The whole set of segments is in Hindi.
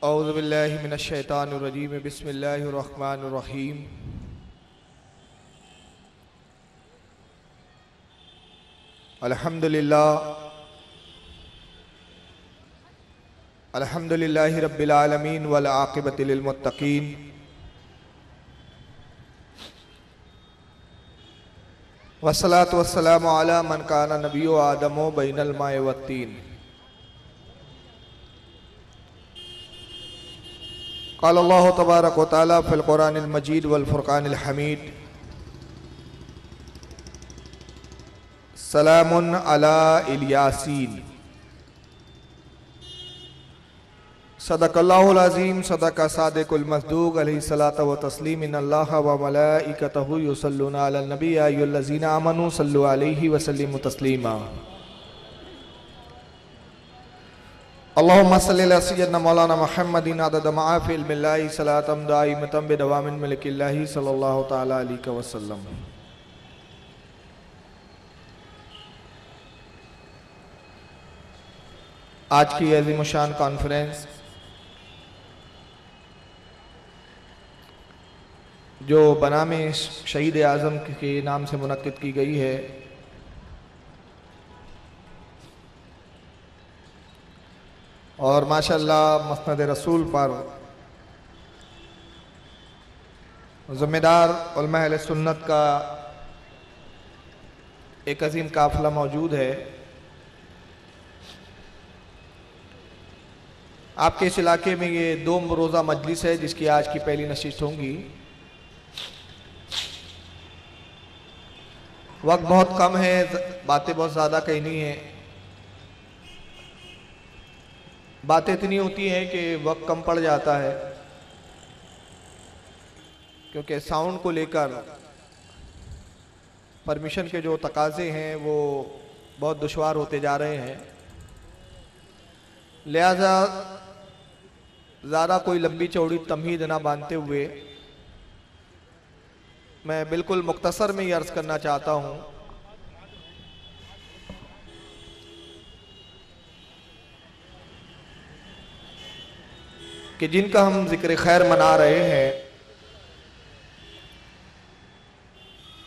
औज़ु बिल्लाहि मिनश शैतानिर रजीम बिस्मिल्लाहिर रहमानिर रहीम। अल्हम्दुलिल्लाहि रब्बिल आलमीन वल आक़िबतु लिल मुत्तक़ीन। वस्सलातु वस्सलामु अला मन काना नबिय्यु आदमु बैनल माइ वत्तीन। क़ाल अल्लाहु तबारक व तआला फ़िल क़ुरानिल मजीद वल फ़ुरक़ानिल हमीद। सलामुन अला इल-यासीन। सदक़ल्लाहुल अज़ीम। सदक़ सादिक़ुल मस्दूक़ अलैहिस्सलातु व तस्लीम। इन्नल्लाहा व मलाइकतहु युसल्लूना अलन नबी या अय्युहल्लज़ीना आमनू सल्लु अलैहि व सल्लिमू तस्लीमा। अल्लाहुम्मा सल्लि अला सय्यिदिना मौलाना मुहम्मदिन अदद मा फ़ी इल्मिल्लाहि सलातम दाइमतम बिदवामिन मलिकिल्लाहि सल्लल्लाहु तआला अलैहि वसल्लम। आज की अज़ीमुशान कॉन्फ्रेंस जो बनामे शहीद आज़म के नाम से मुनक्किद की गई है, और माशाअल्लाह मस्नद रसूल पर ज़िम्मेदार उलमा अहले सुन्नत का एक अजीम काफ़िला मौजूद है। आपके इस इलाके में ये 2 रोज़ा मजलिस है जिसकी आज की पहली नशिस्त होंगी। वक्त बहुत कम है, बातें बहुत ज़्यादा कहनी है। बातें इतनी होती हैं कि वक्त कम पड़ जाता है, क्योंकि साउंड को लेकर परमिशन के जो तकाज़े हैं वो बहुत दुश्वार होते जा रहे हैं। लिहाजा ज़्यादा कोई लंबी चौड़ी तमहीद ना बांधते हुए मैं बिल्कुल मुख्तसर में ही अर्ज़ करना चाहता हूँ कि जिनका हम जिक्र खैर मना रहे हैं,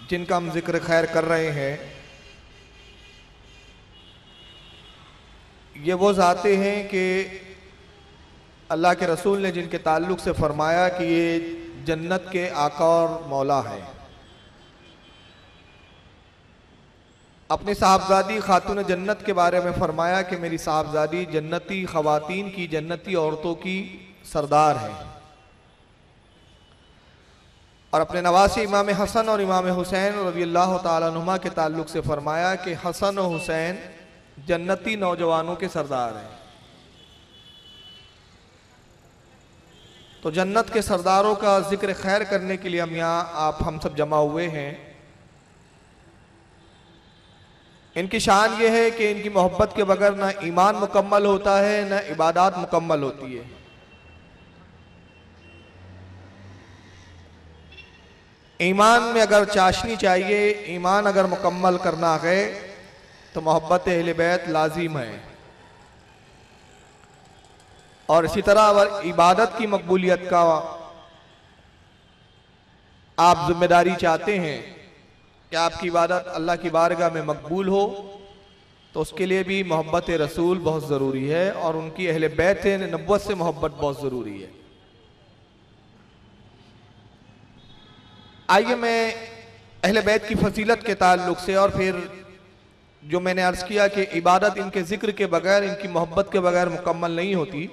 जिनका हम जिक्र खैर कर रहे हैं, ये वो ज़ाते हैं कि अल्लाह के रसूल ने जिनके ताल्लुक़ से फरमाया कि ये जन्नत के आका और मौला है। अपनी साहबजादी खातून जन्नत के बारे में फरमाया कि मेरी साहबजादी जन्नती ख़वातीन की, जन्नती औरतों की सरदार है। और अपने नवासे इमाम हसन और इमाम हुसैन रज़ियल्लाहु ताला अन्हुमा के ताल्लुक़ से फरमाया कि हसन और हुसैन जन्नती नौजवानों के सरदार हैं। तो जन्नत के सरदारों का जिक्र खैर करने के लिए हम सब जमा हुए हैं। इनकी शान ये है कि इनकी मोहब्बत के बगैर ना ईमान मुकम्मल होता है, ना इबादत मुकम्मल होती है। ईमान में अगर चाशनी चाहिए, ईमान अगर मुकम्मल करना है तो मोहब्बत अहले बैत लाजिम है। और इसी तरह अगर इबादत की मकबूलियत का आप जिम्मेदारी चाहते हैं कि आपकी इबादत अल्लाह की बारगाह में मकबूल हो, तो उसके लिए भी मोहब्बत रसूल बहुत ज़रूरी है और उनकी अहले बैत नबुव्वत से मोहब्बत बहुत ज़रूरी है। आइए मैं अहले बैत की फजीलत के ताल्लुक़ से, और फिर जो मैंने अर्ज़ किया कि इबादत इनके ज़िक्र के बगैर, इनकी मोहब्बत के बगैर मुकम्मल नहीं होती,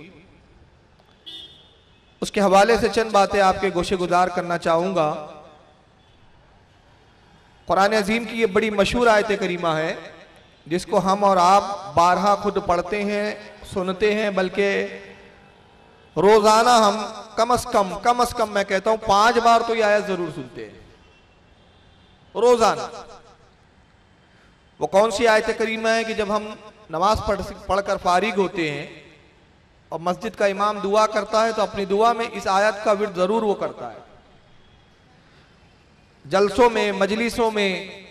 उसके हवाले से चंद बातें आपके गोशे गुजार करना चाहूँगा। कुरान अज़ीम की ये बड़ी मशहूर आयत करीमा है जिसको हम और आप बारहा खुद पढ़ते हैं, सुनते हैं, बल्कि रोज़ाना हम कम अज़ कम मैं कहता हूँ 5 बार तो ये आयत ज़रूर सुनते हैं रोज़ाना। वो कौन सी आयत करीमा है कि जब हम नमाज पढ़कर फारिग होते हैं और मस्जिद का इमाम दुआ करता है तो अपनी दुआ में इस आयत का विर्द ज़रूर वो करता है। जलसों में, मजलिसों में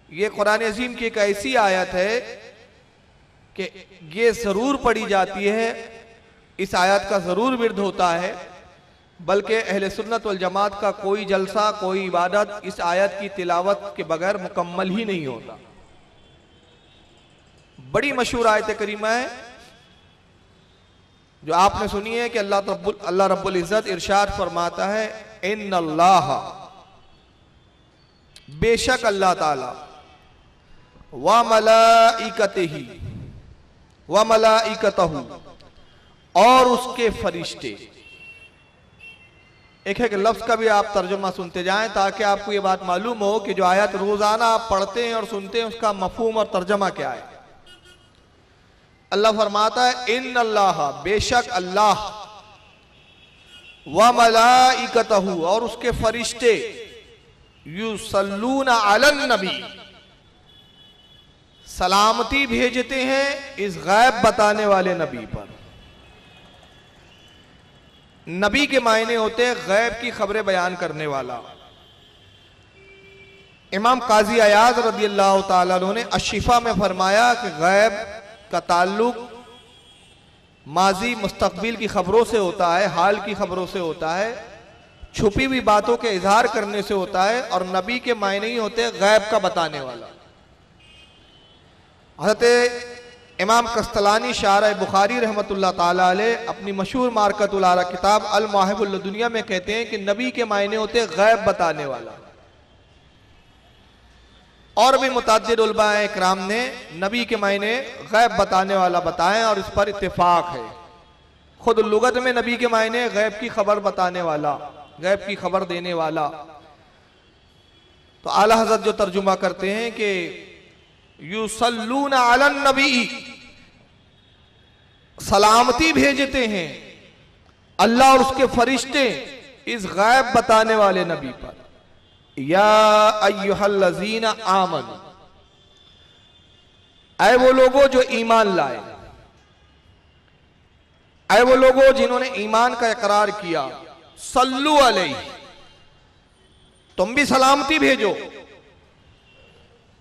ये कुरान अज़ीम की एक ऐसी आयत है कि ये ज़रूर पढ़ी जाती है इस आयत का जरूर विर्द होता है, बल्कि अहले सुन्नत वल जमात का कोई जलसा, कोई इबादत इस आयत की तिलावत के बगैर मुकम्मल ही नहीं होता। बड़ी मशहूर आयत करीमा है जो आपने सुनी है कि अल्लाह रब्बुल इज्जत इरशाद फरमाता है, इन्नल्लाह, बेशक अल्लाह ताला, व मलाइकतिही व मलाइकतहू, और उसके फरिश्ते। एक एक लफ्ज का भी आप तर्जुमा सुनते जाएं ताकि आपको यह बात मालूम हो कि जो आयत रोजाना आप पढ़ते हैं और सुनते हैं उसका मफहूम और तर्जमा क्या है। अल्लाह फरमाता है इन्नल्लाह, बेशक अल्लाह, व मलाइकतहू, और उसके फरिश्ते, युसल्लूना अलन नबी, सलामती भेजते हैं इस गैब बताने वाले नबी पर। नबी के मायने होते हैं गैब की खबरें बयान करने वाला। इमाम काजी अयाज रदी अल्लाह ताला अन्हु ने अशिफा में फरमाया कि गैब का ताल्लुक माजी मुस्तकबिल की खबरों से होता है, हाल की खबरों से होता है, छुपी हुई बातों के इजहार करने से होता है, और नबी के मायने ही होते हैं गैब का बताने वाला। हज़रत इमाम कस्तलानी शारह बुखारी रहमतुल्लाह ताला अलैह अपनी मशहूर मार्कतुल आरा किताब अल मवाहिबुल लदुनिया में कहते हैं कि नबी के मायने होते हैं गैब बताने वाला। और भी मुतअद्दिद उलमा इकराम ने नबी के मायने गैब बताने वाला बताएं और इस पर इत्तेफाक है। खुद लुगत में नबी के मायने गैब की खबर बताने वाला, गैब की खबर देने वाला। तो आला हज़रत जो तर्जुमा करते हैं कि युसल्लूना अलन नबी, सलामती भेजते हैं अल्लाह और उसके फरिश्ते इस गैब बताने वाले नबी पर। या अय्युहल्लज़ीना आमनू, ऐ वो लोगों जो ईमान लाए, ऐ वो लोगों जिन्होंने ईमान का इकरार किया, सल्लु अलैहि, तुम भी सलामती भेजो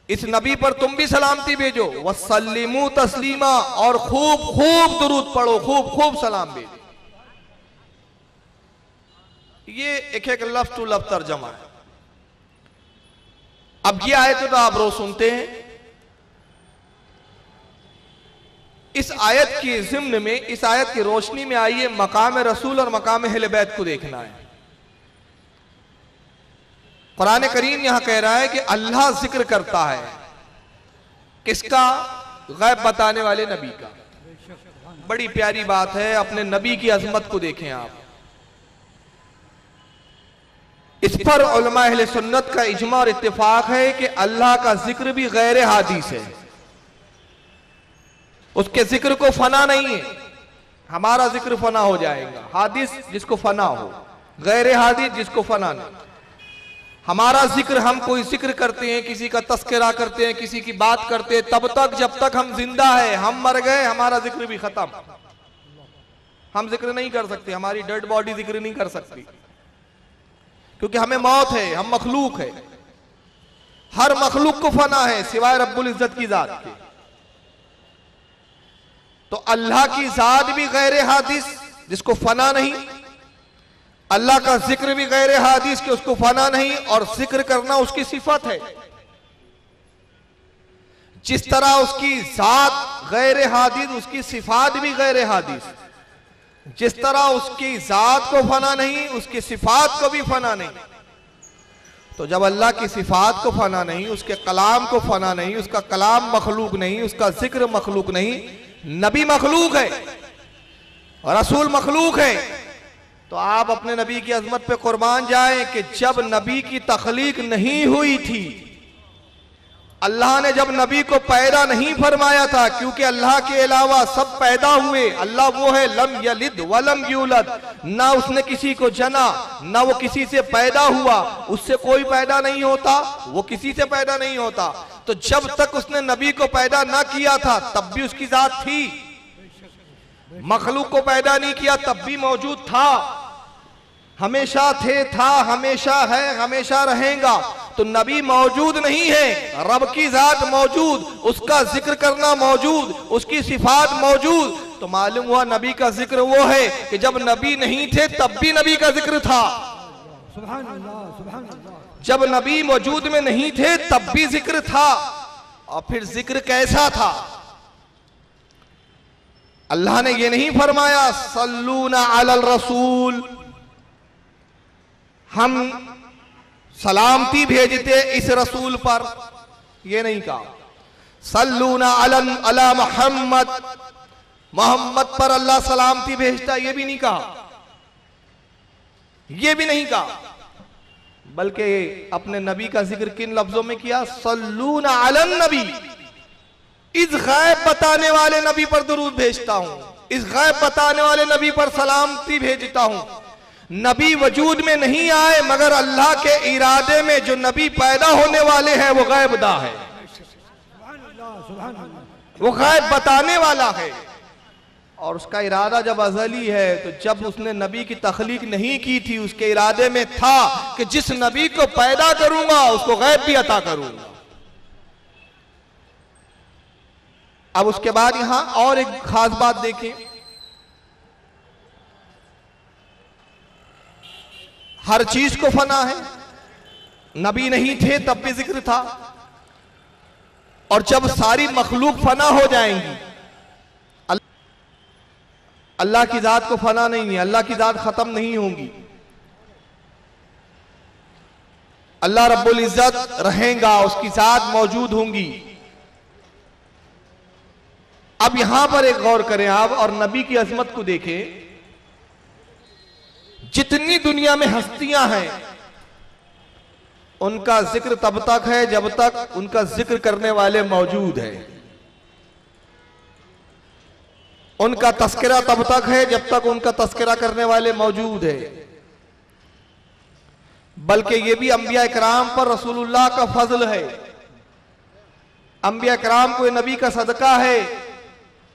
इस नबी पर, तुम भी सलामती भेजो, वसल्लिमू तस्लीमा, और खूब खूब दुरूद पढ़ो, खूब खूब सलाम भेजो। ये एक एक लफ्ज टू लफ्ज तर्जमा है। अब ये आयत तो आप रोज सुनते हैं। इस आयत की ज़िम्न में, इस आयत की रोशनी में आइए मकाम रसूल और मकाम अहले बैत को देखना है। कुरान करीम यहां कह रहा है कि अल्लाह जिक्र करता है किसका? गैब बताने वाले नबी का। बड़ी प्यारी बात है, अपने नबी की अजमत को देखें आप। इस पर उलमा अहले सुन्नत का इजमा और इत्तेफाक है कि अल्लाह का जिक्र भी गैर हादिस है, उसके जिक्र को फना नहीं है। हमारा जिक्र फना हो जाएगा, हादिस जिसको फना हो, गैर हादिस जिसको फना नहीं। हमारा जिक्र, हम कोई जिक्र करते हैं, किसी का तस्करा करते हैं, किसी की बात करते हैं, तब तक जब तक हम जिंदा है। हम मर गए, हमारा जिक्र भी खत्म। हम जिक्र नहीं कर सकते, हमारी डेड बॉडी जिक्र नहीं कर सकती, क्योंकि हमें मौत है, हम मखलूक है। हर मखलूक को फना है सिवाय रब्बुल इज्जत की जात के। तो अल्लाह की जात भी गैर हादिस जिसको फना नहीं, अल्लाह का जिक्र भी गैर हादिस के उसको फना नहीं, और जिक्र करना उसकी सिफत है। जिस तरह उसकी जात गैर हादिस, उसकी सिफात भी गैर हादिस। जिस तरह उसकी जात को फना नहीं, उसकी सिफात को भी फना नहीं। तो जब अल्लाह की सिफात को फना नहीं, उसके कलाम को फना नहीं, उसका कलाम मखलूक नहीं, उसका जिक्र मखलूक नहीं, नबी मखलूक है, रसूल मखलूक है, तो आप अपने नबी की अजमत पे कुर्बान जाएं कि जब नबी की तख्लीक नहीं हुई थी, अल्लाह ने जब नबी को पैदा नहीं फरमाया था, क्योंकि अल्लाह के अलावा सब पैदा हुए। अल्लाह वो है लम यलिद वलम यूलद, ना उसने किसी को जना, ना वो किसी से पैदा हुआ, उससे कोई पैदा नहीं होता, वो किसी से पैदा नहीं होता। तो जब तक उसने नबी को पैदा ना किया था तब भी उसकी जात थी, मखलूक को पैदा नहीं किया तब भी मौजूद था, हमेशा थे, था, हमेशा है, हमेशा रहेगा। तो नबी मौजूद नहीं है, रब की जात मौजूद, उसका जिक्र करना मौजूद, उसकी सिफात मौजूद, तो मालूम हुआ नबी का जिक्र वो है कि जब नबी नहीं थे तब भी नबी का जिक्र था, सुभान अल्लाह, सुभान अल्लाह। जब नबी मौजूद में नहीं थे तब भी जिक्र था। और फिर जिक्र कैसा था? अल्लाह ने ये नहीं फरमाया सल्लूना अलल रसूल, हम सलामती भेजते इस रसूल पर, ये नहीं कहा। सल्लूना अला मोहम्मद, मोहम्मद पर अल्लाह सलामती भेजता, ये भी नहीं कहा, ये भी नहीं कहा। बल्कि अपने नबी का जिक्र किन लफ्जों में किया? सल्लूना अलन नबी, इस गैब बताने वाले नबी पर दुरूद भेजता हूं, इस गैब बताने वाले नबी पर सलामती भेजता हूं। नबी वजूद में नहीं आए मगर अल्लाह के इरादे में जो नबी पैदा होने वाले हैं वो गैबदा है, वो गैब बताने वाला है। और उसका इरादा जब अज़ली है तो जब उसने नबी की तख्लीक नहीं की थी उसके इरादे में था कि जिस नबी को पैदा करूंगा उसको गैब भी अता करूंगा। अब उसके बाद यहां और एक खास बात देखें, हर चीज को फना है, नबी नहीं थे तब भी जिक्र था, और जब सारी मखलूक फना हो जाएंगी, अल्लाह की जात को फना नहीं है, अल्लाह की जात खत्म नहीं होंगी, अल्लाह रब्बुल इज्जत रहेगा, उसकी जात मौजूद होंगी। अब यहां पर एक गौर करें आप और नबी की अजमत को देखें। जितनी दुनिया में हस्तियां हैं उनका जिक्र तब तक है जब तक उनका जिक्र करने वाले मौजूद हैं, उनका तस्करा तब तक है जब तक उनका तस्करा करने वाले मौजूद है। बल्कि यह भी अंबिया इकराम पर रसूलुल्लाह का फजल है, अंबिया इकराम को नबी का सदका है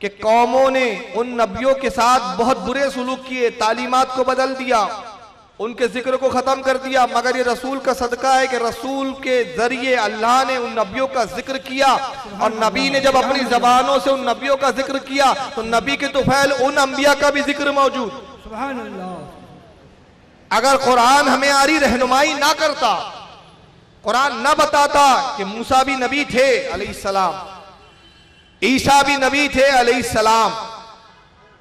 कि कौमों ने उन नबियों के साथ बहुत बुरे सुलूक किए, तालीमात को बदल दिया, उनके जिक्र को खत्म कर दिया, मगर ये रसूल का सदका है कि रसूल के जरिए अल्लाह ने उन नबियों का जिक्र किया, और नबी ने जब अपनी जबानों से उन नबियों का जिक्र किया तो नबी के तुफैल उन अंबिया का भी जिक्र मौजूद। सुभान अल्लाह। अगर कुरान हमें आरी रहनुमाई ना करता, कुरान ना बताता कि मूसा भी नबी थे अलैहिस्सलाम, ईसा भी नबी थे अलैहिस्सलाम,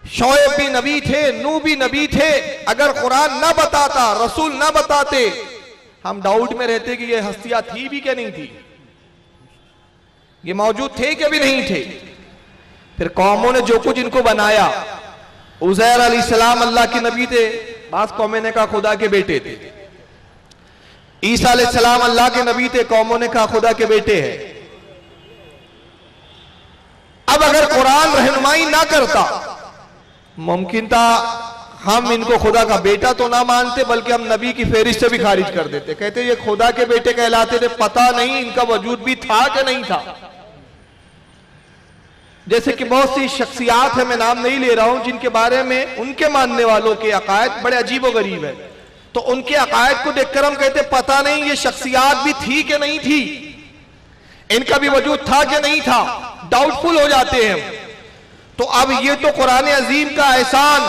शोएब भी नबी थे, नूह भी नबी थे, अगर कुरान ना बताता, रसूल ना बताते, हम डाउट में रहते कि ये हस्तियां थी भी क्या नहीं थी, ये मौजूद थे क्या भी नहीं थे। फिर कौमों ने जो कुछ इनको बनाया, उज़ैर अलैहिस्सलाम अल्लाह के नबी थे, बास कौमें ने कहा खुदा के बेटे थे, ईसा अलैहिस्सलाम अल्लाह के नबी थे, कौमों ने कहा खुदा के बेटे हैं। अब अगर कुरान रहनुमाई ना करता, मुमकिन था हम इनको खुदा का बेटा तो ना मानते बल्कि हम नबी की फेरिस्त से भी खारिज कर देते, कहते ये खुदा के बेटे कहलाते थे, पता नहीं इनका वजूद भी था कि नहीं था। जैसे कि बहुत सी शख्सियात है, मैं नाम नहीं ले रहा हूं, जिनके बारे में उनके मानने वालों के अकायद बड़े अजीब व गरीब है, तो उनके अकायद को देखकर हम कहते पता नहीं ये शख्सियात भी थी कि नहीं थी, इनका भी वजूद था कि नहीं था, डाउटफुल हो जाते हैं। तो अब ये तो कुरान अजीम का एहसान,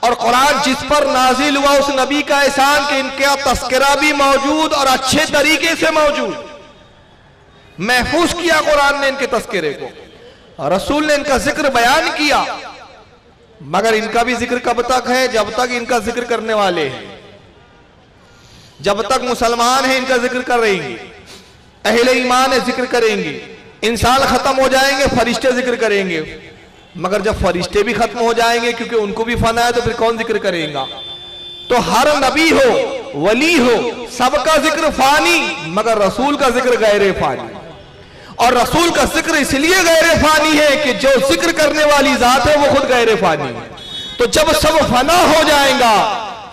और कुरान जिस पर नाजिल हुआ उस नबी का एहसान कि इनका तस्करा भी मौजूद और अच्छे तरीके से मौजूद, महफूज किया कुरान ने इनके तस्करे को, रसूल ने इनका जिक्र बयान किया, मगर इनका भी जिक्र कब तक है? जब तक इनका जिक्र करने वाले हैं, जब तक मुसलमान हैं इनका जिक्र कर रहेंगे, अहले ईमान है जिक्र करेंगे, इंसान खत्म हो जाएंगे फरिश्ते जिक्र करेंगे, मगर जब फरिश्ते भी खत्म हो जाएंगे क्योंकि उनको भी फना है तो फिर कौन जिक्र करेगा? तो हर नबी हो वली हो सबका जिक्र फानी, मगर रसूल का जिक्र गैर फानी, और रसूल का जिक्र इसलिए गैर फानी है कि जो जिक्र करने वाली जात है वो खुद गैर फानी है। तो जब सब फना हो जाएगा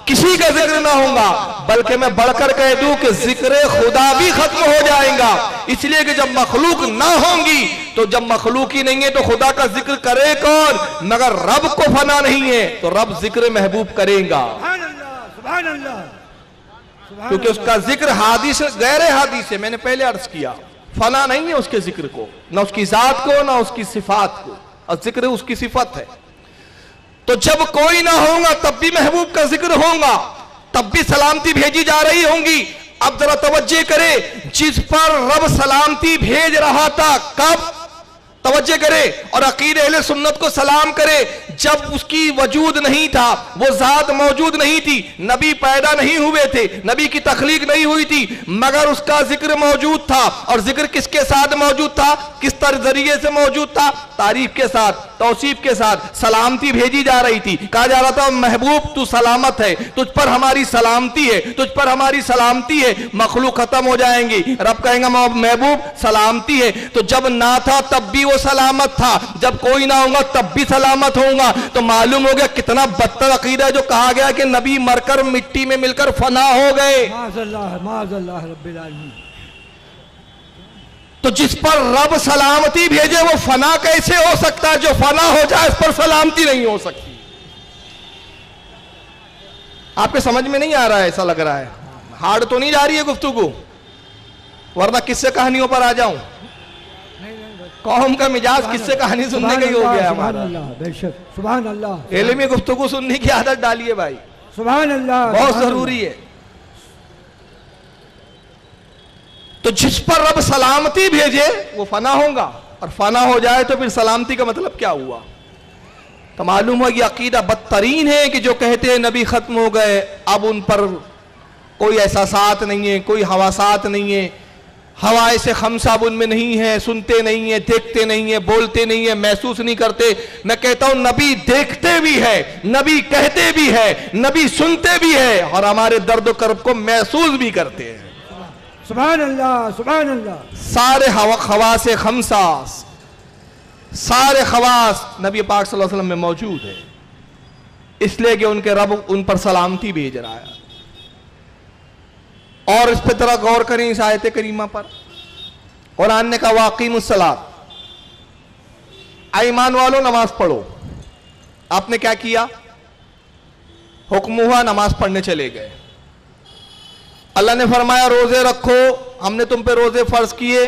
किसी का जिक्र ना होगा, बल्कि मैं बढ़कर कह दूं कि जिक्र खुदा भी खत्म हो जाएगा, इसलिए कि जब मखलूक ना होंगी तो जब मखलूक ही नहीं है तो खुदा का जिक्र करे कौन? मगर रब को फना नहीं है तो रब जिक्र महबूब करेगा, सुभान अल्लाह, क्योंकि उसका जिक्र हादिस गैर हादिस है। मैंने पहले अर्ज किया फना नहीं है उसके जिक्र को, ना उसकी जात को ना उसकी सिफात को, और जिक्र उसकी सिफत है। तो जब कोई ना होगा तब भी महबूब का जिक्र होगा, तब भी सलामती भेजी जा रही होंगी। अब जरा तवज्जो करे, जिस पर रब सलामती भेज रहा था, कब? तवज्जो करे और अकीदे अहले सुन्नत को सलाम करे जब उसकी वजूद नहीं था, वो जात मौजूद नहीं थी, नबी पैदा नहीं हुए थे, नबी की तखलीक नहीं हुई थी, मगर उसका जिक्र मौजूद था। और जिक्र किसके साथ मौजूद था, किस जरिए से मौजूद था? तारीफ के साथ, तौसीफ के साथ सलामती भेजी जा रही थी। कहा जा रहा था महबूब तू सलामत है, तुझ पर हमारी सलामती है, तुझ पर हमारी सलामती है। मखलूक खत्म हो जाएंगी, रब कहेगा महबूब सलामती है। तो जब ना था तब भी वो सलामत था, जब कोई ना होगा तब भी सलामत होगा। तो मालूम हो गया कितना बदतर अकीदा है जो कहा गया कि नबी मरकर मिट्टी में मिलकर फना हो गए। माज़अल्लाह रब्बिल आलमीन। तो जिस पर रब सलामती भेजे वो फना कैसे हो सकता है? जो फना हो जाए उस पर सलामती नहीं हो सकती। आपके समझ में नहीं आ रहा है? ऐसा लग रहा है हार्ड तो नहीं जा रही है गुफ्तगू, वरना किससे कहानियों पर आ जाऊं। कौम का मिजाज किससे कहानी सुनने का ही हो गया हमारा। बेशक सुभान अल्लाह। इल्मी गुफ्तगू सुनने की आदत डालिए भाई, सुभान अल्लाह, बहुत जरूरी है। तो जिस पर रब सलामती भेजे वो फना होगा, और फना हो जाए तो फिर सलामती का मतलब क्या हुआ? तो मालूम हो ये अकीदा बदतरीन है कि जो कहते हैं नबी खत्म हो गए, अब उन पर कोई एहसासात नहीं है, कोई हवासात नहीं है, हवाए से खमसाब उनमें नहीं है, सुनते नहीं है, देखते नहीं है, बोलते नहीं है, महसूस नहीं करते। मैं कहता हूं नबी देखते भी है, नबी कहते भी है, नबी सुनते भी है, और हमारे दर्द कर्ब को महसूस भी करते हैं। सुभान अल्लाह, सुभान अल्लाह। सारे खवास खमसा, सारे खवास नबी पाक सल्लल्लाहु अलैहि वसल्लम में मौजूद है, इसलिए कि उनके रब उन पर सलामती भेज रहा है। और इस पर तरह गौर करें इस आयत करीमा पर। कुरान ने कहा वाक़ीमुस्सलात, ईमान वालों नमाज पढ़ो। आपने क्या किया? हुक्म हुआ नमाज पढ़ने चले गए। अल्लाह ने फरमाया रोजे रखो, हमने तुम पे रोजे फर्ज किए।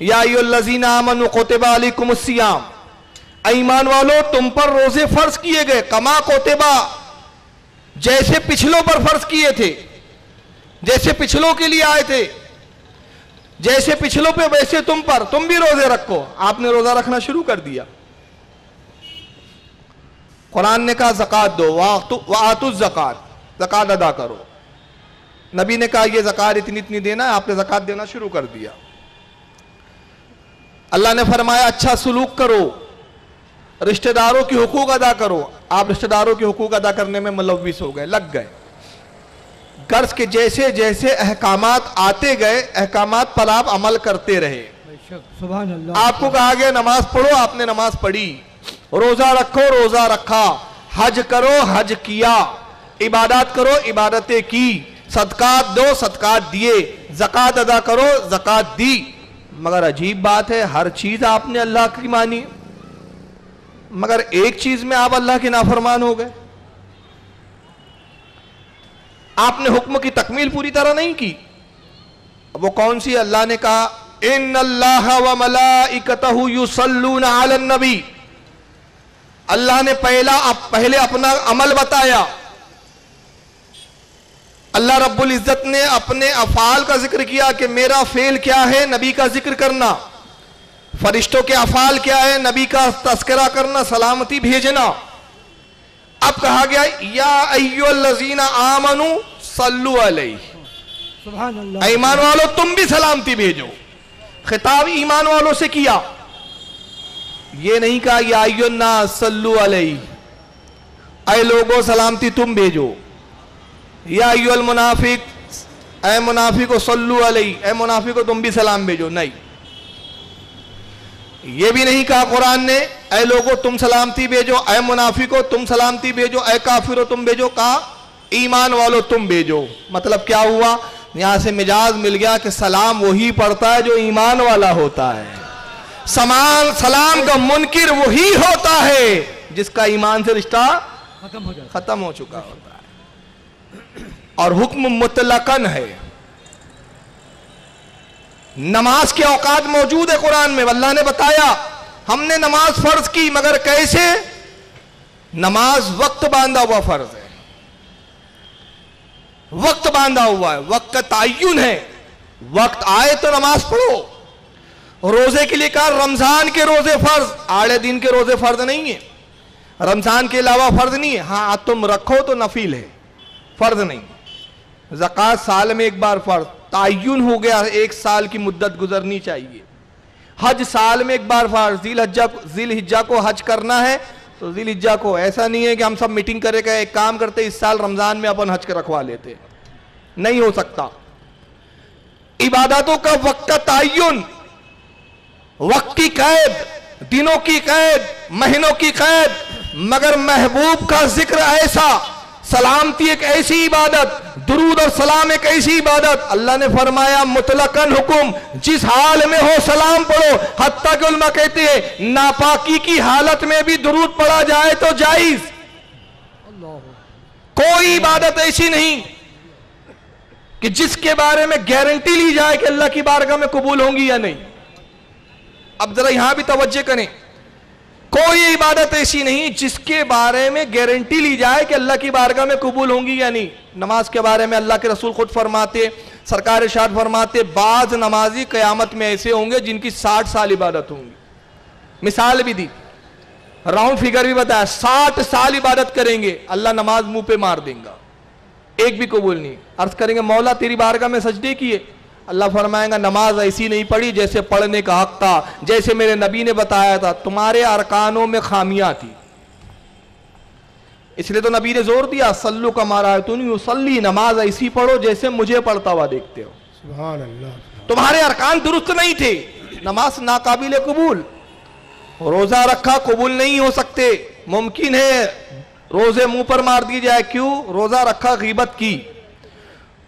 या अय्युहल्लज़ीना आमनू कुतिबा अलैकुमुस्सियाम, ईमान वालों तुम पर रोजे फर्ज किए गए। कमा कुतिबा, जैसे पिछलों पर फर्ज किए थे, जैसे पिछलों के लिए आए थे, जैसे पिछलों पे वैसे तुम पर, तुम भी रोजे रखो। आपने रोजा रखना शुरू कर दिया। कुरान ने कहा ज़कात दो, वातुज़ ज़कात, ज़कात अदा करो। नबी ने कहा ये ज़कात इतनी इतनी देना है, आपने ज़कात देना शुरू कर दिया। अल्लाह ने फरमाया अच्छा सुलूक करो, रिश्तेदारों की हुकूक अदा करो। आप रिश्तेदारों की हुकूक अदा करने में मुलव्विस हो गए, लग गए। गर्ज के जैसे जैसे अहकामात आते गए, अहकामात पर आप अमल करते रहे। सुभान अल्लाह। आपको कहा गया नमाज पढ़ो, आपने नमाज पढ़ी। रोजा रखो, रोजा रखा। हज करो, हज किया। इबादत करो, इबादतें की। सदकात दो, सदकात दिए। ज़कात अदा करो, ज़कात दी। मगर अजीब बात है, हर चीज आपने अल्लाह की मानी, मगर एक चीज में आप अल्लाह के नाफरमान हो गए। आपने हुक्म की तकमील पूरी तरह नहीं की। वो कौन सी? अल्लाह ने कहा इन्नल्लाह व मलाइकतहु युसल्लूना अलन नबी। अल्लाह ने पहले अपना अमल बताया। अल्लाह रब्बुल इज्जत ने अपने अफाल का जिक्र किया कि मेरा फेल क्या है, नबी का जिक्र करना। फरिश्तों के अफाल क्या है, नबी का तस्करा करना, सलामती भेजना। अब कहा गया या अय्युहल्लज़ीना आमनू सल्लु अलैहि, सुभान अल्लाह। ईमान वालों तुम भी सलामती भेजो। खिताब ईमान वालों से किया, ये नहीं कहा या अय्युहन्नास सल्लु अलैहि, ऐ लोगों सलामती तुम भेजो। या अय्युहल मुनाफिक, ऐ मुनाफिको सल्लु अलैहि, ऐ मुनाफिको तुम भी सलाम भेजो। नहीं, ये भी नहीं कहा कुरान ने ऐ लोगों तुम सलामती भेजो, ऐ मुनाफिको तुम सलामती भेजो, ऐ काफिरो तुम भेजो। कहा ईमान वालों तुम भेजो। मतलब क्या हुआ? यहां से मिजाज मिल गया कि सलाम वही पढ़ता है जो ईमान वाला होता है। सलाम का मुनकिर वही होता है जिसका ईमान से रिश्ता खत्म हो चुका होता है। और हुक्म मुतलकन है। नमाज के औकात मौजूद है कुरान में। अल्लाह ने बताया हमने नमाज फर्ज की, मगर कैसे? नमाज वक्त बांधा हुआ फर्ज है, वक्त बांधा हुआ है, वक्त का तायुन है, वक्त आए तो नमाज पढ़ो। रोजे के लिए कहा रमजान के रोजे फर्ज, आड़े दिन के रोजे फर्ज नहीं है, रमजान के अलावा फर्ज नहीं है। हाँ तुम रखो तो नफील है, फर्ज नहीं। ज़कात साल में एक बार फर्ज, तायुन हो गया, एक साल की मुद्दत गुजरनी चाहिए। हज साल में एक बार फर्ज, जिल-हिज्जा को हज करना है तो जिल-हिज्जा को, ऐसा नहीं है कि हम सब मीटिंग करेगा एक काम करते इस साल रमजान में अपन हज के रखवा लेते, नहीं हो सकता। इबादतों का वक्त का तायुन, वक्त की कैद, दिनों की कैद, महीनों की कैद, मगर महबूब का जिक्र ऐसा, सलामती एक ऐसी इबादत, दुरूद और सलाम एक ऐसी इबादत, अल्लाह ने फरमाया मुतलकन हुकुम, जिस हाल में हो सलाम पढ़ो। हत्ता के उलमा कहते हैं नापाकी की हालत में भी दुरूद पढ़ा जाए तो जायज। कोई इबादत ऐसी नहीं कि जिसके बारे में गारंटी ली जाए कि अल्लाह की बारगाह में कबूल होंगी या नहीं। अब जरा यहां भी तवज्जो करें, कोई इबादत ऐसी नहीं जिसके बारे में गारंटी ली जाए कि अल्लाह की बारगाह में कबूल होंगी या नहीं। नमाज के बारे में अल्लाह के रसूल खुद फरमाते, सरकार इरशाद फरमाते, बाज नमाजी क़यामत में ऐसे होंगे जिनकी 60 साल इबादत होंगी। मिसाल भी दी, राउंड फिगर भी बताया, 60 साल इबादत करेंगे, अल्लाह नमाज मुंह पे मार देगा, एक भी कबूल नहीं। अर्ज करेंगे मौला तेरी बारगाह में सजदे किए, अल्लाह फरमाएगा नमाज ऐसी नहीं पढ़ी जैसे पढ़ने का हक था, जैसे मेरे नबी ने बताया था, तुम्हारे अरकानों में खामियां थी। इसलिए तो नबी ने जोर दिया सल्लु कमा रायतुनी युसल्ली, नमाज ऐसी पढ़ो जैसे मुझे पढ़ता हुआ देखते हो। सुभान अल्लाह। तुम्हारे अरकान दुरुस्त नहीं थे, नमाज नाकाबिल कबूल। रोजा रखा कबूल नहीं हो सकते, मुमकिन है रोजे मुंह पर मार दी जाए। क्यों? रोजा रखा गीबत की,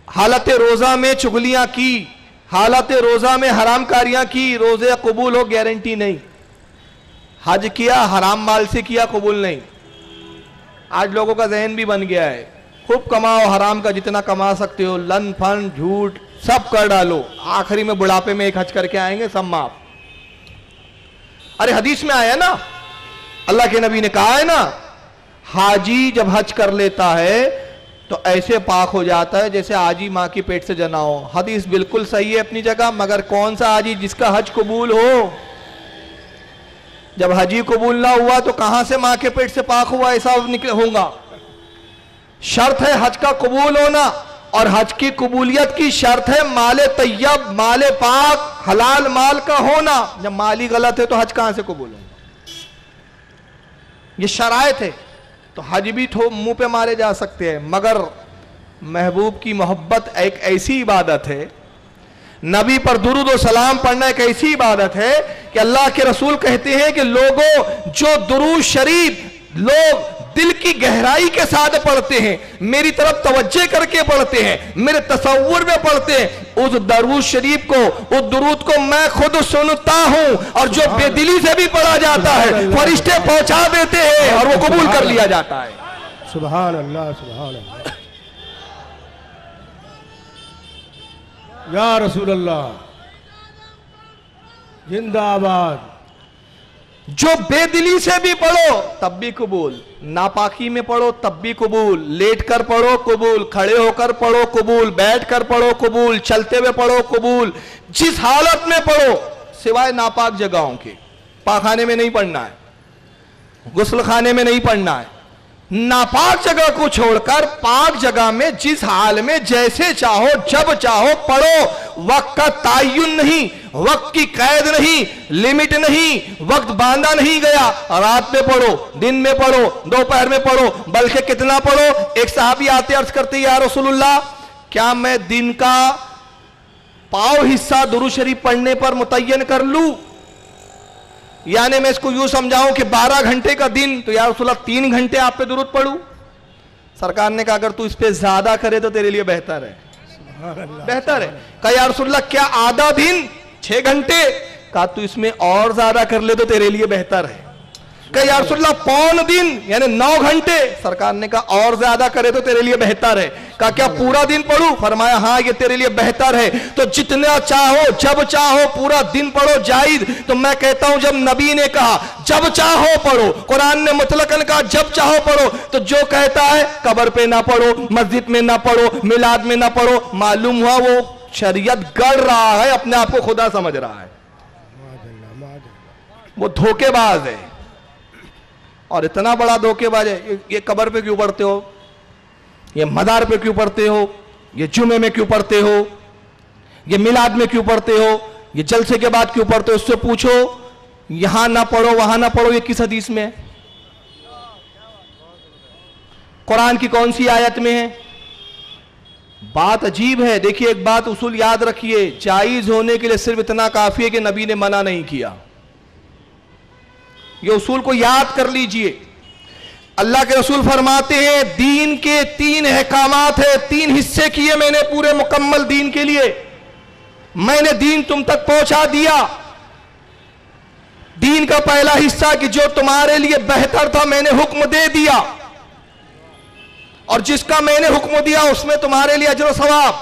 हालत रोजा में चुगलियां की, हालत रोजा में हरामकारियां की, रोजे कबूल हो गारंटी नहीं। हज किया हराम माल से किया, कबूल नहीं। आज लोगों का जहन भी बन गया है, खूब कमाओ, हराम का जितना कमा सकते हो, लन फन झूठ सब कर डालो, आखिरी में बुढ़ापे में एक हज करके आएंगे, सब माफ। अरे हदीस में आया ना, अल्लाह के नबी ने कहा है ना, हाजी जब हज कर लेता है तो ऐसे पाक हो जाता है जैसे आजी माँ की पेट से जना हो। हदीस बिल्कुल सही है अपनी जगह, मगर कौन सा हाजी जिसका हज कबूल हो? जब हजी कबूल ना हुआ तो कहां से माँ के पेट से पाक हुआ, ऐसा होगा। शर्त है हज का कबूल होना, और हज की कबूलियत की शर्त है माले तैयब, माले पाक, हलाल माल का होना। जब माल ही गलत है तो हज कहां से कबूल होगा? ये शराइत है। तो हज भी मुंह पे मारे जा सकते हैं, मगर महबूब की मोहब्बत एक ऐसी इबादत है, नबी पर दुरूद और सलाम पढ़ना एक ऐसी इबादत है कि अल्लाह के रसूल कहते हैं कि लोगों जो दुरूद शरीफ लोग दिल की गहराई के साथ पढ़ते हैं, मेरी तरफ तवज्जो करके पढ़ते हैं, मेरे तसव्वुर में पढ़ते हैं, उस दरूद शरीफ को, उस दुरूद को मैं खुद सुनता हूं, और जो बेदिली से भी पढ़ा जाता है फरिश्ते पहुंचा देते हैं और वो कबूल कर लिया जाता है। सुभान अल्लाह, सुभान अल्लाह, या रसूल अल्लाह जिंदाबाद। जो बेदिली से भी पढ़ो तब भी कबूल, नापाकी में पढ़ो तब भी कबूल, लेट कर पढ़ो कबूल, खड़े होकर पढ़ो कबूल, बैठ कर पढ़ो कबूल, चलते हुए पढ़ो कबूल, जिस हालत में पढ़ो, सिवाय नापाक जगहों के। पाखाने में नहीं पढ़ना है, गुस्ल खाने में नहीं पढ़ना है, नापाक जगह को छोड़कर पाक जगह में जिस हाल में जैसे चाहो जब चाहो पढ़ो। वक्त का तायुन नहीं, वक्त की कैद नहीं, लिमिट नहीं, वक्त बांधा नहीं गया, रात में पढ़ो, दिन में पढ़ो, दोपहर में पढ़ो, बल्कि कितना पढ़ो। एक साहबी आते अर्ज करते, या रसूलुल्लाह क्या मैं दिन का पाव हिस्सा दुरूद शरीफ पढ़ने पर मुतय्यन कर लूं? यानी मैं इसको यूं समझाऊं कि 12 घंटे का दिन, तो या रसूलल्लाह 3 घंटे आप पे दुरूद पढ़ूं? सरकार ने कहा अगर तू इस पे ज्यादा करे तो तेरे लिए बेहतर है, बेहतर है। कहा या रसूलल्लाह क्या आधा दिन 6 घंटे? कहा तू इसमें और ज्यादा कर ले तो तेरे लिए बेहतर है। कहा या रसूलल्लाह पौन दिन यानी 9 घंटे। सरकार ने कहा और ज्यादा करे तो तेरे लिए बेहतर है। कहा क्या पूरा दिन पढ़ूं? फरमाया हाँ ये तेरे लिए बेहतर है। तो जितना चाहो जब चाहो पूरा दिन पढ़ो जायज। तो मैं कहता हूं जब नबी ने कहा जब चाहो पढ़ो, कुरान ने मुतलकन कहा जब चाहो पढ़ो, तो जो कहता है कब्र पे ना पढ़ो, मस्जिद में ना पढ़ो, मिलाद में ना पढ़ो, मालूम हुआ वो शरीयत गढ़ रहा है, अपने आप को खुदा समझ रहा है, वो धोखेबाज है। और इतना बड़ा धोखेबाज है। ये कब्र पे क्यों पढ़ते हो, ये मदार पे क्यों पढ़ते हो, ये जुमे में क्यों पढ़ते हो, ये मिलाद में क्यों पढ़ते हो, ये जलसे के बाद क्यों पढ़ते हो? उससे पूछो यहां ना पढ़ो वहां ना पढ़ो, ये किस हदीस में है? कुरान की कौन सी आयत में है? बात अजीब है। देखिए एक बात उसूल याद रखिए, जायज होने के लिए सिर्फ इतना काफी है कि नबी ने मना नहीं किया। ये उसूल को याद कर लीजिए। अल्लाह के रसूल फरमाते हैं दीन के 3 अहकामात है, 3 हिस्से किए मैंने पूरे मुकम्मल दीन के लिए। मैंने दीन तुम तक पहुंचा दिया। दीन का पहला हिस्सा कि जो तुम्हारे लिए बेहतर था मैंने हुक्म दे दिया, और जिसका मैंने हुक्म दिया उसमें तुम्हारे लिए अजर सवाब,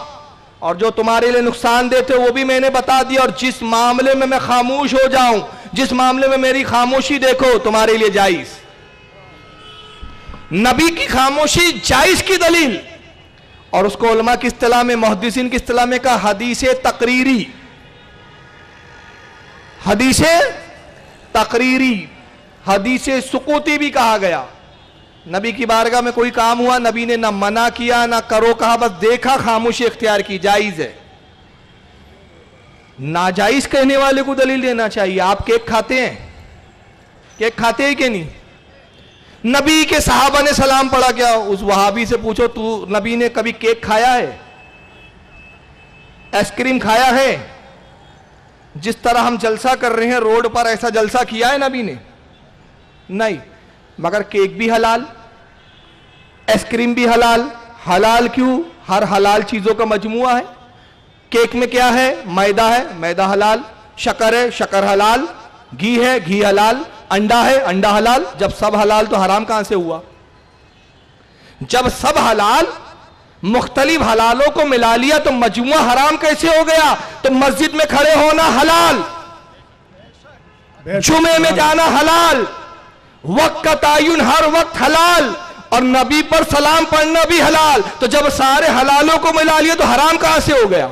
और जो तुम्हारे लिए नुकसान देते वो भी मैंने बता दिया। और जिस मामले में मैं खामोश हो जाऊं, जिस मामले में मेरी खामोशी देखो तुम्हारे लिए जायज। नबी की खामोशी जायज की दलील, और उसको उलमा की इस्तिलाह में, मुहद्दिसीन की इस्तिलाह में कहा हदीसे तकरीरी। हदीसे तकरीरी, हदीसे सुकूती भी कहा गया। नबी की बारगाह में कोई काम हुआ, नबी ने ना मना किया ना करो कहा, बस देखा, खामोशी इख्तियार की, जायज है। नाजायज कहने वाले को दलील देना चाहिए। आप केक खाते हैं, केक खाते हैं कि नहीं? नबी के सहाबा ने सलाम पढ़ा क्या? उस वहाबी से पूछो तू नबी ने कभी केक खाया है, आइसक्रीम खाया है? जिस तरह हम जलसा कर रहे हैं रोड पर, ऐसा जलसा किया है नबी ने? नहीं। मगर केक भी हलाल, आइसक्रीम भी हलाल। हलाल क्यों? हर हलाल चीजों का मजमुआ है। केक में क्या है? मैदा है, मैदा हलाल। शक्कर है, शक्कर हलाल। घी है, घी हलाल। अंडा है, अंडा हलाल। जब सब हलाल तो हराम कहां से हुआ? जब सब हलाल मुख्तलिफ हलालों को मिला लिया तो मजमुआ हराम कैसे हो गया? तो मस्जिद में खड़े होना हलाल, जुमे में जाना हलाल, वक्त का तायुन हर वक्त हलाल, और नबी पर सलाम पढ़ना भी हलाल। तो जब सारे हलालों को मिला लिया तो हराम कहां से हो गया?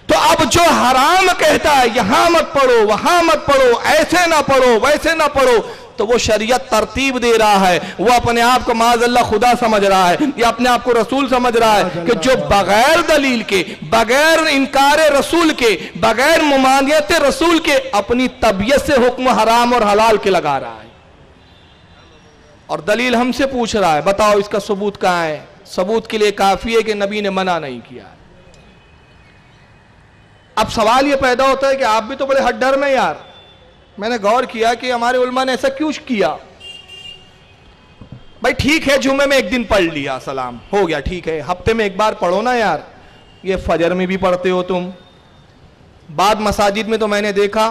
तो अब जो हराम कहता है यहां मत पढ़ो, वहां मत पढ़ो, ऐसे ना पढ़ो, वैसे ना पढ़ो, तो वो शरीयत तरतीब दे रहा है। वो अपने आप को माज़अल्लाह खुदा समझ रहा है, या अपने आप को रसूल समझ रहा है कि जो बगैर दलील के, बगैर इनकार रसूल के, बगैर मुमानियत रसूल के अपनी तबीयत से हुक्म हराम और हलाल के लगा रहा है, और दलील हमसे पूछ रहा है बताओ इसका सबूत कहां है? सबूत के लिए काफी है कि नबी ने मना नहीं किया। अब सवाल यह पैदा होता है कि आप भी तो बड़े हड्डर में यार। मैंने गौर किया कि हमारे उलमा ने ऐसा क्यों किया। भाई ठीक है जुमे में एक दिन पढ़ लिया, सलाम हो गया, ठीक है, हफ्ते में एक बार पढ़ो ना यार। ये फजर में भी पढ़ते हो तुम। बाद मसाजिद में तो मैंने देखा,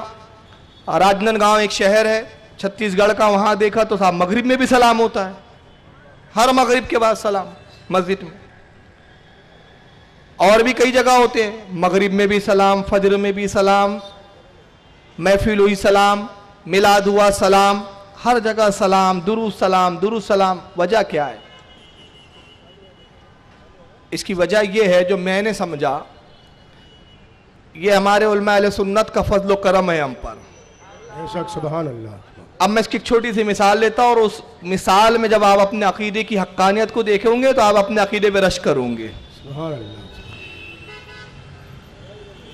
राजनांदगांव एक शहर है छत्तीसगढ़ का, वहां देखा तो साहब मगरिब में भी सलाम होता है, हर मगरिब के बाद सलाम मस्जिद में। और भी कई जगह होते हैं, मगरिब में भी सलाम, फजर में भी सलाम, महफिल हुई सलाम, मिलाद हुआ सलाम, हर जगह सलाम, दुरूद सलाम, दुरूद सलाम। वजह क्या है? इसकी वजह यह है जो मैंने समझा, ये हमारे उलमा अहले सुन्नत का फजल करम है हम पर। सुभान अल्लाह। अब मैं इसकी एक छोटी सी मिसाल लेता हूं, और उस मिसाल में जब आप अपने अकीदे की हक्कानियत को देखेंगे तो आप अपने अकीदे पे रश करोगे। सुभान अल्लाह।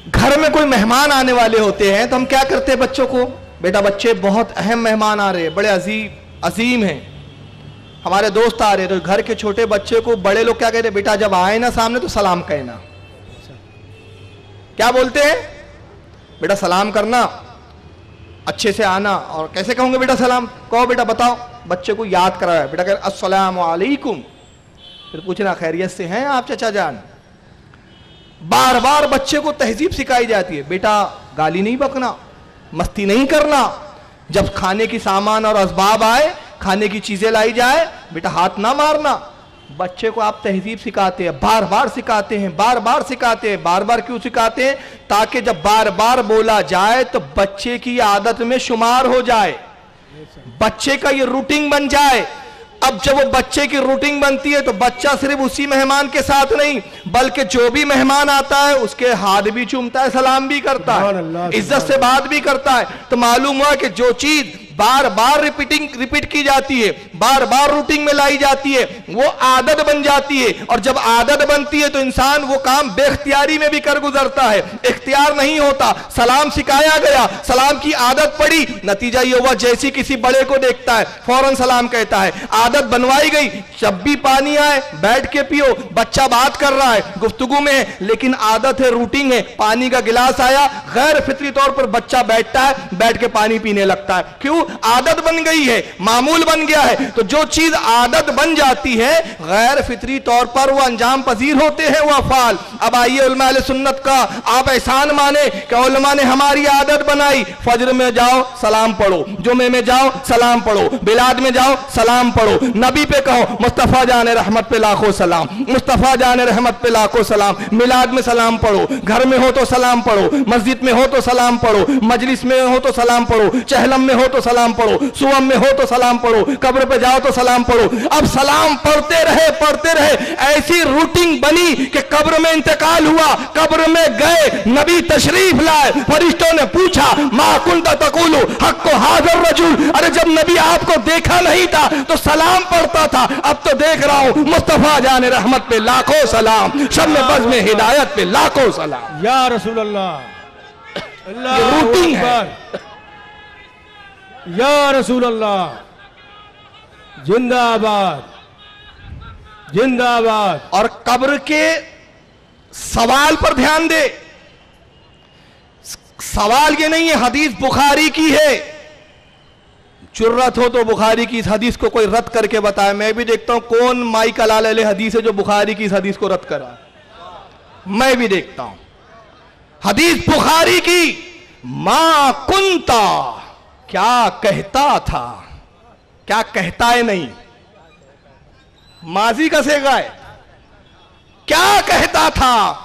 घर में कोई मेहमान आने वाले होते हैं तो हम क्या करते हैं बच्चों को, बेटा बच्चे बहुत अहम मेहमान आ रहे हैं, बड़े अजीम हैं, हमारे दोस्त आ रहे हैं, तो घर के छोटे बच्चे को बड़े लोग क्या कहते हैं, बेटा जब आए ना सामने तो सलाम कहना। क्या बोलते हैं? बेटा सलाम करना, अच्छे से आना। और कैसे कहूंगे बेटा सलाम? कहो बेटा बताओ। बच्चे को याद कराया, बेटा कह अस्सलाम वालेकुम, फिर पूछना खैरियत से हैं आप चचा जान। बार बार बच्चे को तहजीब सिखाई जाती है, बेटा गाली नहीं बकना, मस्ती नहीं करना, जब खाने की सामान और असबाब आए, खाने की चीजें लाई जाए, बेटा हाथ ना मारना। बच्चे को आप तहजीब सिखाते हैं, बार बार सिखाते हैं, बार बार सिखाते हैं। बार बार क्यों सिखाते हैं? ताकि जब बार बार बोला जाए तो बच्चे की आदत में शुमार हो जाए, बच्चे का ये रूटीन बन जाए। अब जब वो बच्चे की रूटीन बनती है तो बच्चा सिर्फ उसी मेहमान के साथ नहीं, बल्कि जो भी मेहमान आता है उसके हाथ भी चूमता है, सलाम भी करता है, इज्जत से बात भी करता है। तो मालूम हुआ कि जो चीज बार बार रिपीट की जाती है, बार बार रूटीन में लाई जाती है, वो आदत बन जाती है। और जब आदत बनती है तो इंसान वो काम बेख्तियारी में भी कर गुजरता है, इख्तियार नहीं होता। सलाम सिखाया गया, सलाम की आदत पड़ी, नतीजा ये हुआ जैसी किसी बड़े को देखता है फौरन सलाम कहता है। आदत बनवाई गई, जब भी पानी आए बैठ के पियो। बच्चा बात कर रहा है, गुफ्तगू में है, लेकिन आदत है, रूटीन है। पानी का गिलास आया, गैर फितरी तौर पर बच्चा बैठता है, बैठ के पानी पीने लगता है। क्यों? आदत बन गई है, मामूल बन गया है। तो जो चीज आदत बन जाती है, गैर फितरी तौर पर वो अंजाम पजीर होते हैं वो अफाल। अब आइए उलमा अहले सुन्नत का आप एहसान माने कि उलमा ने हमारी आदत बनाई, फजर में जाओ सलाम पढ़ो, जुमे में जाओ सलाम पढ़ो, बिलाद में जाओ सलाम पढ़ो, नबी पे कहो मुस्तफा जान रहमत पे लाखों सलाम, मुस्तफा जान रहमत पे लाखों सलाम। मिलाद में सलाम पढ़ो, घर में हो तो सलाम पढ़ो, मस्जिद में हो तो सलाम पढ़ो, मजलिस में हो तो सलाम पढ़ो, चहलम में हो तो सलाम पढ़ो, सुवम में हो तो सलाम पढ़ो, कब्र पे जाओ तो सलाम पढ़ो। अब सलाम पढ़ते रहे, ऐसी रूटीन बनी कि कब्र में इंतकाल हुआ, कब्र में गए, नबी तशरीफ लाए, फरिश्तों ने पूछा मा कुंता तक़ूलु हक़्क़ु हाज़िर रजूल, अरे जब नबी आपको देखा नहीं था तो सलाम पढ़ता था, अब तो देख रहा हूं मुस्तफा जान रहमत पे लाखों सलाम, शम्मे बज़ में हिदायत पे लाखों सलाम। या रसूल अल्लाह, ये रूटीन है। या रसूल अल्लाह, जिंदाबाद जिंदाबाद। और कब्र के सवाल पर ध्यान दे। सवाल ये नहीं है, हदीस बुखारी की है, जुर्रत हो तो बुखारी की इस हदीस को कोई रद्द करके बताए। मैं भी देखता हूं कौन माई कलाल हदीस है जो बुखारी की इस हदीस को रद्द करा, मैं भी देखता हूं। हदीस बुखारी की, मा कुंता, क्या कहता था, क्या कहता है नहीं, माजी का सेगा है, क्या कहता था।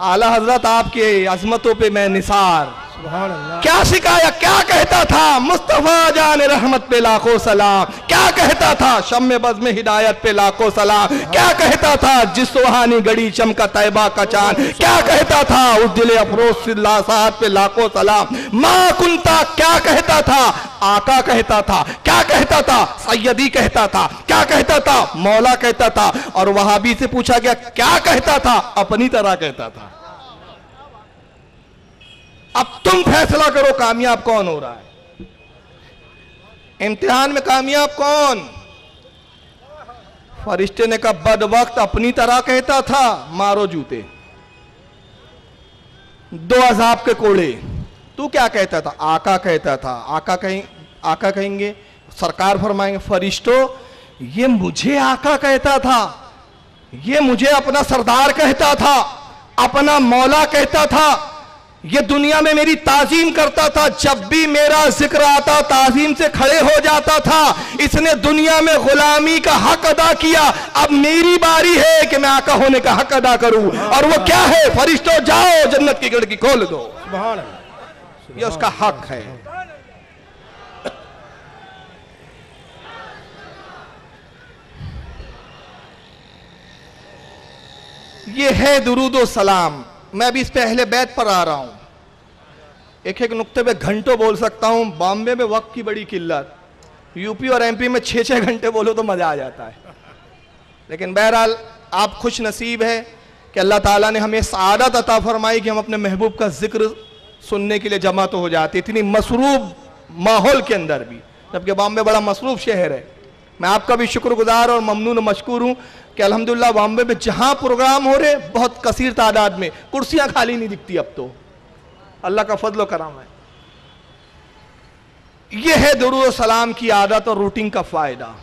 आला हजरत आपके अजमतों पे मैं निसार, सुभान अल्लाह। क्या सिखाया, क्या कहता था, मुस्तफा जान रहमत पे लाखों सलाम। क्या कहता था, शम्मे बज़ में हिदायत पे लाखों सलाम। क्या कहता था, जिस सुहानी गड़ी चमका तैबा का चांद। क्या कहता था, उस दिल अफरोज सिल्लासात पे लाखों सलाम। मां कुंता, क्या कहता था, आका कहता था। क्या कहता था, सैयदी कहता था। क्या कहता था, मौला कहता था। और वहाबी से पूछा गया क्या कहता था, अपनी तरह कहता था। अब तुम फैसला करो कामयाब कौन हो रहा है, इम्तिहान में कामयाब कौन। फरिश्ते ने कहा बदवक्त अपनी तरह कहता था, मारो जूते, दो अजाब के कोड़े। तू क्या कहता था, आका कहता था। आका कहेंगे, सरकार फरमाएंगे फरिश्तों ये मुझे आका कहता था, ये मुझे अपना सरदार कहता था, अपना मौला कहता था, ये दुनिया में मेरी ताजीम करता था, जब भी मेरा जिक्र आता ताजीम से खड़े हो जाता था। इसने दुनिया में गुलामी का हक अदा किया, अब मेरी बारी है कि मैं आका होने का हक अदा करूं। और वो क्या है, फरिश्तों जाओ जन्नत की खिड़की खोल दो, सुभान अल्लाह। ये उसका हक है। ये है दुरूद सलाम। मैं अभी इस पे अहले बैत पर आ रहा हूं, एक एक नुक्ते पे घंटों बोल सकता हूं। बॉम्बे में वक्त की बड़ी किल्लत, यूपी और एमपी में 6-6 घंटे बोलो तो मजा आ जाता है। लेकिन बहरहाल आप खुश नसीब है कि अल्लाह ताला ने हमें सादत अता फरमाई कि हम अपने महबूब का जिक्र सुनने के लिए जमा तो हो जाते, इतनी मसरूफ माहौल के अंदर भी, जबकि बॉम्बे बड़ा मसरूफ शहर है। मैं आपका भी शुक्रगुजार और ममनून मशकूर हूं कि अल्हम्दुलिल्लाह बॉम्बे में जहां प्रोग्राम हो रहे बहुत कसीर तादाद में, कुर्सियां खाली नहीं दिखती अब तो, अल्लाह का फजल करम है। यह है दुरूद सलाम की आदत और रूटीन का फायदा।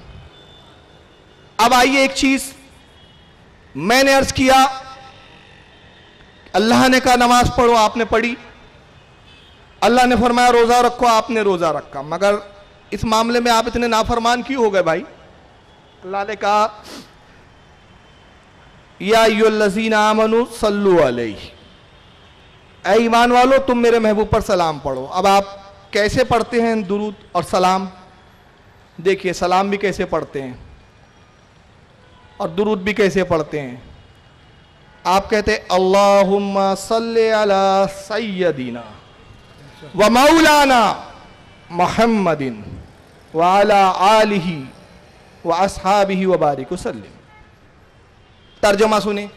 अब आइए एक चीज मैंने अर्ज किया, अल्लाह ने कहा नमाज पढ़ो, आपने पढ़ी। अल्लाह ने फरमाया रोजा रखो, आपने रोजा रखा, मगर इस मामले में आप इतने नाफरमान क्यों हो गए भाई? अल्लाह ने कहा या अय्युहल्लज़ीना आमनू सल्लु अलैहि, ऐ ईमान वालो तुम मेरे महबूब पर सलाम पढ़ो। अब आप कैसे पढ़ते हैं दुरूद और सलाम? देखिए सलाम भी कैसे पढ़ते हैं और दुरूद भी कैसे पढ़ते हैं। आप कहते हैं अल्लाहुम्मा सल्ली अला सय्यदिना व मौलाना मुहम्मदिन व अला आलिही व अस्हाबिही व बारिक वसल्लिम। तर्जुमा सुने,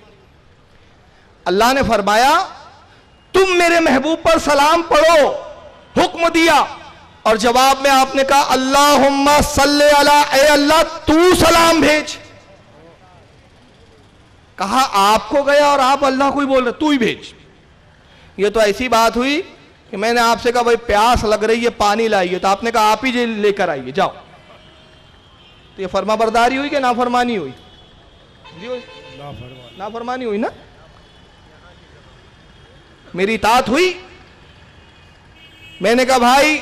अल्लाह ने फरमाया तुम मेरे महबूब पर सलाम पढ़ो, हुक्म दिया, और जवाब में आपने कहा अल्लाहुम्मा सल्ली अला, ए अल्लाह तू सलाम भेज। कहा आपको गया और आप अल्लाह को ही बोल रहे, तू ही भेज। ये तो ऐसी बात हुई कि मैंने आपसे कहा भाई प्यास लग रही है, पानी लाइए, तो आपने कहा आप ही लेकर आइए, जाओ। तो ये फर्माबरदारी हुई कि नाफरमानी हुई? नाफरमानी हुई ना। मेरी इताअत हुई। मैंने कहा भाई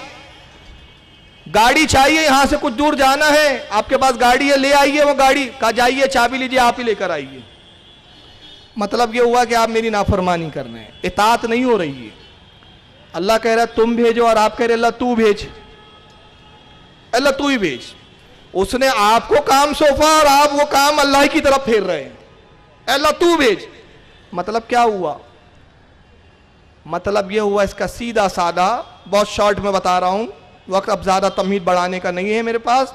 गाड़ी चाहिए, यहां से कुछ दूर जाना है, आपके पास गाड़ी है, ले आइए वो गाड़ी। कहा जाइए चाबी लीजिए, आप ही लेकर आइए। मतलब ये हुआ कि आप मेरी नाफरमानी कर रहे हैं, इताअत नहीं हो रही है। अल्लाह कह रहा है तुम भेजो और आप कह रहे अल्लाह तू भेज, अल्लाह तू ही भेज। उसने आपको काम सौंपा और आप वो काम अल्लाह की तरफ फेर रहे हैं, अल्लाह तू भेज। मतलब क्या हुआ? मतलब यह हुआ, इसका सीधा साधा बहुत शॉर्ट में बता रहा हूं, वक्त अब ज्यादा तमहीद बढ़ाने का नहीं है मेरे पास।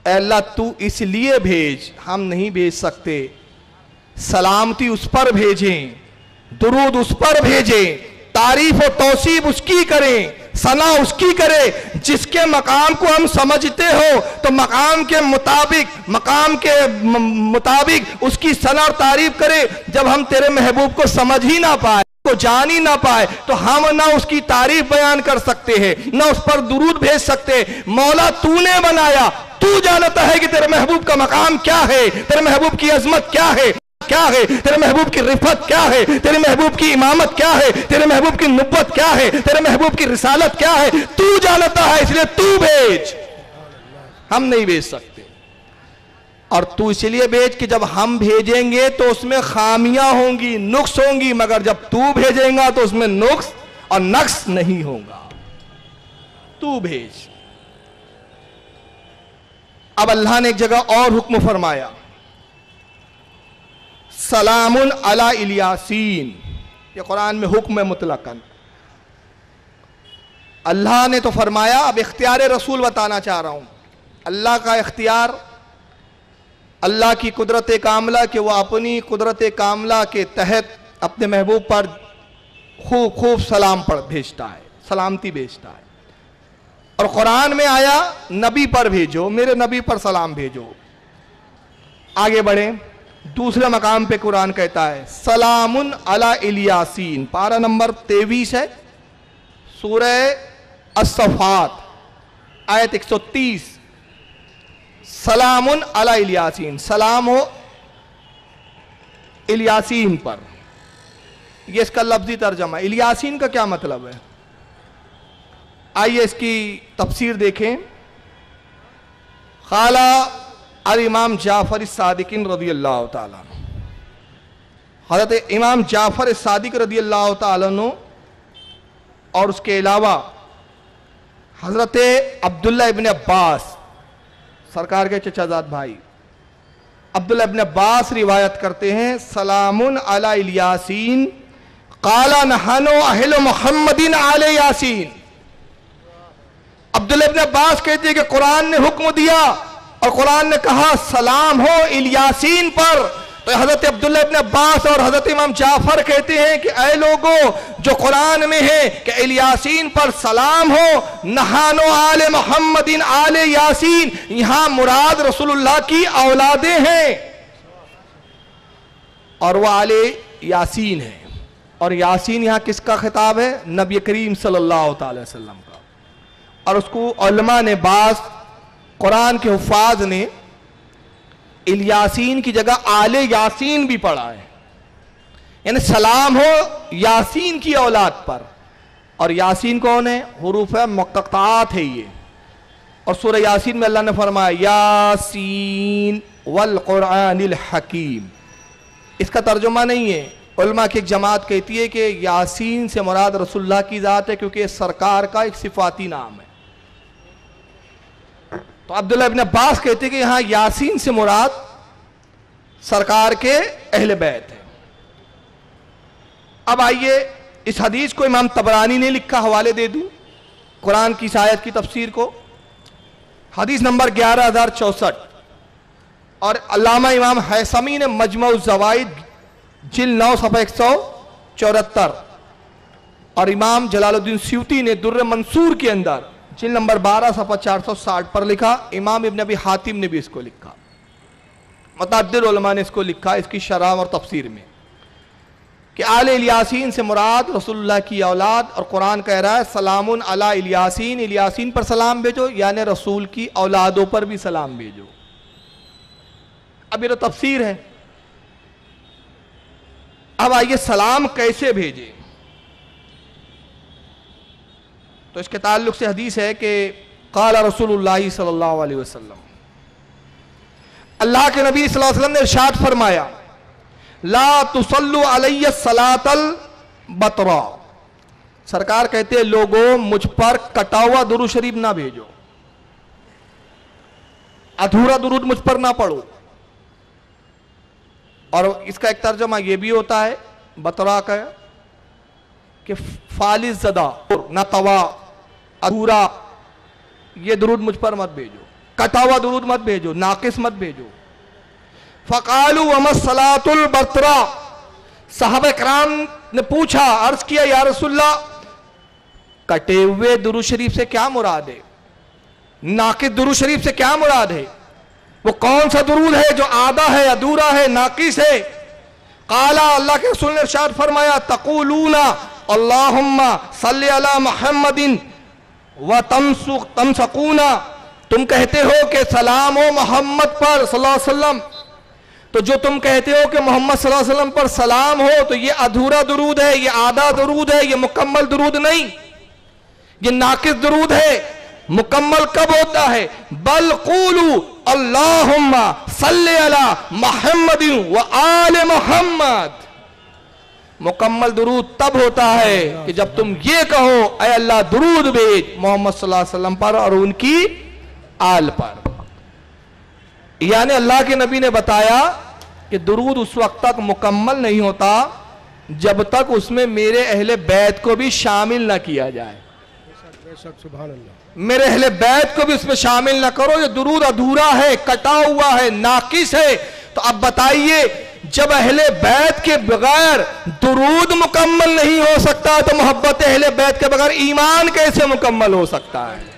अल्लाह तू इसलिए भेज, हम नहीं भेज सकते। सलामती उस पर भेजें, दुरूद उस पर भेजें, तारीफ और तौसीब उसकी करें, सना उसकी करें जिसके मकाम को हम समझते हो, तो मकाम के मुताबिक उसकी सना और तारीफ करें। जब हम तेरे महबूब को समझ ही ना पाए, को जान ही ना पाए, तो हम ना उसकी तारीफ बयान कर सकते हैं, ना उस पर दुरूद भेज सकते। मौला तूने बनाया, तू जानता है कि तेरे महबूब का मकाम क्या है, तेरे महबूब की अजमत क्या है, तेरे महबूब की रिफत क्या है, तेरे महबूब की इमामत क्या है, तेरे महबूब की नुब्वत क्या है, तेरे महबूब की रिसालत क्या है, तू जानता है, इसलिए तू भेज, हम नहीं भेज सकते। और तू इसलिए भेज कि जब हम भेजेंगे तो उसमें खामियां होंगी, नुक्स होंगी, मगर जब तू भेजेगा तो उसमें नुक्स और नक्स नहीं होगा। तू भेज। अब अल्लाह ने एक जगह और हुक्म फरमाया, सलामुन अला इलियासीन। ये कुरान में हुक्म है मुतलकन। अल्लाह ने तो फरमाया, अब इख्तियार रसूल बताना चाह रहा हूं। अल्लाह का इख्तियार, अल्लाह की कुदरत कामला कि वह अपनी कुदरत कामला के तहत अपने महबूब पर खूब खूब सलाम पढ़ भेजता है, सलामती भेजता है। और कुरान में आया नबी पर भेजो, मेरे नबी पर सलाम भेजो। आगे बढ़े, दूसरे मकाम पे कुरान कहता है सलामुन अला इलियासीन, पारा नंबर 23 है, सूरह अस-सफ़ात, आयत 130। सलामुन अला इलियासीन, सलाम हो इलियासीन पर। ये इसका लफ्जी तर्जमा। इलियासीन का क्या मतलब है? आइए इसकी तफसीर देखें। खाला अल इमाम जाफर सादिकिन रदियल्लाहु ताला, हज़रत इमाम जाफर सादिक रदियल्लाहु ताला अन्हु, और उसके अलावा हज़रत अब्दुल्ला इब्न अब्बास, सरकार के चचाजाद भाई अब्दुल्ला इब्न अब्बास रिवायत करते हैं, सलामुन अला इलियासीन काला नहानो अहल मुहम्मदिन आले यासीन। अब्दुल्ला इब्न अब्बास कहते हैं कि कुरान ने हुक्म दिया और कुरान ने कहा सलाम हो इलियासीन पर। तो हजरत अब्दुल्ला इब्न अब्बास और हजरत इमाम जाफर कहते हैं कि ऐ लोगों, जो कुरान में है कि इलियासीन पर सलाम हो, नहानो आले मोहम्मदिन आले यासीन, यहां मुराद रसूलुल्लाह की औलादे हैं और वह आले यासीन है। और यासीन यहां किसका खिताब है? नबी करीम सल्लल्लाहु अलैहि वसल्लम का। और उसको उलमा ने, बाज़ कुरान के हुफ़ाज़ ने इलियासीन की जगह आले यासीन भी पढ़ा है, यानी सलाम हो यासीन की औलाद पर। और यासीन कौन है? हुरूफ मुक़त्तआत है ये। और सूरह यासीन में अल्लाह ने फरमाया यासीन वल क़ुरआनिल हकीम। इसका तर्जुमा नहीं है, उलमा की एक जमात कहती है कि यासीन से मुराद रसूलुल्लाह की ज़ात है, क्योंकि सरकार का एक सिफाती नाम है। तो अब्दुल्लाह इब्न अब्बास कहते हैं कि यहां यासीन से मुराद सरकार के अहले बैत है। अब आइए, इस हदीस को इमाम तबरानी ने लिखा, हवाले दे दूं कुरान की इस आयत की तफसीर को। हदीस नंबर 11064 और अल्लामा इमाम हैसमी ने मजमउ ज़वाइद जिल्द 9 सफ़ा 174 और इमाम जलालुद्दीन स्यूती ने दुर्र मंसूर के अंदर जिल्द नंबर 12 सफ़ा 460 पर लिखा। इमाम इब्न अबी हातिम ने भी इसको लिखा, मुतअद्दिद उलमा ने इसको लिखा इसकी शरह और तफसीर में कि आले इलियासीन से मुराद रसूलुल्लाह की औलाद। और कुरान कह रहा है सलामुन अला इलियासीन, इलियासीन पर सलाम भेजो, यानी रसूल की औलादों पर भी सलाम भेजो। अब ये तो तफसीर है। अब आइए सलाम कैसे भेजे, तो इसके ताल्लुक से हदीस है कि क़ाला रसूलुल्लाह सल्लल्लाहु अलैहि वसल्लम, अल्लाह के नबी सल्लल्लाहु अलैहि वसल्लम ने इरशाद फरमाया ला तुसल्लु अलैया सलातल बतरा। सरकार कहते हैं लोगों मुझ पर कटा हुआ दुरूद शरीफ ना भेजो, अधूरा दुरूद मुझ पर ना पढ़ो। और इसका एक तर्जुमा यह भी होता है बतरा का कि फालिस ज़दा ना तवा, अधूरा, ये दुरूद मुझ पर मत भेजो, कटा हुआ दुरूद मत भेजो, नाकिस मत भेजो। फ़क़ालू वमस्सलातुल बतरा, सहाबा कराम ने पूछा, अर्ज किया या रसूलल्लाह कटे हुए दुरूद शरीफ से क्या मुराद है, नाकिस दुरूद शरीफ से क्या मुराद है, वो कौन सा दुरूद है जो आधा है, अधूरा है, नाकिस है? काला, अल्लाह के रसूल ने इरशाद फरमाया तक़ूलूना अल्लाहुम्मा सल्लि अला मुहम्मदिन व तमसकूना, तुम कहते हो कि सलाम हो मोहम्मद पर सल्लल्लाहु अलैहि वसल्लम, तो जो तुम कहते हो कि मोहम्मद सल्लल्लाहु अलैहि वसल्लम पर सलाम हो, तो ये अधूरा दुरूद है, ये आधा दुरूद है, ये मुकम्मल दुरूद नहीं, ये नाकिस दुरूद है। मुकम्मल कब होता है? बल क़ूलू अल्लाहुम्मा सल्लि अला मुहम्मदिन व आले मोहम्मद। मुकम्मल दुरूद तब होता है कि जब तुम ये कहो ऐ अल्लाह दुरूद भेज मोहम्मद सल्लल्लाहु अलैहि वसल्लम पर और उनकी आल पर। यानी अल्लाह के नबी ने बताया कि दुरूद उस वक्त तक मुकम्मल नहीं होता जब तक उसमें मेरे अहले बैत को भी शामिल न किया जाए। सुभान अल्लाह, मेरे अहले बैत को भी उसमें शामिल न करो। ये दुरूद अधूरा है, कटा हुआ है, नाकिस है। तो अब बताइए, जब अहले बैत के बगैर दुरूद मुकम्मल नहीं हो सकता, तो मोहब्बत अहले बैत के बगैर ईमान कैसे मुकम्मल हो सकता है?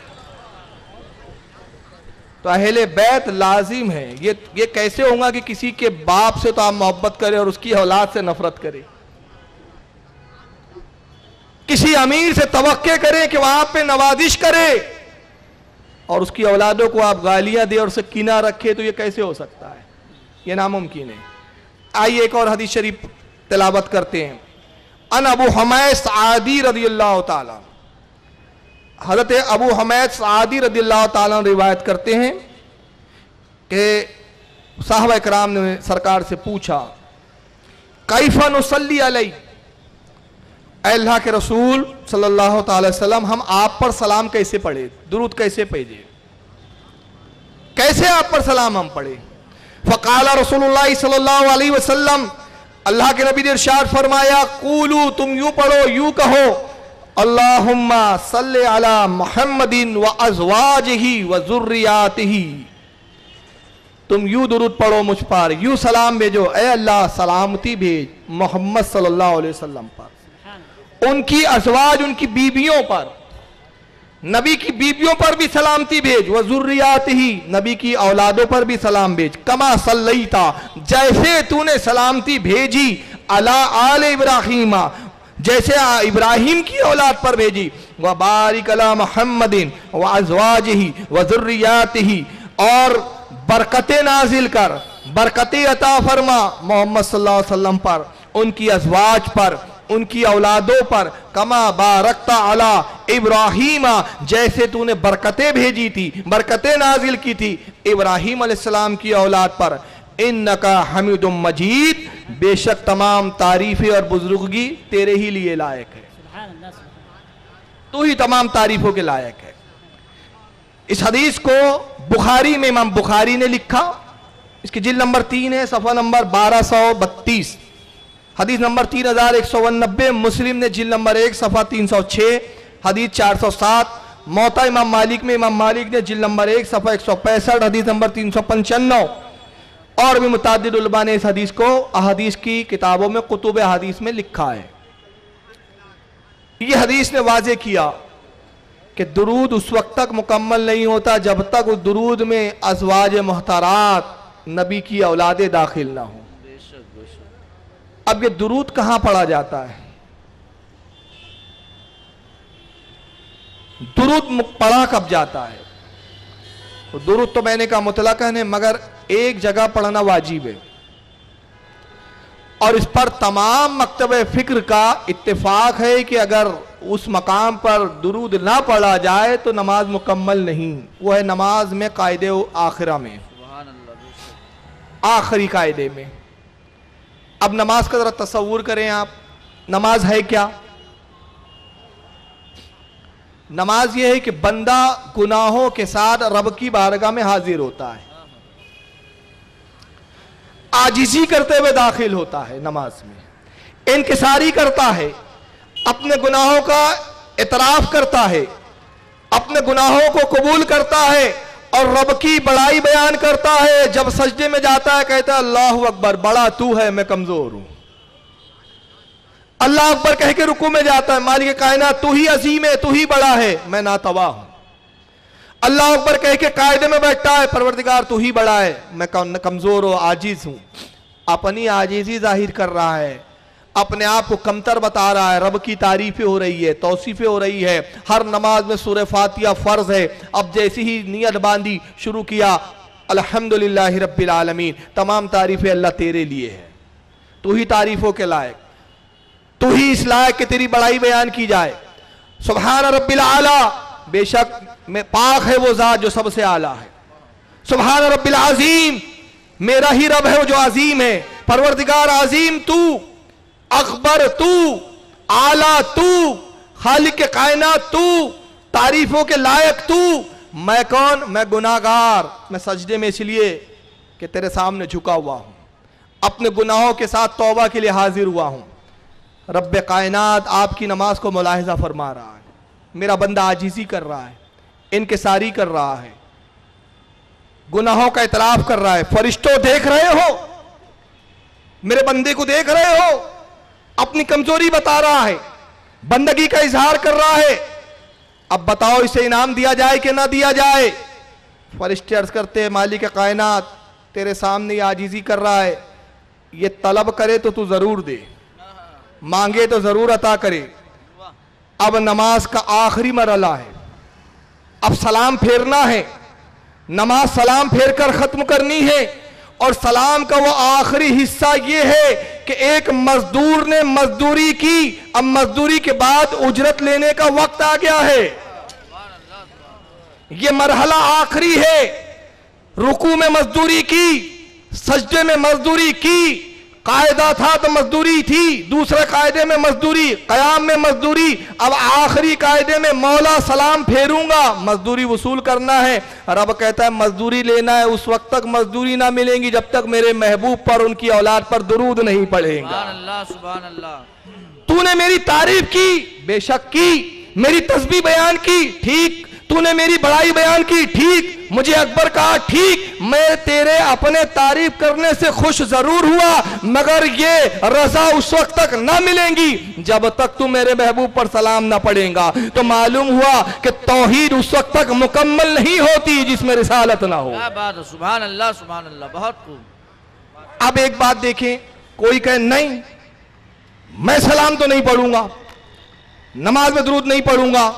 तो अहले बैत लाजिम है। ये कैसे होगा कि किसी के बाप से तो आप मोहब्बत करें और उसकी औलाद से नफरत करें, किसी अमीर से तवक्के करें कि वहां पे नवाजिश करे और उसकी औलादों को आप गालियां दे और उसे कीना रखे, तो ये कैसे हो सकता है? ये नामुमकिन है। आइए एक और हदीस शरीफ तिलावत करते हैं। अन अबू हुमैद सआदी रदियल्लाहु ताला, हज़रत अबू हुमैद सआदी रदियल्लाहु ताला रिवायत करते हैं कि साहबा इकराम ने सरकार से पूछा कैफ़ा नुसल्ली अलैहि, अल्लाह के रसूल सल्लल्लाहु अलैहि वसल्लम हम आप पर सलाम कैसे पढ़े, दुरूद कैसे भेजे, कैसे आप पर सलाम हम पढ़े? फ़क़ाला रसूलुल्लाह सल्लल्लाहु अलैहि वसल्लम, अल्लाह के नबी ने इरशाद फरमाया कूलू, तुम यूं पढ़ो, यूं कहो अल्लाहुम्मा सल्लि अला मुहम्मदिन व अज़वाजिही व ज़ुर्रियातिही, तुम यूं दुरूद पढ़ो मुझ पर, यूं सलाम भेजो, ए अल्लाह सलामती भेज मोहम्मद सल्लल्लाहु अलैहि वसल्लम पर, उनकी अज़वाज, उनकी बीबियों पर, नबी की बीबियों पर भी सलामती भेज, व ज़ुर्रियातिही, नबी की औलादों पर भी सलाम भेज, कमा सल्लैता, जैसे तूने सलामती भेजी अला आले इब्राहीमा, जैसे इब्राहिम की औलाद पर भेजी, व बारिक अला मुहम्मदिन व अज़वाजिही व ज़ुर्रियातिही, और बरकतें नाजिल कर, बरकतें अता फरमा मोहम्मद सल्लल्लाहु अलैहि वसल्लम पर, उनकी अज़वाज पर, उनकी औलादों पर, कमा बारकता अला इब्राहीमा, जैसे तूने बरकतें भेजी थी, बरकतें नाजिल की थी इब्राहीम अलैहिस्सलाम की औलाद पर। इन्नका हमीदुम मजीद, बेशक तमाम तारीफें और बुजुर्गी तेरे ही लिए लायक है, तू ही तमाम तारीफों के लायक है। इस हदीस को बुखारी में इमाम बुखारी ने लिखा, इसकी जिल्द नंबर 3 है, सफ़ा नंबर 1232, हदीस नंबर 3189। मुस्लिम ने जिल्द नंबर 1 सफ़ा 306, हदीस 407। मौता इमाम मालिक में इमाम मालिक ने जिल्द नंबर 1 सफ़ा 165, हदीस नंबर 395। और भी मुताद्दिद उलमा ने इस हदीस को अहदीस की किताबों में, कुतुब अहदीस में लिखा है। ये हदीस ने वाज़े किया कि दुरूद उस वक्त तक मुकम्मल नहीं होता जब तक उस दुरूद में अज़वाज मुहतरात, नबी की औलादे दाखिल ना हो। अब ये दुरूद कहां पढ़ा जाता है? दुरूद पढ़ा कब जाता है? तो दुरूद तो मैंने कहा मुतलकन है, मगर एक जगह पढ़ना वाजिब है, और इस पर तमाम मकतब फिक्र का इत्तेफाक है कि अगर उस मकाम पर दुरूद ना पढ़ा जाए तो नमाज मुकम्मल नहीं। वो है नमाज में कायदे आखिरा में, आखिरी कायदे में। अब नमाज का जरा तसव्वुर करें आप, नमाज है क्या? नमाज यह है कि बंदा गुनाहों के साथ रब की बारगाह में हाजिर होता है, आजिज़ी करते हुए दाखिल होता है नमाज में, इनकिसारी करता है, अपने गुनाहों का इतराफ करता है, अपने गुनाहों को कबूल करता है और रब की बड़ाई बयान करता है। जब सजदे में जाता है कहता है अल्लाहु अकबर, बड़ा तू है, मैं कमजोर हूं। अल्लाह अकबर कह के रुकू में जाता है, मालिक कायनात तू ही अजीम है, तू ही बड़ा है, मैं नातवा हूं। अल्लाह अकबर कह के कायदे में बैठता है, परवरदिगार तू ही बड़ा है, मैं कमजोर हूं, आजिज हूं। अपनी आजिजी जाहिर कर रहा है, अपने आप को कमतर बता रहा है, रब की तारीफें हो रही है, तौसीफें हो रही है। हर नमाज में सूरह फातिहा फर्ज है। अब जैसी ही नियत बांधी, शुरू किया अल्हम्दुलिल्लाहि रब्बिल आलमीन, तमाम तारीफें अल्लाह तेरे लिए है, तू ही तारीफों के लायक, तू ही इस लायक कि तेरी बड़ाई बयान की जाए। सुभान रब्बिल आला, बेशक में पाक है वो जात जो सबसे आला है। सुभान रब्बिल आजीम, मेरा ही रब है वो जो अजीम है। परवरदिगार अजीम तू, अकबर तू, आला तू, खालिक कायनात तू, तारीफों के लायक तू। मैं कौन? मैं गुनाहगार, मैं सजदे में इसलिए कि तेरे सामने झुका हुआ हूं, अपने गुनाहों के साथ तौबा के लिए हाजिर हुआ हूं। रब्बे कायनात आपकी नमाज को मुलाहिजा फरमा रहा है, मेरा बंदा आजिज़ी कर रहा है, इनकिसारी कर रहा है, गुनाहों का इतराफ कर रहा है। फरिश्तों देख रहे हो, मेरे बंदे को देख रहे हो, अपनी कमजोरी बता रहा है, बंदगी का इजहार कर रहा है। अब बताओ इसे इनाम दिया जाए कि ना दिया जाए? फरिश्ते अर्ज करते हैं मालिक कायनात तेरे सामने आजिज़ी कर रहा है, ये तलब करे तो तू जरूर दे, मांगे तो जरूर अता करे। अब नमाज का आखिरी मरहला है, अब सलाम फेरना है, नमाज सलाम फेर कर खत्म करनी है। और सलाम का वो आखिरी हिस्सा ये है कि एक मजदूर ने मजदूरी की, अब मजदूरी के बाद उजरत लेने का वक्त आ गया है। ये मरहला आखिरी है। रुकू में मजदूरी की, सजदे में मजदूरी की, कायदा था तो मजदूरी थी, दूसरे कायदे में मजदूरी, कयाम में मजदूरी, अब आखिरी कायदे में मौला सलाम फेरूंगा, मजदूरी वसूल करना है। रब कहता है मजदूरी लेना है, उस वक्त तक मजदूरी ना मिलेंगी जब तक मेरे महबूब पर, उनकी औलाद पर दुरूद नहीं पढ़ेंगे। सुभान अल्लाह। तूने मेरी तारीफ की, बेशक की, मेरी तस्बीह बयान की, ठीक, तूने मेरी बड़ाई बयान की, ठीक, मुझे अकबर कहा, ठीक, मैं तेरे अपने तारीफ करने से खुश जरूर हुआ, मगर ये रजा उस वक्त तक ना मिलेंगी जब तक तू मेरे महबूब पर सलाम ना पढ़ेगा। तो मालूम हुआ कि तौहीद उस वक्त तक मुकम्मल नहीं होती जिसमें रिसालत ना हो। क्या बात है, सुभान अल्लाह, सुभान अल्लाह, बहुत खूब। अब एक बात देखें, कोई कहे नहीं मैं सलाम तो नहीं पढ़ूंगा, नमाज में दुरूद नहीं पढ़ूंगा।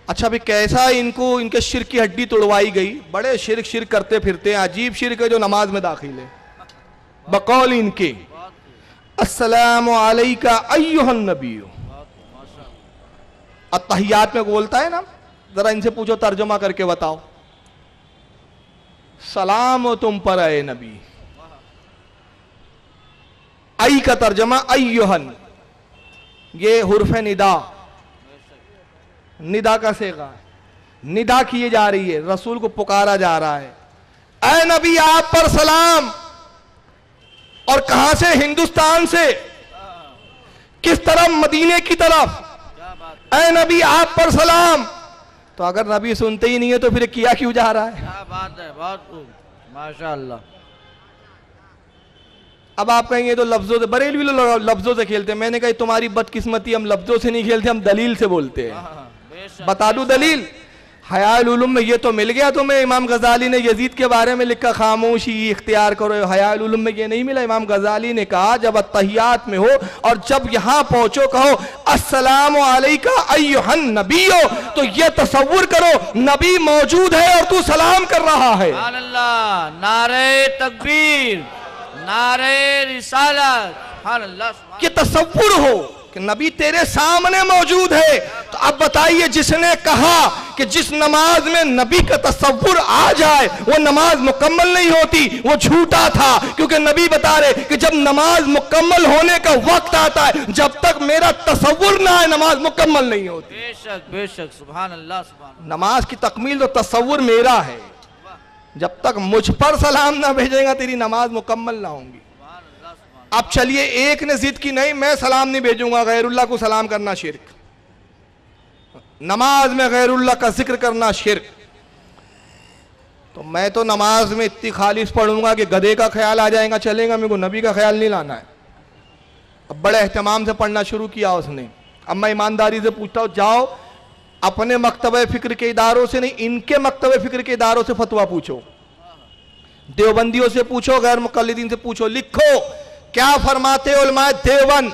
अच्छा भाई कैसा इनको, इनके शिर्क की हड्डी तोड़वाई गई, बड़े शिर्क करते फिरते हैं, अजीब शिर्क है जो नमाज में दाखिल है बकौल इनके। अस्सलामु अलैका अय्युहन नबी। अत्तहियात में बोलता है ना, जरा इनसे पूछो तर्जुमा करके बताओ। सलाम तुम पर आए नबी। आई का तर्जमा अय्युहन, ये हुर्फ निदा, निदा का सेगा, निदा किए जा रही है, रसूल को पुकारा जा रहा है, ऐ नबी आप पर सलाम। और कहां से? हिंदुस्तान से। किस तरफ? मदीने की तरफ। ऐ नबी आप पर सलाम। तो अगर नबी सुनते ही नहीं है तो फिर किया क्यों जा रहा है? क्या बात है, बहुत खूब, माशाअल्लाह। अब आप कहेंगे तो लफ्जों से, बरेलवी लोग लफ्जों से खेलते हैं। मैंने कहा तुम्हारी बदकिस्मती, हम लफ्जों से नहीं खेलते, हम दलील से बोलते हैं। बता दूं दलील? हयाउल उलूम में ये तो मिल गया तुम्हें, इमाम गजाली ने यजीद के बारे में लिखा खामोशी इख्तियार करो। हयाउल उलूम में ये नहीं मिला। इमाम गजाली ने कहा जब अत्तहियात में हो और जब यहां पहुंचो कहो अस्सलामु अलैका अय्युहन नबियो, तो ये तसव्वुर करो नबी मौजूद है और तू सलाम कर रहा है। सुभान अल्लाह, नारे तकबीर, नारे रिसालत, सुभान अल्लाह, सुभान कि तसव्वुर हो कि नबी तेरे सामने मौजूद है। तो अब बताइए, जिसने कहा कि जिस नमाज में नबी का तसव्वुर आ जाए वो नमाज मुकम्मल नहीं होती, वो झूठा था। क्योंकि नबी बता रहे कि जब नमाज मुकम्मल होने का वक्त आता है, जब तक मेरा तसव्वुर ना आए नमाज मुकम्मल नहीं होती। बेशक बेशक, सुभान अल्लाह, सुभान। नमाज की तकमील तो तसव्वुर मेरा है। जब तक मुझ पर सलाम ना भेजेगा तेरी नमाज मुकम्मल ना होंगी। अब चलिए, एक ने जिद की नहीं मैं सलाम नहीं भेजूंगा, गैरुल्लाह को सलाम करना शिर्क, नमाज में गैरुल्लाह का जिक्र करना शिर्क। तो मैं तो नमाज में इतनी खालिश पढ़ूंगा कि गधे का ख्याल आ जाएगा, चलेगा, मेरे को नबी का ख्याल नहीं लाना है। अब बड़े एहतमाम से पढ़ना शुरू किया उसने। अब मैं ईमानदारी से पूछता हूं, जाओ अपने मकतबे फिक्र के इदारों से नहीं, इनके मकतबे फिक्र के इदारों से फतवा पूछो, देवबंदियों से पूछो, गैर मुकल्लिदीन से पूछो, लिखो क्या फरमाते उलमाए देवबंद,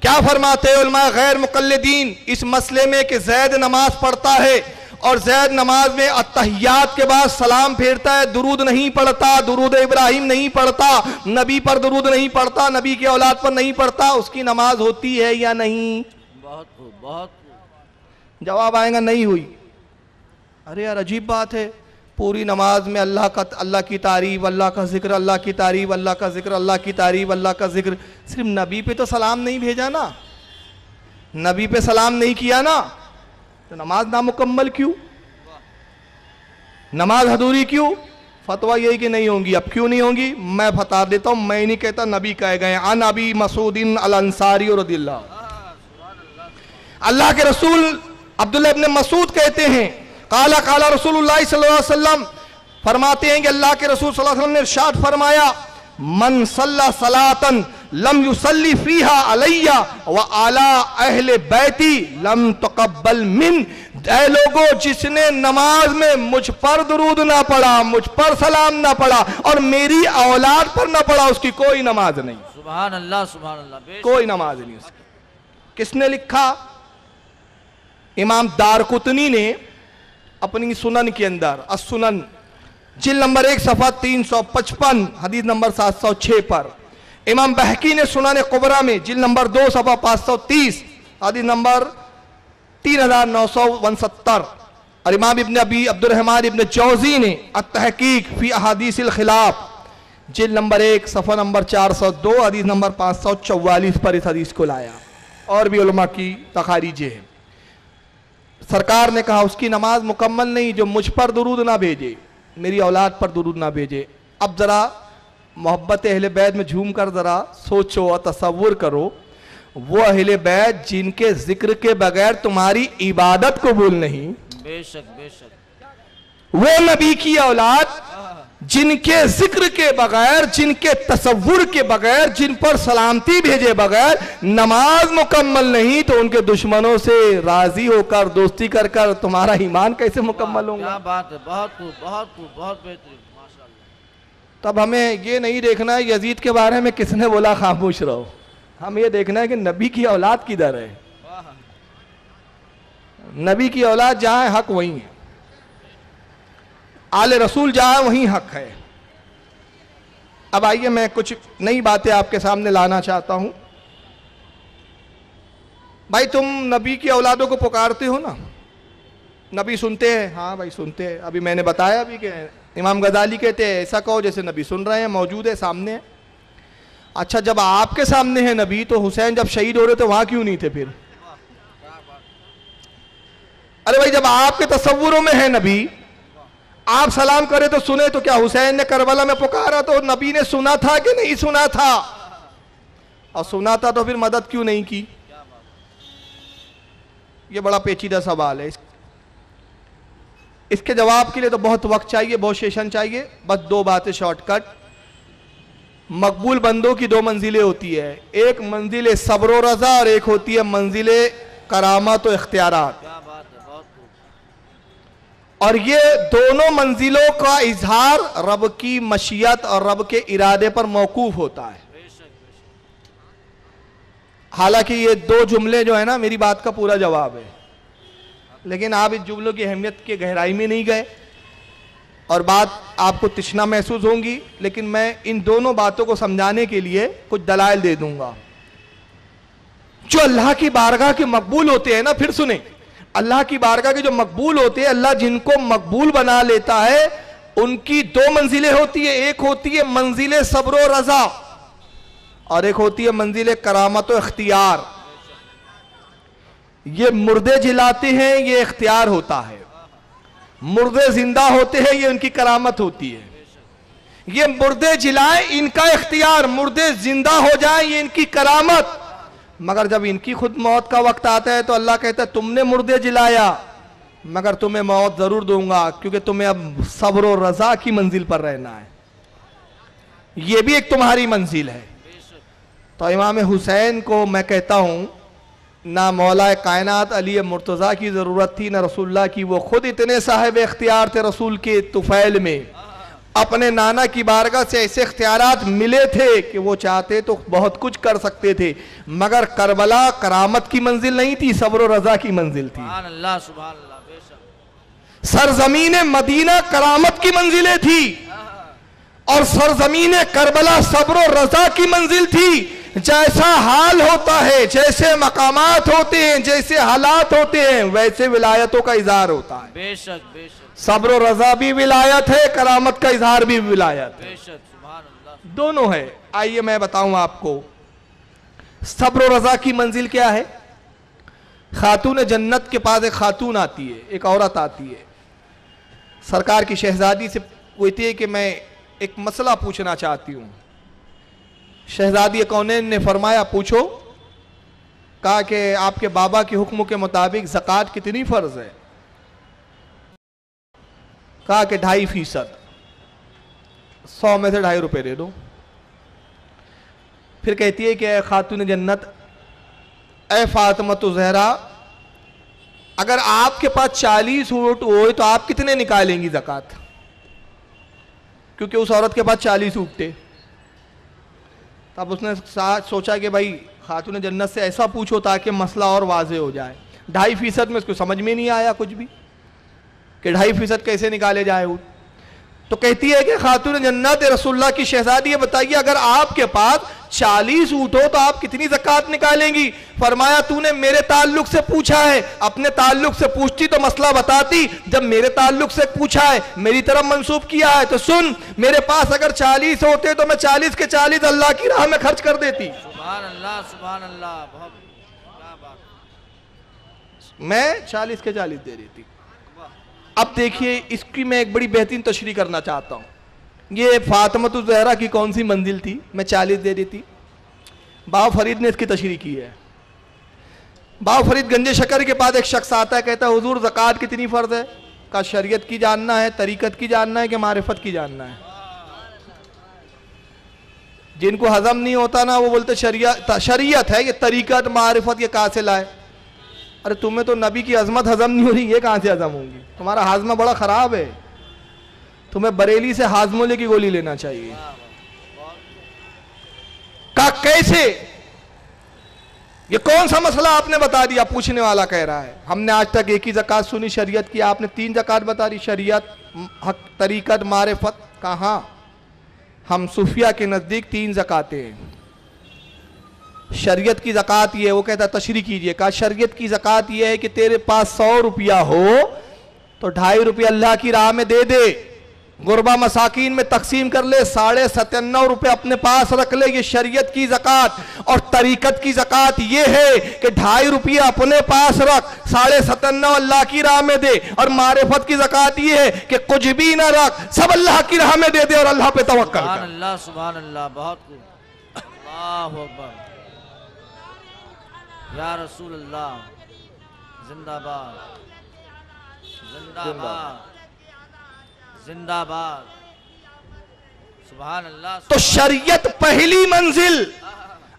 क्या फरमाते उलमाए गैर मुकल्लिदीन इस मसले में कि जैद नमाज पढ़ता है और जैद नमाज में अत्तहियात के बाद सलाम फेरता है, दुरूद नहीं पढ़ता, दुरूद इब्राहिम नहीं पढ़ता, नबी पर दुरूद नहीं पढ़ता, नबी की औलाद पर नहीं पढ़ता, उसकी नमाज होती है या नहीं? बहुत खूब, बहुत खूब। जवाब आएगा नहीं हुई। अरे यार अजीब बात है, पूरी नमाज में अल्लाह की तारीफ, अल्लाह का जिक्र, अल्लाह की तारीफ, अल्लाह का जिक्र, अल्लाह की तारीफ, अल्लाह का जिक्र, सिर्फ नबी पे तो सलाम नहीं भेजा ना, नबी पे सलाम नहीं किया ना, तो नमाज नामुकम्मल क्यों? नमाज अधूरी क्यों? फतवा यही कि नहीं होंगी। अब क्यों नहीं होंगी मैं बता देता हूं, मैं नहीं कहता, नबी कह गए। अन अबी मसूदिन अल अंसारी रदियल्लाहु, अल्लाह के रसूल अब्दुल्लाह इब्न मसूद कहते हैं, काला काला रसूलुल्लाह सल्लल्लाहु अलैहि वसल्लम फरमाते हैं कि अल्लाह के रसूल सल्लल्लाहु अलैहि वसल्लम ने इरशाद फरमाया, मन सल्ला सलातन लम युसल्ली फीहा अलैया व आला अहले बैती लम तकब्बल मिन। ऐ लोगों, जिसने नमाज में मुझ पर दुरूद ना पढ़ा, मुझ पर सलाम ना पढ़ा और मेरी औलाद पर ना पढ़ा, उसकी कोई नमाज नहीं। सुभान अल्लाह, सुभान अल्लाह, कोई नमाज नहीं उसकी। किसने लिखा? इमाम दारकुतनी ने अपनी सुनन के अंदर, अस्सुनन जिल्द नंबर 1 सफ़ा 355 हदीस नंबर 706 पर। इमाम बहकी ने सुनन कुबरा में जिल्द नंबर 2 सफ़ा 530 हदीस नंबर 3969। और इमाम इब्न अबी अब्दुर्रहमान इब्न जौजी ने अत-तहकीक फी अहादीसिल खिलाफ जिल्द नंबर 1 सफ़ा नंबर 402 हदीस नंबर 544 पर इस हदीस को लाया। और भी उलमा की तखारीजें हैं। सरकार ने कहा उसकी नमाज मुकम्मल नहीं जो मुझ पर दुरूद ना भेजे, मेरी औलाद पर दुरूद ना भेजे। अब ज़रा मोहब्बत अहले बैत में झूम कर ज़रा सोचो और तसव्वुर करो, वो अहले बैत जिनके जिक्र के बगैर तुम्हारी इबादत कबूल नहीं, बेशक बेशक, वो नबी की औलाद जिनके जिक्र के बगैर, जिनके तसव्वुर के बगैर, जिन पर सलामती भेजे बगैर नमाज मुकम्मल नहीं, तो उनके दुश्मनों से राजी होकर दोस्ती कर कर तुम्हारा ईमान कैसे मुकम्मल होगा? क्या बात है, बहुत खूब, बहुत खूब, बहुत बेहतरीन, माशाअल्लाह। तब हमें ये नहीं देखना है यजीद के बारे में किसने बोला खामोश रहो, हम ये देखना है कि नबी की औलाद किधर है। नबी की औलाद जहां है हक वहीं है, आले रसूल जहां वहीं हक है। अब आइए मैं कुछ नई बातें आपके सामने लाना चाहता हूं। भाई तुम नबी की औलादों को पुकारते हो ना, नबी सुनते हैं? हाँ भाई सुनते हैं। अभी मैंने बताया अभी कि इमाम गजाली कहते हैं ऐसा कहो जैसे नबी सुन रहे हैं, मौजूद है, सामने है। अच्छा, जब आपके सामने है नबी, तो हुसैन जब शहीद हो रहे थे वहां क्यों नहीं थे फिर? अरे भाई जब आपके तस्वुरों में है नबी, आप सलाम करे तो सुने, तो क्या हुसैन ने करबला में पुकारा तो नबी ने सुना था कि नहीं सुना था? और सुना था तो फिर मदद क्यों नहीं की? ये बड़ा पेचीदा सवाल है। इसके जवाब के लिए तो बहुत वक्त चाहिए, बहुत सेशन चाहिए। बस दो बातें शॉर्टकट। मकबूल बंदों की दो मंजिलें होती है, एक मंजिल सब्र व रजा और एक होती है मंजिल करामत व इख्तियारात। और ये दोनों मंजिलों का इजहार रब की मशीयत और रब के इरादे पर मौकूफ होता है। हालांकि ये दो जुमले जो है ना, मेरी बात का पूरा जवाब है, लेकिन आप इस जुमलों की अहमियत के गहराई में नहीं गए और बात आपको तिश्ना महसूस होंगी। लेकिन मैं इन दोनों बातों को समझाने के लिए कुछ दलाइल दे दूंगा। जो अल्लाह की बारगाह के मकबूल होते हैं ना, फिर सुने, अल्लाह की बारगाह के जो मकबूल होते हैं, अल्लाह जिनको मकबूल बना लेता है, उनकी दो मंजिलें होती है। एक होती है मंजिल सब्र व रजा और एक होती है मंजिल करामत व इख्तियार। ये मुर्दे जिलाते हैं, ये इख्तियार होता है। मुर्दे जिंदा होते हैं, ये उनकी करामत होती है। ये मुर्दे जिलाए, इनका इख्तियार, मुर्दे जिंदा हो जाए, ये इनकी करामत। मगर जब इनकी खुद मौत का वक्त आता है तो अल्लाह कहता है तुमने मुर्दे जिलाया, मगर तुम्हें मौत जरूर दूंगा, क्योंकि तुम्हें अब सब्र और रजा की मंजिल पर रहना है। यह भी एक तुम्हारी मंजिल है। तो इमाम हुसैन को मैं कहता हूं, ना मौला कायनात अली मुर्तज़ा की ज़रूरत थी, ना रसूलुल्लाह की। वो खुद इतने साहिब इख्तियार थे रसूल के तुफैल में। अपने नाना की बारगाह से ऐसे इख्तियारात मिले थे कि वो चाहते तो बहुत कुछ कर सकते थे, मगर करबला करामत की मंजिल नहीं थी, सब्र व रजा की मंजिल थी। सरजमीन मदीना करामत की मंजिलें थी और सरजमीन करबला सब्र व रजा की मंजिल थी। जैसा हाल होता है, जैसे मकामात होते हैं, जैसे हालात होते हैं, वैसे विलायतों का इजहार होता है। बेशक बेशक। सब्र व रजा भी विलायत है, करामत का इजहार भी विलायत है, बेशक, सुभान अल्लाह। दोनों है। आइए मैं बताऊं आपको सब्र व रजा की मंजिल क्या है। खातून जन्नत के पास एक खातून आती है, एक औरत आती है, सरकार की शहजादी से पूछती है कि मैं एक मसला पूछना चाहती हूं। शहजादी कौनैन ने फरमाया पूछो। कहा कि आपके बाबा के हुक्म के मुताबिक ज़कात कितनी फर्ज है? कहा कि 2.5%। 100 में से 2.5 रुपये दे दो। फिर कहती है कि खातून जन्नत, ए फातिमा ज़हरा, अगर आपके पास 40 ऊँट हो तो आप कितने निकालेंगी ज़कात? क्योंकि उस औरत के पास 40 ऊँट थे। तब उसने सोचा कि भाई खातून जन्नत से ऐसा पूछो ताकि मसला और वाज़े हो जाए। 2.5% में उसको समझ में नहीं आया कुछ भी कि 2.5% कैसे निकाले जाए। तो कहती है कि खातून जन्नत रसूलुल्लाह की शहजादी है, बताइए अगर आपके पास 40 ऊँट हो तो आप कितनी ज़कात निकालेंगी? फरमाया तूने मेरे ताल्लुक से पूछा है, अपने ताल्लुक से पूछती तो मसला बताती। जब मेरे ताल्लुक से पूछा है, मेरी तरफ मंसूब किया है, तो सुन, मेरे पास अगर 40 होते तो मैं 40 के 40 अल्लाह की राह में खर्च कर देती। सुभान अल्लाह, सुभान अल्लाह, बहुत क्या बात। मैं 40 के 40 दे देती। अब देखिए, इसकी मैं एक बड़ी बेहतरीन तशरीह करना चाहता हूँ। ये फातिमा ज़हरा की कौन सी मंजिल थी? मैं 40 दे देती। बाबा फरीद ने इसकी तशरीह की है। बाबा फरीद गंजे शकर के पास एक शख्स आता है, कहता है हुजूर ज़कात कितनी फ़र्ज है? का शरीयत की जानना है, तरीक़त की जानना है कि मारिफत की जानना है? जिनको हजम नहीं होता ना, वो बोलते शरीयत है, ये तरीक़त मारिफत ये कहाँ से लाए? अरे तुम्हें तो नबी की अजमत हजम नहीं हो रही, ये कहाँ से हजम होंगी? तुम्हारा हाजमा बड़ा ख़राब है, तुम्हें बरेली से हाजमोले की गोली लेना चाहिए। का कैसे? ये कौन सा मसला आपने बता दिया? पूछने वाला कह रहा है हमने आज तक एक ही ज़कात सुनी शरीयत की, आपने 3 ज़कात बता दी। शरीयत, हक, तरीक़त, मारिफत, कहाँ? हम सूफिया के नजदीक 3 ज़कातें हैं। शरीयत की ज़कात ये है, वो कहता तशरी कीजिए। कहा शरीयत की ज़कात ये है कि तेरे पास 100 रुपया हो तो 2.5 रुपया अल्लाह की राह में दे दे, गुरबा मसाकीन में तकसीम कर ले, 97.5 रुपये अपने पास रख ले। ये शरीयत की ज़कात। और तरीकत की ज़कात ये है कि 2.5 रुपया अपने पास रख, 97.5 अल्लाह की राह में दे। और मारिफत की ज़कात ये है कि कुछ भी ना रख, सब अल्लाह की राह में दे दे और अल्लाह पे तवक्कल कर। अल्लाह सुभान अल्लाह, बहुत खूब, अल्लाहु अकबर, या रसूल अल्लाह, जिंदाबाद जिंदाबाद जिंदाबाद, सुभान अल्लाह। तो शरीयत पहली मंजिल।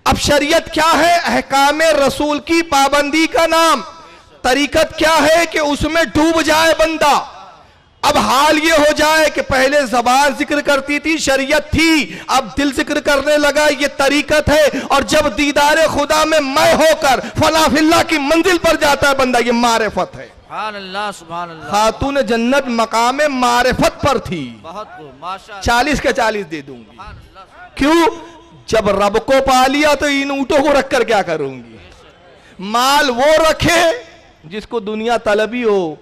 अब शरीयत क्या है? अहकाम रसूल की पाबंदी का नाम। तरीकत क्या है कि उसमें डूब जाए बंदा। अब हाल ये हो जाए कि पहले ज़बान जिक्र करती थी, शरीयत थी, अब दिल जिक्र करने लगा, ये तरीकत है। और जब दीदार खुदा में मैं होकर फलाफिल्ला की मंजिल पर जाता है बंदा, ये मारिफत है। सुभान अल्लाह सुभान अल्लाह। खातून जन्नत मकाम मारिफत पर थी। बहुत खूब, माशाअल्लाह। 40 के 40 दे दूंगी। सुभान अल्लाह। क्यों? जब रब को पा लिया तो इन ऊँटों को रखकर क्या करूंगी? माल वो रखे जिसको दुनिया तलबी हो।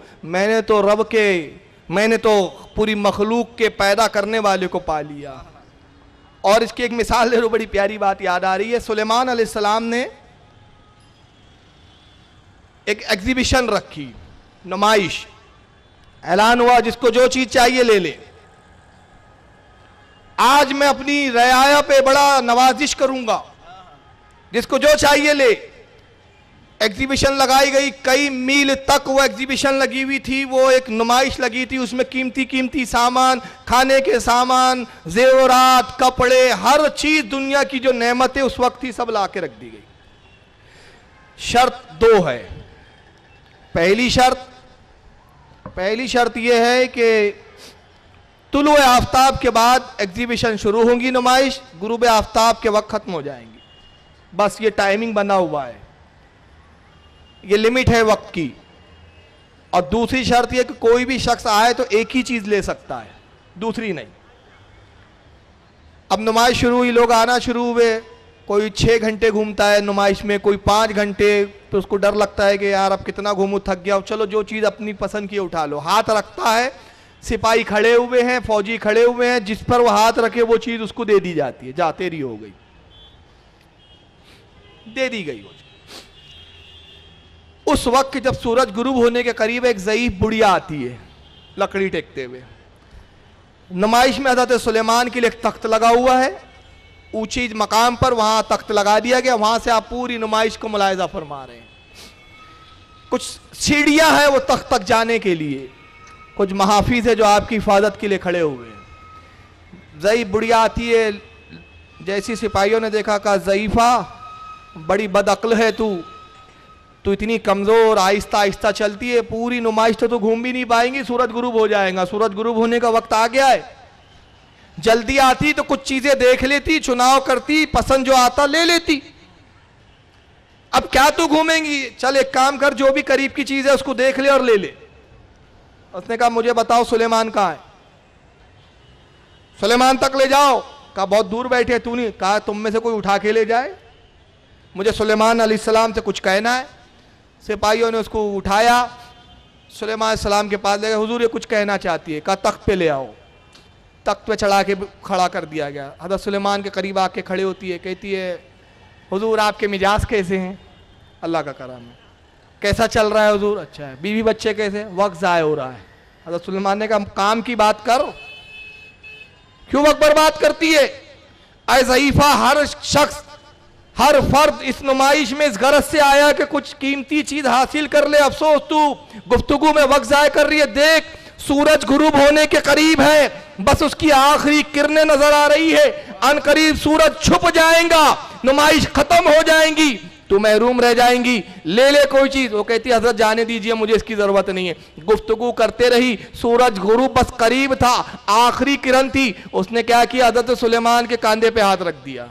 मैंने तो पूरी मखलूक के पैदा करने वाले को पा लिया। और इसकी एक मिसाल ले लो, बड़ी प्यारी बात याद आ रही है। सुलेमान अलैहिस्सलाम ने एक एग्जीबिशन रखी, नुमाइश। ऐलान हुआ जिसको जो चीज चाहिए ले ले। आज मैं अपनी रियाया पे बड़ा नवाजिश करूंगा, जिसको जो चाहिए ले। एग्जीबिशन लगाई गई, कई मील तक वो एग्जीबिशन लगी हुई थी। वो एक नुमाइश लगी थी, उसमें कीमती कीमती सामान, खाने के सामान, जेवरात, कपड़े, हर चीज दुनिया की जो नेमतें उस वक्त थी सब ला के रख दी गई। शर्त 2 है। पहली शर्त यह है कि तुलुए आफ्ताब के बाद एग्जीबिशन शुरू होंगी नुमाइश, गुरूब आफ्ताब के वक्त खत्म हो जाएंगी। बस ये टाइमिंग बना हुआ है, ये लिमिट है वक्त की। और दूसरी शर्त यह कि कोई भी शख्स आए तो एक ही चीज ले सकता है, दूसरी नहीं। अब नुमाइश शुरू हुई, लोग आना शुरू हुए। कोई 6 घंटे घूमता है नुमाइश में, कोई 5 घंटे। तो उसको डर लगता है कि यार अब कितना घूमूं, थक गया। चलो जो चीज़ अपनी पसंद की उठा लो। हाथ रखता है, सिपाही खड़े हुए हैं, फौजी खड़े हुए हैं, जिस पर वो हाथ रखे वो चीज़ उसको दे दी जाती है। जा तेरी हो गई, दे दी गई वो चीज़। उस वक्त जब सूरज गुरूब होने के करीब एक ज़ईफ बुढ़िया आती है लकड़ी टेकते हुए। नुमाइश में हज़रत सुलेमान के लिए एक तख्त लगा हुआ है, ऊंची मकाम पर वहां तख्त लगा दिया गया। वहां से आप पूरी नुमाइश को मुलाहिजा फरमा रहे हैं। कुछ सीढ़ियां हैं वो तख्त तक जाने के लिए, कुछ महाफिज है जो आपकी हिफाजत के लिए खड़े हुए हैं। ज़ईफ बुढ़िया आती है, जैसी सिपाहियों ने देखा, कहा ज़ईफा बड़ी बदअक्ल है तू इतनी कमजोर, आहिस्ता आहिस्ता चलती है, पूरी नुमाइश तो घूम भी नहीं पाएंगी, सूरज गुरूब हो जाएगा। सूरज गुरूब होने का वक्त आ गया है। जल्दी आती तो कुछ चीजें देख लेती, चुनाव करती, पसंद जो आता ले लेती। अब क्या तू घूमेंगी? चल एक काम कर, जो भी करीब की चीज है उसको देख ले और ले ले। उसने कहा मुझे बताओ सुलेमान कहाँ है? सुलेमान तक ले जाओ। कहा बहुत दूर बैठे तू नहीं। कहा तुम में से कोई उठा के ले जाए, मुझे सुलेमान अलैहिस्सलाम से कुछ कहना है। सिपाहियों ने उसको उठाया, सुलेमान अलैहिस्सलाम के पास ले गए। हुजूर ये कुछ कहना चाहती है। कहा तख्त पे ले आओ। तख्त पे चढ़ा के खड़ा कर दिया गया। हज़रत सुलेमान के करीब आके खड़े होती है, कहती है हुजूर आपके मिजाज कैसे हैं? अल्लाह का करम है। कैसा चल रहा है हुजूर? अच्छा है। बीवी बच्चे कैसे? वक्त ज़ाय हो रहा है। हज़रत सुलेमान ने कहा काम की बात कर, क्यों वक्त बर्बाद करती है? ऐ ज़ईफ़ा, हर शख्स, हर फर्द इस नुमाइश में इस गरज से आया कि कुछ कीमती चीज हासिल कर ले। अफसोस तू गुफ्तगू में वक्त ज़ाय कर रही है। देख सूरज गुरूब होने के करीब है, बस उसकी आखिरी किरणें नजर आ रही है। अन करीब सूरज छुप जाएगा, नुमाइश खत्म हो जाएंगी, तू महरूम रह जाएंगी। ले ले कोई चीज। वो कहती है हजरत जाने दीजिए, मुझे इसकी जरूरत नहीं है। गुफ्तगू करते रही, सूरज गुरूब बस करीब था, आखिरी किरण थी। उसने क्या किया? हजरत सुलेमान के कांधे पे हाथ रख दिया।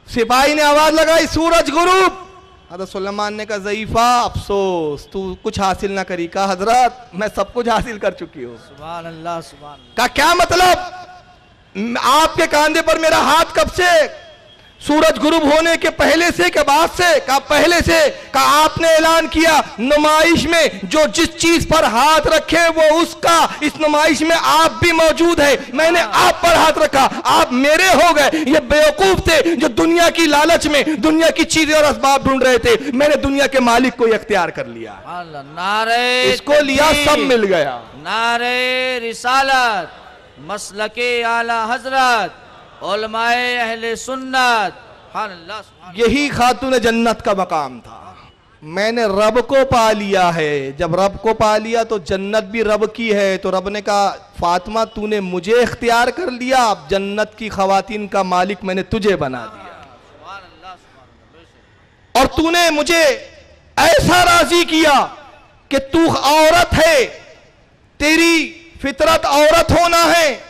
सिपाही ने आवाज लगाई सूरज गुरूब। हज़रत सुलेमान ने कहा ज़ईफ़ा अफसोस तू कुछ हासिल ना करी। कहा हजरत मैं सब कुछ हासिल कर चुकी हूँ। सुभान अल्लाह सुभान अल्लाह। कहा क्या मतलब, आपके कांधे पर मेरा हाथ कब से, सूरज गुरूब होने के पहले से के बाद से? कहा पहले से। कहा आपने ऐलान किया नुमाइश में जो जिस चीज पर हाथ रखे वो उसका, इस नुमाइश में आप भी मौजूद है, मैंने आप पर हाथ रखा, आप मेरे हो गए। ये बेवकूफ थे जो दुनिया की लालच में दुनिया की चीजें और असबाब ढूंढ रहे थे, मैंने दुनिया के मालिक को इख्तियार कर लिया। नारे इसको लिया सब मिल गया। नारे रिसालत, मसलके आला हजरत, उलमाए अहले सुन्नत। सुभान अल्लाह सुभान अल्लाह। यही खातून जन्नत का मकाम था। मैंने रब को पा लिया है। जब रब को पा लिया तो जन्नत भी रब की है। तो रब ने कहा फातिमा तूने मुझे इख्तियार कर लिया, अब जन्नत की खवातीन का मालिक मैंने तुझे बना दिया। सुभान अल्लाह सुभान अल्लाह। और तूने मुझे ऐसा राजी किया कि तू औरत है, तेरी फितरत औरत होना है,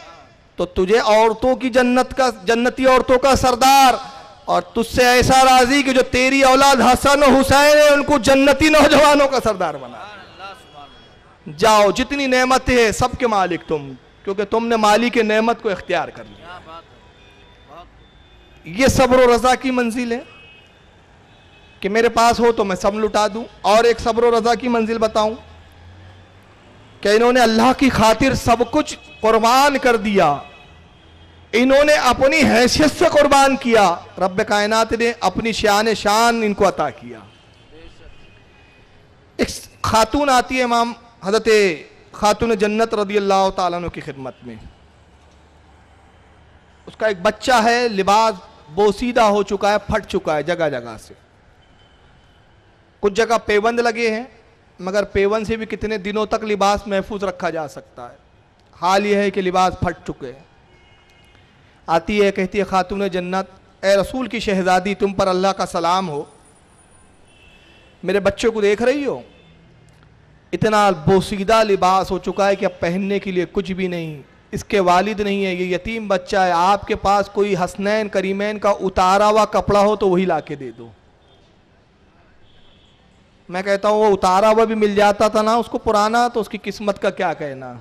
तो तुझे औरतों की जन्नत का, जन्नती औरतों का सरदार, और तुझसे ऐसा राजी कि जो तेरी औलाद हसन और हुसैन है उनको जन्नती नौजवानों का सरदार बना। जाओ जितनी नेमतें हैं सबके मालिक तुम, क्योंकि तुमने मालिक के नेमत को इख्तियार कर लिया। ये सब्र और रजा की मंजिल है कि मेरे पास हो तो मैं सब लुटा दूं। और एक सब्र और रजा की मंजिल बताऊं कि इन्होंने अल्लाह की खातिर सब कुछ कुर्बान कर दिया, इन्होंने अपनी हैसियत से कुर्बान किया, रब्ब कायनात ने अपनी शान शान इनको अता किया। एक खातून आती है इमाम हज़रत खातून जन्नत रदी अल्लाह ताला अन्हा की खिदमत में। उसका एक बच्चा है, लिबास बोसीदा हो चुका है, फट चुका है जगह जगह से। कुछ जगह पेबंद लगे हैं, मगर पेवन से भी कितने दिनों तक लिबास महफूज रखा जा सकता है। हाल यह है कि लिबास फट चुके हैं। आती है, कहती है खातून जन्नत, ए रसूल की शहजादी तुम पर अल्लाह का सलाम हो, मेरे बच्चे को देख रही हो, इतना बोसीदा लिबास हो चुका है कि अब पहनने के लिए कुछ भी नहीं, इसके वालिद नहीं है, ये यतीम बच्चा है, आपके पास कोई हसनैन करीमैन का उतारा हुआ कपड़ा हो तो वही ला के दे दो। मैं कहता हूँ वो उतारा हुआ भी मिल जाता था ना उसको पुराना, तो उसकी किस्मत का क्या कहना,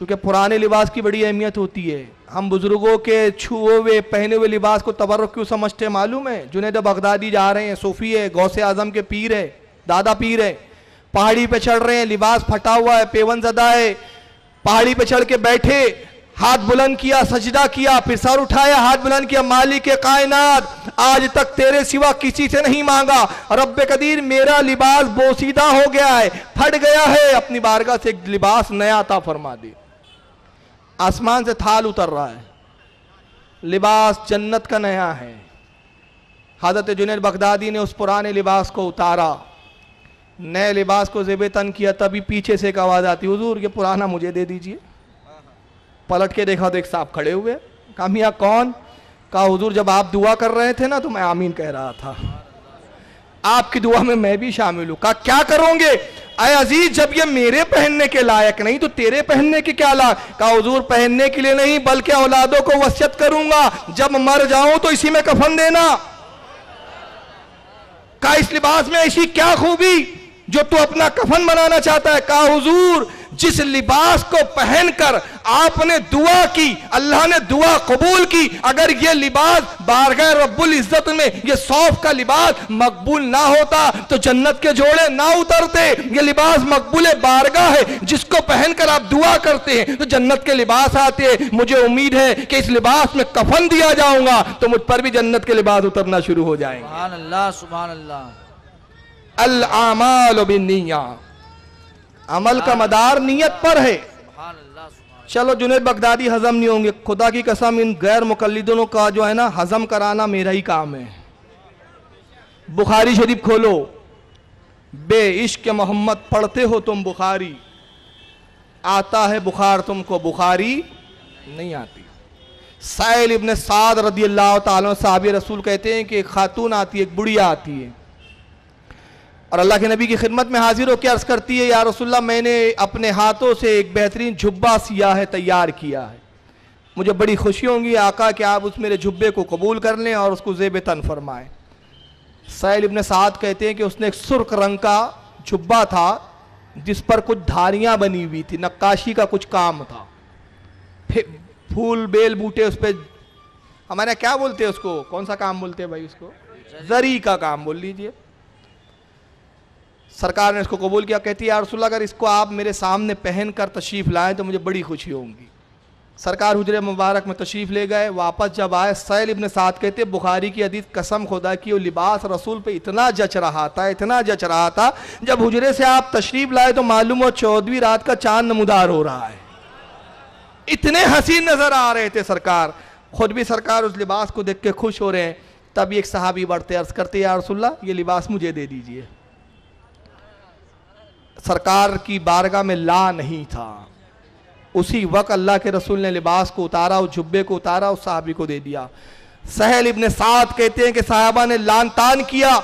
क्योंकि पुराने लिबास की बड़ी अहमियत होती है। हम बुजुर्गों के छुए हुए पहने हुए लिबास को तबर्रुक क्यों समझते हैं मालूम है? जुनैद बगदादी जा रहे हैं, सूफी है, गौसे आजम के पीर है, दादा पीर है, पहाड़ी पे चढ़ रहे हैं, लिबास फटा हुआ है, पेवन ज़दा है, पहाड़ी पे चढ़ के बैठे, हाथ बुलंद किया, सजदा किया, फिर सर उठाया, हाथ बुलंद किया, मालिक के कायनात आज तक तेरे सिवा किसी से नहीं मांगा, रब्बे कदीर मेरा लिबास बोसीदा हो गया है, फट गया है, अपनी बारगाह से एक लिबास नया अता फरमा दे। आसमान से थाल उतर रहा है, लिबास जन्नत का नया है। हज़रत जुनैद बगदादी ने उस पुराने लिबास को उतारा, नए लिबास को ज़ेबे तन किया, तभी पीछे से एक आवाज़ आती, हुजूर ये पुराना मुझे दे दीजिए। पलट के देखा तो एक साहब खड़े हुए। कहा मियां कौन? कहा हुजूर जब आप दुआ कर रहे थे ना तो मैं आमीन कह रहा था, आपकी दुआ में मैं भी शामिल हूं। कहा क्या करोगे? अय अजीज जब ये मेरे पहनने के लायक नहीं तो तेरे पहनने के क्या लायक? कहा हुजूर पहनने के लिए नहीं बल्कि औलादों को वसीयत करूंगा, जब मर जाऊं तो इसी में कफन देना। कहा इस लिबास में ऐसी क्या खूबी जो तू अपना कफन बनाना चाहता है? कहा हुजूर जिस लिबास को पहनकर आपने दुआ की, अल्लाह ने दुआ कबूल की, अगर ये लिबास बारगाह रब्बुल इज्जत में ये सौफ का लिबास मकबूल ना होता तो जन्नत के जोड़े ना उतरते। ये लिबास मकबूल बारगाह है, जिसको पहनकर आप दुआ करते हैं तो जन्नत के लिबास आते हैं। मुझे उम्मीद है कि इस लिबास में कफन दिया जाऊंगा तो मुझ पर भी जन्नत के लिबास उतरना शुरू हो जाएंगे। सुभान अल्लाह सुभान अल्लाह। अल आमाल बिन्निया, अमल का मदार नियत पर है। चलो जुनैद बगदादी हजम नहीं होंगे, खुदा की कसम इन गैर मुकल्लिदों का जो है ना हजम कराना मेरा ही काम है। बुखारी शरीफ खोलो, बे इश्क मोहम्मद पढ़ते हो तुम बुखारी, आता है बुखार तुमको बुखारी नहीं आती। साइल इब्न साद रदी अल्लाह ताला साहबी रसूल कहते हैं कि एक खातून आती है, एक बुढ़िया आती है और अल्लाह के नबी की खिदमत में हाजिर होकर अर्ज करती है, या रसूलल्लाह मैंने अपने हाथों से एक बेहतरीन जुब्बा सिया है, तैयार किया है, मुझे बड़ी खुशी होगी आका कि आप उस मेरे जुब्बे को कबूल कर लें और उसको ज़ेब तन फरमाएं। सहल इब्न साद कहते हैं कि उसने एक सुर्ख रंग का जुब्बा था जिस पर कुछ धारियां बनी हुई थी, नक्काशी का कुछ काम था, फिर फूल बेल बूटे उस पर, हमारे क्या बोलते हैं उसको, कौन सा काम बोलते हैं भाई उसको, जरी का काम बोल लीजिए। सरकार ने इसको कबूल किया। कहती है या रसूल अल्लाह अगर इसको आप मेरे सामने पहन कर तशरीफ लाएं तो मुझे बड़ी खुशी होगी। सरकार हुजरे मुबारक में तशरीफ ले गए। वापस जब आए, सहल इब्न साद कहते बुखारी की हदीस, कसम खुदा की वो लिबास रसूल पे इतना जच रहा था, इतना जच रहा था, जब हुजरे से आप तशरीफ लाए तो मालूम हो 14वीं रात का चांद नमूदार हो रहा है, इतने हसीन नजर आ रहे थे सरकार। खुद भी सरकार उस लिबास को देख के खुश हो रहे हैं। तब एक सहाबी बढ़ते अर्ज करते या रसूल अल्लाह ये लिबास मुझे दे दीजिए। सरकार की बारगाह में ला नहीं था। उसी वक्त अल्लाह के रसूल ने लिबास को उतारा, उस जुब्बे को उतारा, उस सहाबी को दे दिया। सहल इब्न साद कहते हैं कि साहबा ने लान तान किया,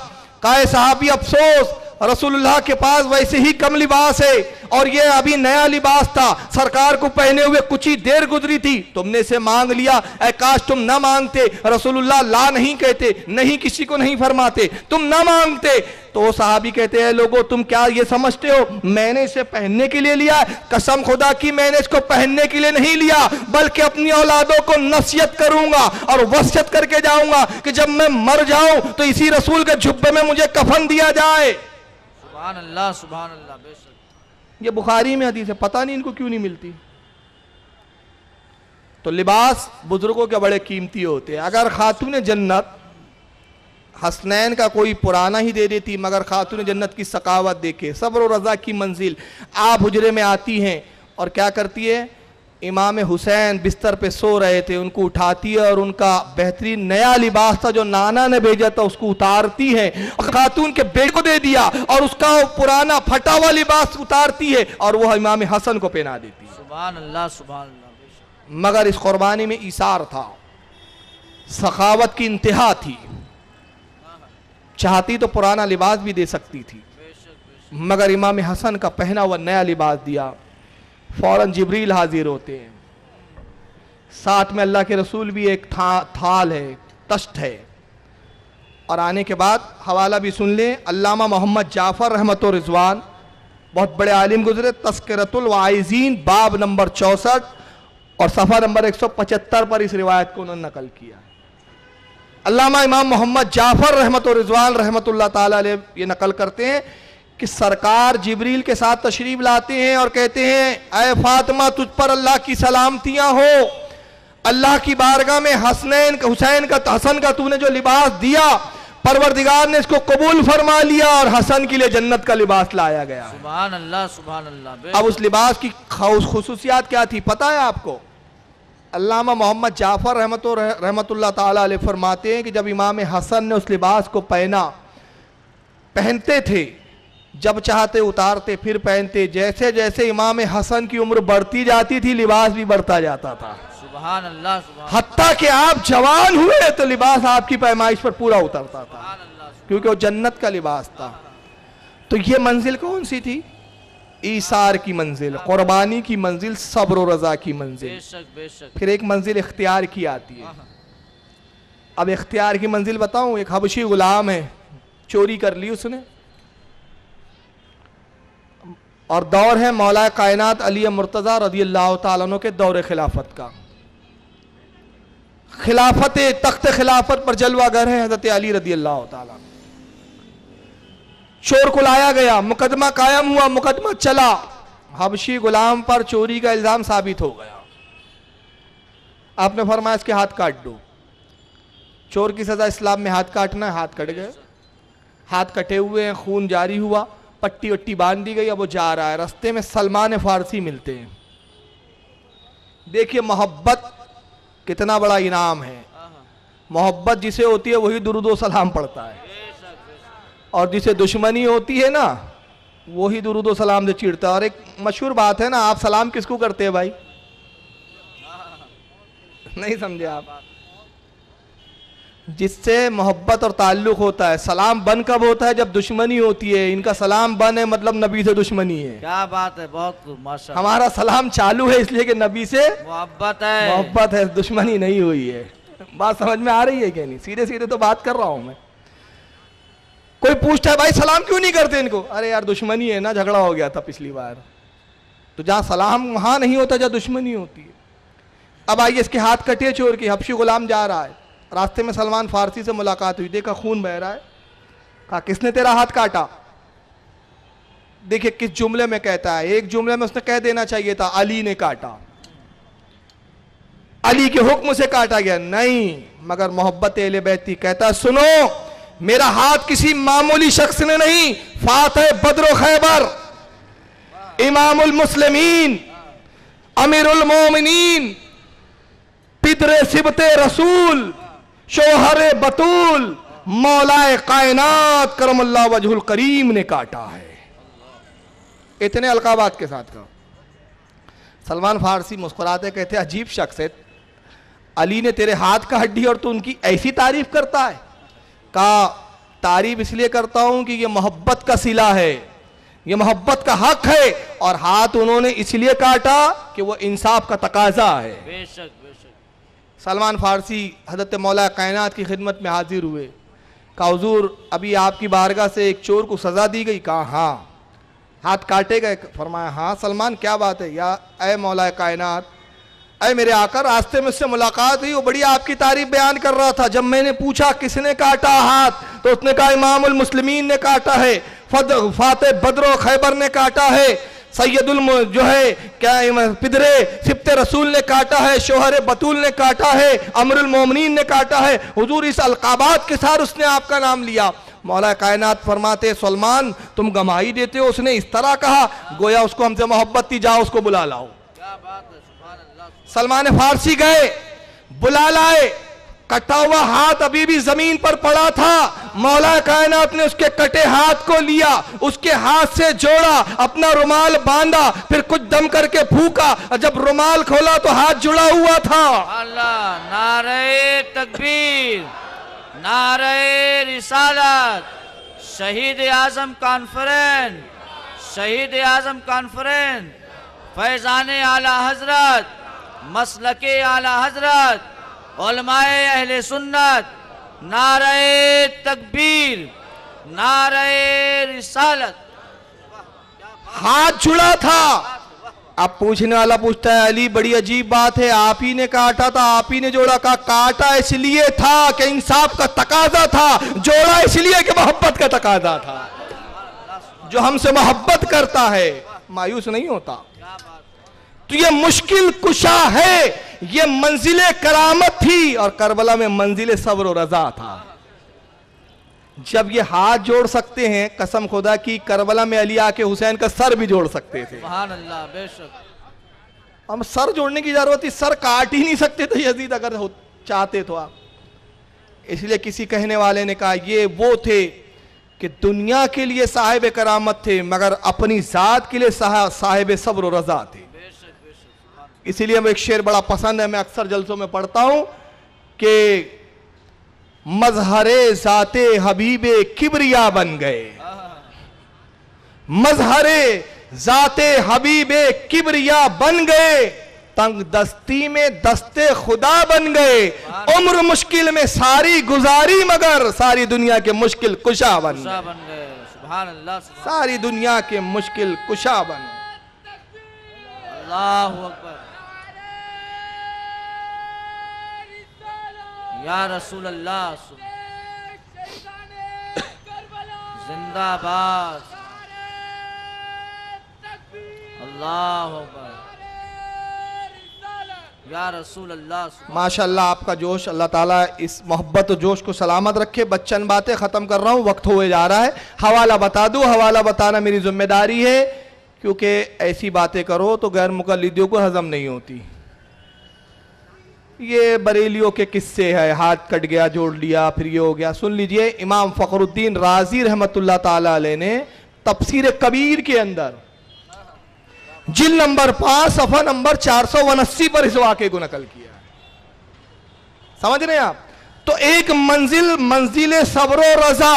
कहा सहाबी अफसोस, रसूलुल्लाह के पास वैसे ही कम लिबास है और ये अभी नया लिबास था, सरकार को पहने हुए कुछ ही देर गुजरी थी, तुमने से मांग लिया, ऐ काश तुम ना मांगते। रसूलुल्लाह ला नहीं कहते, नहीं किसी को नहीं फरमाते, तुम ना मांगते। तो सहाबी कहते हैं लोगों तुम क्या ये समझते हो मैंने इसे पहनने के लिए लिया? कसम खुदा की मैंने इसको पहनने के लिए नहीं लिया, बल्कि अपनी औलादों को नसीहत करूंगा और वसीयत करके जाऊंगा कि जब मैं मर जाऊं तो इसी रसूल के जुब्बे में मुझे कफन दिया जाए। सुभान अल्लाह, सुभान अल्लाह। बेशक ये बुखारी में हदीस है, पता नहीं इनको क्यों नहीं मिलती। तो लिबास बुजुर्गों के बड़े कीमती होते हैं। अगर खातून जन्नत हसनैन का कोई पुराना ही दे देती, मगर खातून जन्नत की सकावत देखे, सब्र और रजा की मंजिल। आप हुजरे में आती हैं और क्या करती है, इमाम हुसैन बिस्तर पे सो रहे थे, उनको उठाती है और उनका बेहतरीन नया लिबास था जो नाना ने भेजा था उसको उतारती है और खातून के बेटे को दे दिया और उसका पुराना फटा हुआ लिबास उतारती है और वह इमाम हसन को पहना देती है। सुभान अल्लाह, सुभान अल्लाह। मगर इस कुर्बानी में ईसार था, सखावत की इंतहा थी। चाहती तो पुराना लिबास भी दे सकती थी, मगर इमाम हसन का पहना हुआ नया लिबास दिया। फौरन जिब्रील हाजिर होते हैं, साथ में अल्लाह के रसूल भी, एक थाल है, तश्त है। और आने के बाद हवाला भी सुन लें, अल्लामा मोहम्मद जाफर रहमत और रिजवान बहुत बड़े आलिम गुजरे, तस्करतुल वाइजीन बाब नंबर 64 और सफ़ा नंबर 175 पर इस रिवायत को उन्होंने नकल किया। अल्लामा इमाम मोहम्मद जाफर रहमत और रिजवान रहमतुल्लाह ताला अलैह ये नकल करते हैं कि सरकार जिब्रील के साथ तशरीफ लाते हैं और कहते हैं ऐ फातिमा तुझ पर अल्लाह की सलामतियां हो, अल्लाह की बारगाह में हसनैन हुसैन का हसन का तूने जो लिबास दिया परवरदिगार ने इसको कबूल फरमा लिया और हसन के लिए जन्नत का लिबास लाया गया। सुभान अल्लाह, सुभान अल्लाह। अब उस लिबास की खुसूसियात क्या थी पता है आपको? अल्लामा मोहम्मद जाफर रहमतुल्लाह ताला अलैह फरमाते हैं कि जब इमाम हसन ने उस लिबास को पहनते थे, जब चाहते उतारते फिर पहनते, जैसे जैसे इमाम हसन की उम्र बढ़ती जाती थी लिबास भी बढ़ता जाता था। सुभान अल्लाह, सुभान हत्ता कि आप जवान हुए तो लिबास आपकी पैमाइश पर पूरा उतरता था, क्योंकि वो जन्नत का लिबास था। तो ये मंजिल कौन सी थी? ईसार की मंजिल, कुर्बानी की मंजिल, सब्र और रजा की मंजिल। बेशक, बेशक। फिर एक मंजिल इख्तियार की आती है। अब इख्तियार की मंजिल बताऊं, एक हबशी गुलाम है, चोरी कर ली उसने, और दौर है मौला कायनात अली मुर्तज़ा रज़ियल्लाहु ताला अन्हु के दौर खिलाफत का। खिलाफत तख्त खिलाफत पर जलवागर है हज़रत अली रज़ियल्लाहु ताला। चोर को लाया गया, मुकदमा कायम हुआ, मुकदमा चला, हबशी गुलाम पर चोरी का इल्जाम साबित हो गया। आपने फरमाया इसके हाथ काट दो। चोर की सजा इस्लाम में हाथ काटना है, हाथ कट गए, हाथ कटे हुए हैं, खून जारी हुआ, पट्टी वट्टी बांध दी गई। अब वो जा रहा है, रास्ते में सलमान फारसी मिलते हैं। देखिए मोहब्बत कितना बड़ा इनाम है। मोहब्बत जिसे होती है वही दुरूद सलाम पढ़ता है, और जिसे दुश्मनी होती है ना वही दुरूद सलाम से चिढ़ता है। और एक मशहूर बात है ना, आप सलाम किसको करते हैं भाई? नहीं समझे आप? जिससे मोहब्बत और ताल्लुक होता है। सलाम बन कब होता है? जब दुश्मनी होती है। इनका सलाम बन है मतलब नबी से दुश्मनी है। क्या बात है, बहुत माशाअल्लाह। हमारा सलाम चालू है इसलिए कि नबी से मोहब्बत है, मोहब्बत है, दुश्मनी नहीं हुई है। बात समझ में आ रही है क्या? नहीं, सीधे सीधे तो बात कर रहा हूं मैं। कोई पूछता है भाई सलाम क्यों नहीं करते इनको, अरे यार दुश्मनी है ना, झगड़ा हो गया था पिछली बार। तो जहां सलाम वहां नहीं होता जहां दुश्मनी होती है। अब आइए, इसके हाथ कटे चोर की, हबशी गुलाम जा रहा है, रास्ते में सलमान फारसी से मुलाकात हुई, देखा खून बह रहा है, कहा किसने तेरा हाथ काटा? देखिए किस जुमले में कहता है, एक जुमले में उसने कह देना चाहिए था अली ने काटा, अली के हुक्म से काटा गया, नहीं, मगर मोहब्बत अहले बैत थी। कहता सुनो, मेरा हाथ किसी मामूली शख्स ने नहीं, फातिह बद्र खैबर, इमामुल मुस्लिमीन, अमीरुल मोमिनीन, पितरे सिबते रसूल, शोहरे बतूल, मौलाए कायनात करमुल्लाह वजहुल करीम ने काटा है। इतने अलकाबात के साथ कहा। सलमान फारसी मुस्कुराते कहते अजीब शख्स है, अली ने तेरे हाथ का हड्डी और तू उनकी ऐसी तारीफ करता है? कहा तारीफ इसलिए करता हूं कि ये मोहब्बत का सिला है, ये मोहब्बत का हक है, और हाथ उन्होंने इसलिए काटा कि वो इंसाफ का तकाजा है। बेशक बेशक। सलमान फारसी हजरत मौला कायनात की खिदमत में हाजिर हुए, कहा हुजूर अभी आपकी बारगाह से एक चोर को सजा दी गई? कहा हाँ। हाथ काटे गए? फरमाया हाँ। सलमान क्या बात है? या ऐ मौला कायनात, ऐ मेरे आका, रास्ते में उससे मुलाकात हुई, वो बड़ी आपकी तारीफ बयान कर रहा था। जब मैंने पूछा किसने काटा हाथ, तो उसने कहा इमामुल मुस्लिमीन ने काटा है, फातिह बद्र खैबर ने काटा है, सैयदुल जो है क्या पिदरे सिब्ते रसूल ने काटा है, शोहर बतूल ने काटा है, अमरुल मोमिनीन ने काटा है। हुजूर इस अलकाबात के साथ उसने आपका नाम लिया। मौला कायनात फरमाते सलमान तुम गवाही देते हो, उसने इस तरह कहा गोया उसको हमसे मोहब्बत थी, जाओ उसको बुला लाओ। क्या बात है, सुभान अल्लाह। सलमान फारसी गए, बुला लाए, कटा हुआ हाथ अभी भी जमीन पर पड़ा था। मौला कायनात ने उसके कटे हाथ को लिया, उसके हाथ से जोड़ा, अपना रुमाल बांधा, फिर कुछ दम करके फूका, और जब रुमाल खोला तो हाथ जुड़ा हुआ था। अल्लाह, नारे तकबीर, नारे रिसालत, शहीद आजम कॉन्फ्रेंस, शहीद आजम कॉन्फ्रेंस, फैजान आला हजरत, मसलके आला हजरत, उलमाए अहले सुन्नत, नारे तकबीर, नारे रिसालत। हाथ जुड़ा था। अब पूछने वाला पूछता है अली बड़ी अजीब बात है, आप ही ने काटा था, आप ही ने जोड़ा? का काटा इसलिए था कि इंसाफ का तकाजा था, जोड़ा इसलिए कि मोहब्बत का तकाजा था। जो हमसे मोहब्बत करता है मायूस नहीं होता। तो ये मुश्किल कुशा है, ये मंजिले करामत थी, और करबला में मंजिले सब्र और रजा था। जब ये हाथ जोड़ सकते हैं, कसम खुदा की करबला में अली आके हुसैन का सर भी जोड़ सकते थे। सुभान अल्लाह, बेशक। हम सर जोड़ने की जरूरत थी, सर काट ही नहीं सकते थे यजीद अगर चाहते तो आप। इसलिए किसी कहने वाले ने कहा ये वो थे कि दुनिया के लिए साहिब करामत थे, मगर अपनी जात के लिए साहिब सब्र और रजा थे। इसीलिए हमें एक शेर बड़ा पसंद है, मैं अक्सर जलसों में पढ़ता हूं कि मजहरे जाते हबीबे किबरिया बन गए, मजहरे जाते हबीबे किबरिया बन गए, तंग दस्ती में दस्ते खुदा बन गए, उम्र मुश्किल में सारी गुजारी मगर सारी दुनिया के मुश्किल कुशा बन गए। सुभान अल्लाह, सारी दुनिया के मुश्किल कुशा बन गए। अल्लाहु अकबर। या रसूल अल्लाह, जिंदाबाद, अल्लाह अकबर, या रसूल अल्लाह। माशाअल्लाह आपका जोश, अल्लाह ताला इस मोहब्बत और जोश को सलामत रखे। बच्चन बातें ख़त्म कर रहा हूँ, वक्त हुए जा रहा है। हवाला बता दूँ, हवाला बताना मेरी जिम्मेदारी है, क्योंकि ऐसी बातें करो तो गैर मुक़ल्लिदियों को हजम नहीं होती। ये बरेलियों के किस्से है, हाथ कट गया जोड़ लिया फिर ये हो गया। सुन लीजिए, इमाम फ़खरुद्दीन राजी रहमतुल्लाह ताला अलैह ने तफसीर कबीर के अंदर जिल्द नंबर 5 सफ़ा नंबर 479 पर इस वाक़े को नकल किया है। समझ रहे हैं आप? तो एक मंजिल सब्र रजा,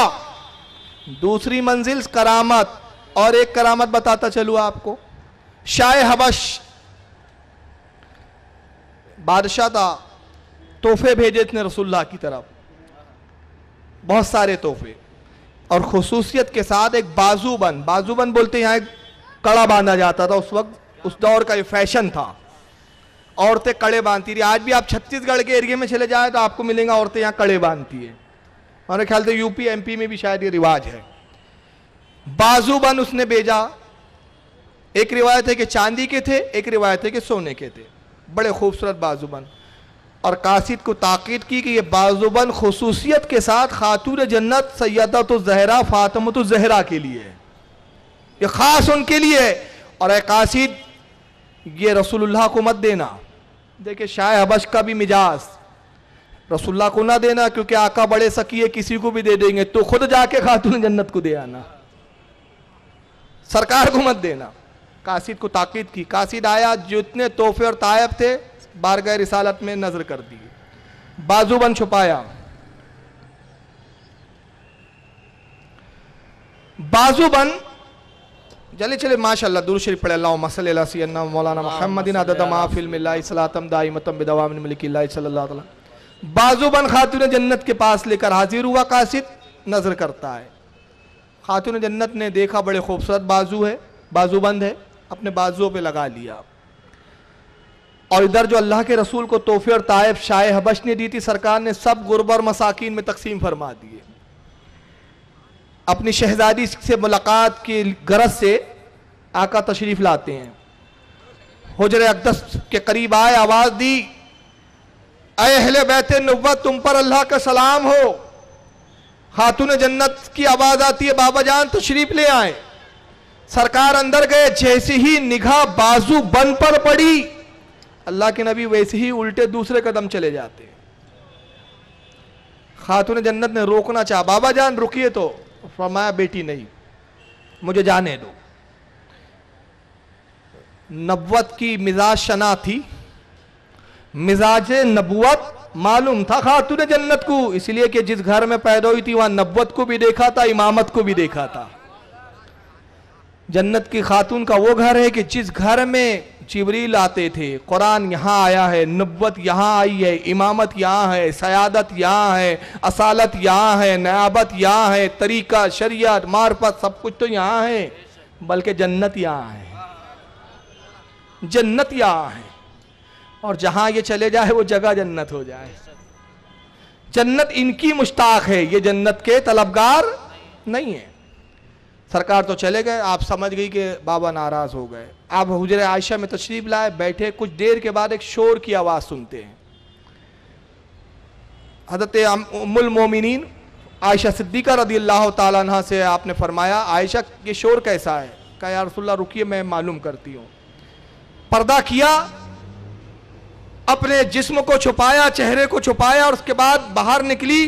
दूसरी मंजिल करामत, और एक करामत बताता चलूँ आपको। शाह हबश बादशाह था, तोहफे भेजे इतने रसूलुल्लाह की तरफ, बहुत सारे तोहफे। और खुसूसियत के साथ एक बाजूबंद, बाजूबंद बोलते हैं यहाँ एक कड़ा बांधा जाता था, उस वक्त उस दौर का ये फैशन था, औरतें कड़े बांधती थी। आज भी आप छत्तीसगढ़ के एरिया में चले जाए तो आपको मिलेंगे औरतें यहाँ कड़े बांधती है। हमारे ख्याल से यूपी एमपी में भी शायद ये रिवाज है। बाजूबंद उसने भेजा। एक रिवायत है कि चांदी के थे, एक रिवायत है कि सोने के थे, बड़े खूबसूरत बाजूबंद। और कासिद को ताकीद की कि ये बाजूबंद खुसूसियत के साथ खातून जन्नत सैयदतुज़ ज़हरा फातिमतुज़ ज़हरा के लिए है, ये खास उनके लिए है। और ए कासिद ये रसूलुल्लाह को मत देना। देखिए शाह हबश का भी मिजाज, रसूलुल्लाह को ना देना क्योंकि आका बड़े सकी किसी को भी दे देंगे, तो खुद जाके खातून जन्नत को दे आना, सरकार को मत देना। कासिद को ताकीद की। कासिद आया, जितने तोहफे और तायब थे बारगाह रिसालत में नजर कर दिए, बाजूबंद छुपाया। बाजूबंद चले चले माशाअल्लाह दुरूद शरीफ पढ़े। अल्लाहुम्मा सल्ली अला सय्यदना मौलाना मुहम्मदिन अदद मा फिल मिल्लाहि सलातम दाइमतम बिदवामिन मलिकिल्लाहि सल्लल्लाहु अलैहि वसल्लम। बाजूबंद खातून जन्नत के पास लेकर हाजिर हुआ। कासिद नजर करता है, खातून जन्नत ने देखा बड़े खूबसूरत बाजू है, बाजूबंद है, अपने बाजुओं पे लगा लिया। और इधर जो अल्लाह के रसूल को तोहफे और तायब शाह हबश ने दी थी, सरकार ने सब गुरबा और मसाकीन में तकसीम फरमा दिए। अपनी शहजादी से मुलाकात की गरज से आका तशरीफ लाते हैं, हुजरे अक़दस के करीब आए, आवाज दी, ऐ अहले बैते नबुव्वत तुम पर अल्लाह का सलाम हो। खातून जन्नत की आवाज आती है, बाबा जान तशरीफ ले आए। सरकार अंदर गए, जैसे ही निगाह बाजू बंद पर पड़ी, अल्लाह के नबी वैसे ही उल्टे दूसरे कदम चले जाते। खातून जन्नत ने रोकना चाहा, बाबा जान रुकिए, तो फरमाया बेटी नहीं, मुझे जाने दो। नबुवत की मिजाज शना थी, मिजाज नबुवत मालूम था खातून जन्नत को, इसलिए कि जिस घर में पैदा हुई थी वहां नबुवत को भी देखा था, इमामत को भी देखा था। जन्नत की खातून का वो घर है कि जिस घर में जिब्रील आते थे, कुरान यहाँ आया है, नबुवत यहाँ आई है, इमामत यहाँ है, सयादत यहाँ है, असालत यहाँ है, नयाबत यहाँ है, तरीका शरीयत मार्फत सब कुछ तो यहाँ है, बल्कि जन्नत यहाँ है, जन्नत यहाँ है। और जहां ये चले जाए वो जगह जन्नत हो जाए। जन्नत इनकी मुश्ताक है, ये जन्नत के तलबगार नहीं है। सरकार तो चले गए, आप समझ गई कि बाबा नाराज हो गए। आप हुजरे आयशा में तशरीफ लाए, बैठे, कुछ देर के बाद एक शोर की आवाज सुनते हैं। हज़रत उम्मुल मोमिनीन आयशा सिद्दीका रज़ियल्लाहु ताला अन्हा से आपने फरमाया, आयशा ये शोर कैसा है? कहा या रसूलल्लाह रुकिए मैं मालूम करती हूँ। पर्दा किया, अपने जिस्म को छुपाया, चेहरे को छुपाया, और उसके बाद बाहर निकली।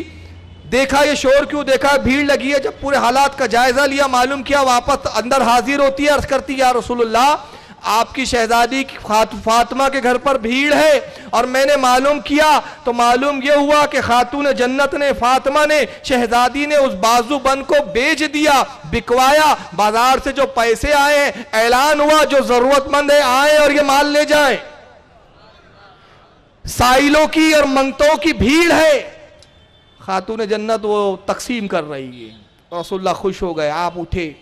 देखा ये शोर क्यों, देखा भीड़ लगी है। जब पूरे हालात का जायजा लिया, मालूम किया, वापस अंदर हाजिर होती है, अर्ज करती है या रसूलुल्लाह आपकी शहजादी फातिमा के घर पर भीड़ है। और मैंने मालूम किया तो मालूम यह हुआ कि खातून जन्नत ने, फातिमा ने, शहजादी ने उस बाजूबंद को बेच दिया, बिकवाया। बाजार से जो पैसे आए हैं, ऐलान हुआ जो जरूरतमंद है आए और ये माल ले जाए। साइलों की और मंगतों की भीड़ है, खातून जन्नत वो तकसीम कर रही है। रसूलुल्लाह खुश हो गए, आप उठे,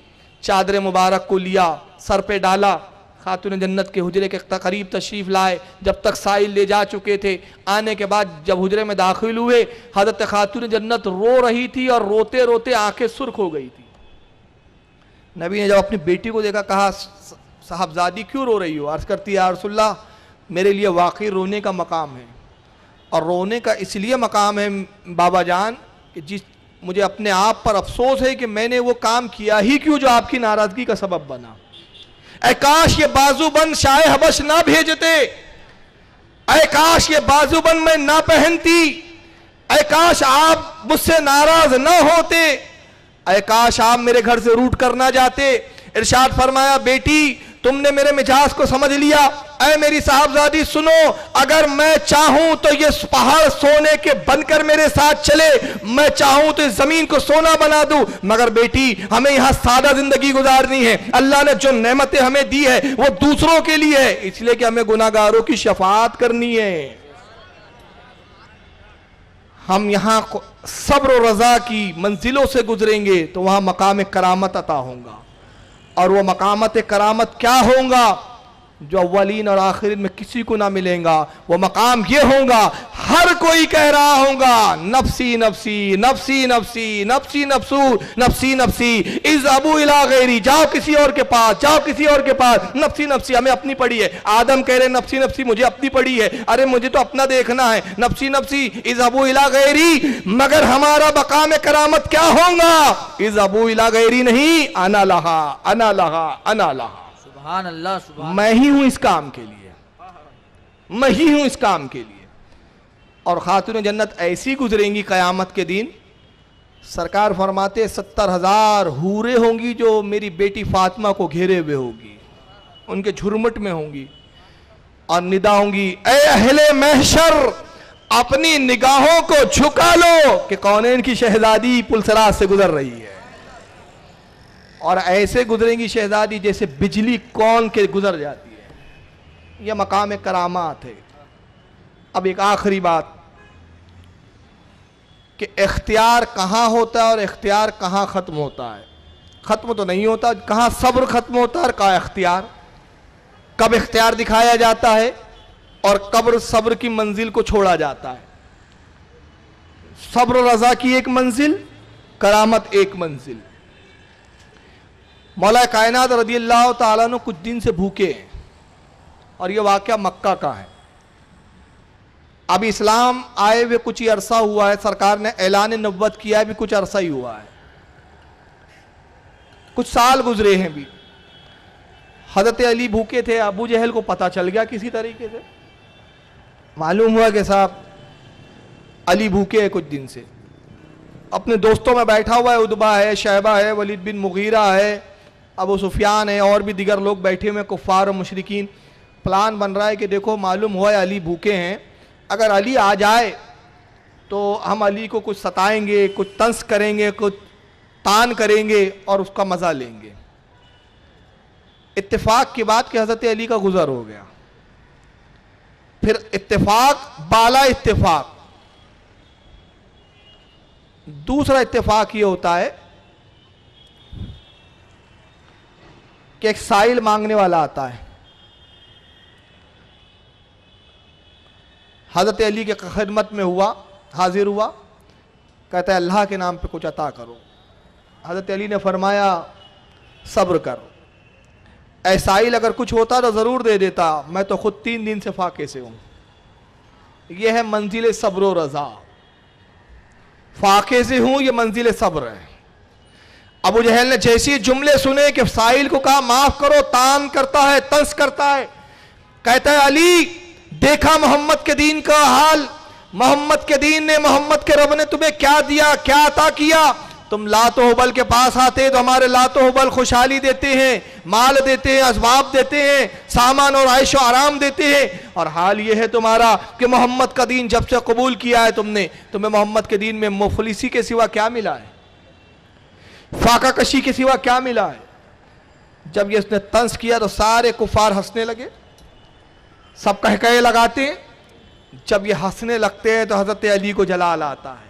चादर मुबारक को लिया, सर पे डाला, खातून जन्नत के हुजरे के करीब तशरीफ लाए। जब तक साइल ले जा चुके थे, आने के बाद जब हुजरे में दाखिल हुए, हज़रत खातून जन्नत रो रही थी और रोते रोते आंखें सुर्ख हो गई थी। नबी ने जब अपनी बेटी को देखा, कहा साहबजादी क्यों रो रही हो? अर्ज करती है या रसूलल्लाह मेरे लिए वाकई रोने का मकाम है, और रोने का इसलिए मकाम है बाबा जान कि जिस मुझे अपने आप पर अफसोस है कि मैंने वो काम किया ही क्यों जो आपकी नाराजगी का सबब बना। ऐ काश ये बाजूबंद शाह हबश ना भेजते, ऐ काश ये बाजूबंद मैं ना पहनती, ऐ काश आप मुझसे नाराज ना होते, ऐ काश आप मेरे घर से रूठ कर ना जाते। इरशाद फरमाया, बेटी तुमने मेरे मिजाज को समझ लिया। ऐ मेरी साहबजादी सुनो, अगर मैं चाहूं तो ये पहाड़ सोने के बनकर मेरे साथ चले, मैं चाहूं तो इस जमीन को सोना बना दूं, मगर बेटी हमें यहां सादा जिंदगी गुजारनी है। अल्लाह ने जो नेमतें हमें दी है वो दूसरों के लिए है, इसलिए कि हमें गुनाहगारों की शफाअत करनी है। हम यहां सब्र और रजा की मंजिलों से गुजरेंगे तो वहां मकाम करामत अता होगा। और वो मकामत करामत क्या होगा जो अव्वलीन और आखिरीन में किसी को ना मिलेगा। वो मकाम ये होगा, हर कोई कह रहा होगा नफसी नफसी नफसी नफसी नफसी नफसू नफसी नफसी इज़्हबू इला गैरी, जाओ किसी और के पास, जाओ किसी और के पास। नफसी नफसी हमें अपनी पड़ी है। आदम कह रहे नफसी नफसी मुझे अपनी पड़ी है, अरे मुझे तो अपना देखना है। नफसी नफसी इज़्हबू इला गैरी, मगर हमारा मकाम करामत क्या होगा? इज़्हबू इला गैरी नहीं, अना लहा अना लहा अना लहा। सुभान अल्लाह, सुभान। मैं ही हूं इस काम के लिए, मैं ही हूं इस काम के लिए। और खातून जन्नत ऐसी गुजरेंगी कयामत के दिन, सरकार फरमाते 70,000 हूरें होंगी जो मेरी बेटी फातिमा को घेरे हुए होगी, उनके झुरमुट में होंगी, और निदा होंगी, ए अहले महशर अपनी निगाहों को झुका लो कि कौनैन की शहजादी पुलसराज से गुजर रही है। और ऐसे गुजरेंगी शहजादी जैसे बिजली कौन के गुजर जाती है। यह मकाम करामात है। अब एक आखिरी बात कि इख्तियार कहाँ होता है और इख्तियार कहाँ ख़त्म होता है। ख़त्म तो नहीं होता, कहाँ सब्र ख़त्म होता है और कहाँ इख्तियार। कब इख्तियार दिखाया जाता है और कब सब्र की मंजिल को छोड़ा जाता है। सब्र रज़ा की एक मंजिल, करामत एक मंजिल। मौला कायनात रज़ियल्लाहु ताला अन्हु कुछ दिन से भूखे हैं, और यह वाक़या मक्का का है। अब इस्लाम आए हुए कुछ ही अरसा हुआ है, सरकार ने ऐलान नबुव्वत किया है भी कुछ अरसा ही हुआ है, कुछ साल गुजरे हैं भी। हज़रत अली भूखे थे, अबू जहल को पता चल गया किसी तरीके से, मालूम हुआ कि साहब अली भूखे हैं कुछ दिन से। अपने दोस्तों में बैठा हुआ है, उदबा है, शैबा है, वलीद बिन मुगीरा है, अबू सुफियान है, और भी दिगर लोग बैठे हुए कुफ़ार और मुशरिकीन। प्लान बन रहा है कि देखो मालूम हुआ है अली भूखे हैं, अगर अली आ जाए तो हम अली को कुछ सताएंगे, कुछ तंस करेंगे, कुछ तान करेंगे और उसका मज़ा लेंगे। इत्तेफाक की बात कि हज़रत अली का गुज़र हो गया। फिर इत्तेफाक बाला इत्तेफाक। दूसरा इत्तेफाक ये होता है कि एक साइल मांगने वाला आता है, हज़रत अली के खिदमत में हुआ, हाजिर हुआ, कहता है अल्लाह के नाम पे कुछ अता करो। हज़रत अली ने फरमाया सब्र कर, ऐ साइल अगर कुछ होता तो ज़रूर दे देता, मैं तो खुद 3 दिन से फाके से हूँ। यह है मंजिल सब्र व रज़ा। फाके से हूँ, यह मंजिल सब्र है। अबू जहल ने जैसे जुमले सुने कि साइल को कहा माफ करो, तान करता है, तंस करता है, कहता है अली देखा मोहम्मद के दीन का हाल, मोहम्मद के दीन ने, मोहम्मद के रब ने तुम्हें क्या दिया, क्या अता किया। तुम लातो हुबल के पास आते तो हमारे लातो हुबल खुशहाली देते हैं, माल देते हैं, असबाब देते हैं, सामान और आयशो आराम देते हैं, और हाल ये है तुम्हारा कि मोहम्मद का दीन जब से कबूल किया है तुमने, तुम्हें मोहम्मद के दीन में मुफलिसी के सिवा क्या मिला है, फाका कशी के सिवा क्या मिला है। जब ये उसने तंस किया तो सारे कुफार हंसने लगे, सब कहकहे लगाते हैं। जब ये हंसने लगते हैं तो हज़रत अली को जलाल आता है।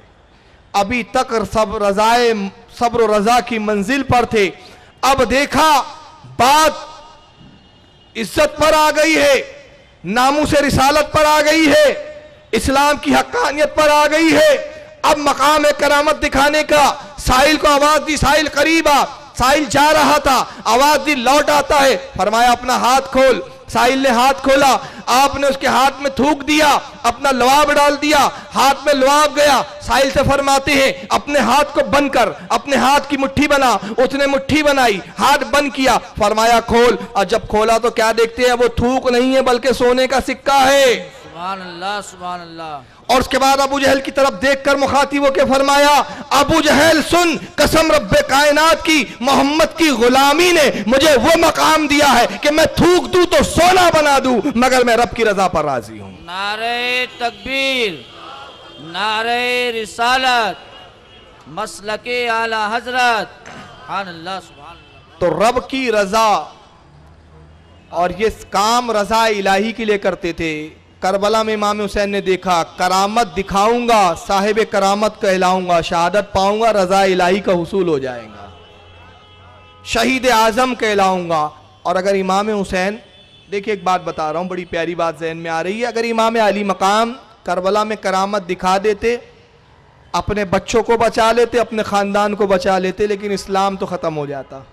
अभी तक सब्र रज़ा की मंजिल पर थे, अब देखा बात इज्जत पर आ गई है, नामूस रिसालत पर आ गई है, इस्लाम की हक्कानियत पर आ गई है। अब मकाम करामत दिखाने का। साहिल को आवाज दी, साहिल करीब आ। साहिल जा रहा था, आवाज दी, लौट आता है, फरमाया अपना हाथ खोल। साहिल ने हाथ खोला, आपने उसके हाथ में थूक दिया, अपना लुआब डाल दिया, हाथ में लुआब गया। साहिल से फरमाते हैं अपने हाथ को बंद कर, अपने हाथ की मुट्ठी बना। उसने मुट्ठी बनाई, हाथ बंद किया, फरमाया खोल। और जब खोला तो क्या देखते हैं, वो थूक नहीं है बल्कि सोने का सिक्का है। सुभान अल्लाह, सुभान अल्लाह। और उसके बाद अबू जहल की तरफ देखकर मुखातिबों के फरमाया, अबू जहल सुन, कसम रब्बे कायनात की, मोहम्मद की गुलामी ने मुझे वो मकाम दिया है कि मैं थूक दूं तो सोना बना दूं, मगर मैं रब की रजा पर राजी हूं। नारे तकबीर, नारे रिसालत, मसलके आला हजरत। सुभान अल्लाह, सुभान अल्लाह। तो रब की रजा, और ये काम रजा इलाही के लिए करते थे। करबला में इमाम हुसैन ने देखा, करामत दिखाऊंगा, साहिब करामत कहलाऊंगा, शहादत पाऊंगा, रजा इलाही का हुसूल हो जाएगा, शहीद आजम कहलाऊंगा। और अगर इमाम हुसैन, देखिए एक बात बता रहा हूं, बड़ी प्यारी बात जहन में आ रही है, अगर इमाम अली मकाम करबला में करामत दिखा देते, अपने बच्चों को बचा लेते, अपने खानदान को बचा लेते, लेकिन इस्लाम तो खत्म हो जाता,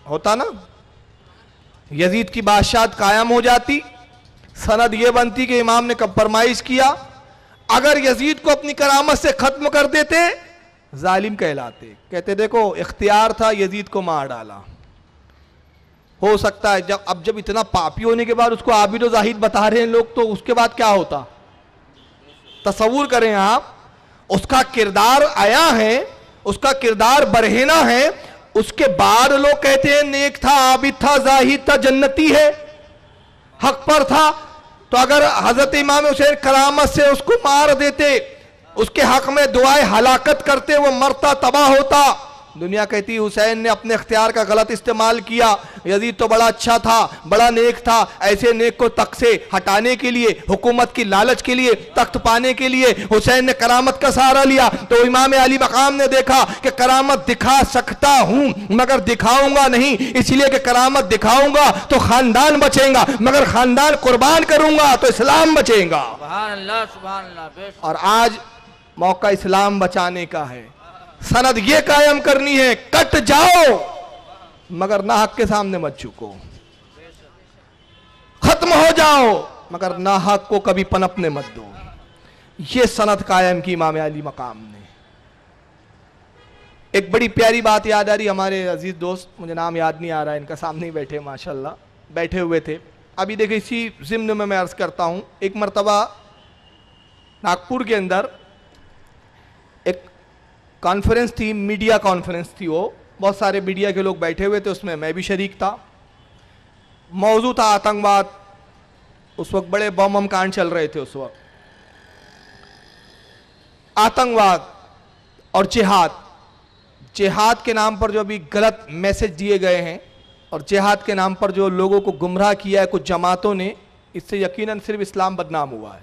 होता ना, यजीद की बादशाहत कायम हो जाती। सनद यह बनती कि इमाम ने कंप्रोमाइज किया, अगर यजीद को अपनी करामत से खत्म कर देते जालिम कहलाते, कहते देखो इख्तियार था, यजीद को मार डाला। हो सकता है जब इतना पापी होने के बाद उसको आबिद और जाहिद बता रहे हैं लोग, तो उसके बाद क्या होता, तसव्वुर करें आप, उसका किरदार आया है, उसका किरदार बरहेना है, उसके बाद लोग कहते हैं नेक था, आबिद था, जाहिद था, जन्नती है, हक पर था। तो अगर हजरत इमाम हुसैन करामत से उसको मार देते, उसके हक में दुआएं हलाकत करते, वो मरता, तबाह होता, दुनिया कहती हुसैन ने अपने इख्तियार का गलत इस्तेमाल किया, यजीद तो बड़ा अच्छा था, बड़ा नेक था, ऐसे नेक को तख्त से हटाने के लिए, हुकूमत की लालच के लिए, तख्त पाने के लिए हुसैन ने करामत का सहारा लिया। तो इमाम अली मकाम ने देखा कि करामत दिखा सकता हूं मगर दिखाऊंगा नहीं, इसलिए कि करामत दिखाऊंगा तो खानदान बचेगा, मगर खानदान कुर्बान करूंगा तो इस्लाम बचेगा। सुभान अल्लाह, सुभान अल्लाह। और आज मौका इस्लाम बचाने का है, सनद ये कायम करनी है, कट जाओ मगर ना हक के सामने मत झुको, खत्म हो जाओ मगर ना हक को कभी पनपने मत दो। ये सनद कायम की इमाम अली मकाम ने। एक बड़ी प्यारी बात याद आ रही, हमारे अजीज दोस्त, मुझे नाम याद नहीं आ रहा है इनका, सामने ही बैठे माशाल्लाह, बैठे हुए थे अभी, देखिए इसी जिम्न में मैं अर्ज करता हूं, एक मरतबा नागपुर के अंदर एक कॉन्फ्रेंस थी, मीडिया कॉन्फ्रेंस थी, वो बहुत सारे मीडिया के लोग बैठे हुए थे, उसमें मैं भी शरीक था। मौजू था आतंकवाद, उस वक्त बड़े बम कांड चल रहे थे उस वक्त, आतंकवाद और जिहाद, जिहाद के नाम पर जो अभी गलत मैसेज दिए गए हैं और जिहाद के नाम पर जो लोगों को गुमराह किया है कुछ जमातों ने, इससे यकीनन सिर्फ इस्लाम बदनाम हुआ है,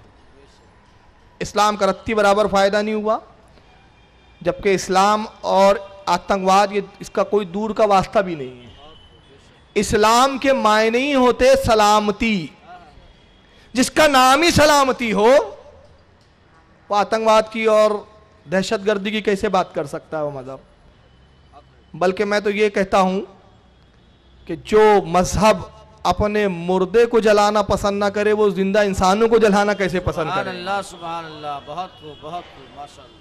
इस्लाम का रत्ती बराबर फायदा नहीं हुआ, जबकि इस्लाम और आतंकवाद ये इसका कोई दूर का वास्ता भी नहीं है। इस्लाम के मायने ही होते सलामती, जिसका नाम ही सलामती हो वो आतंकवाद की और दहशतगर्दी की कैसे बात कर सकता है वो मजहब। बल्कि मैं तो ये कहता हूं कि जो मजहब अपने मुर्दे को जलाना पसंद ना करे, वो जिंदा इंसानों को जलाना कैसे पसंद करे। अल्लाह, सुभान अल्लाह, बहुत खूब माशाअल्लाह।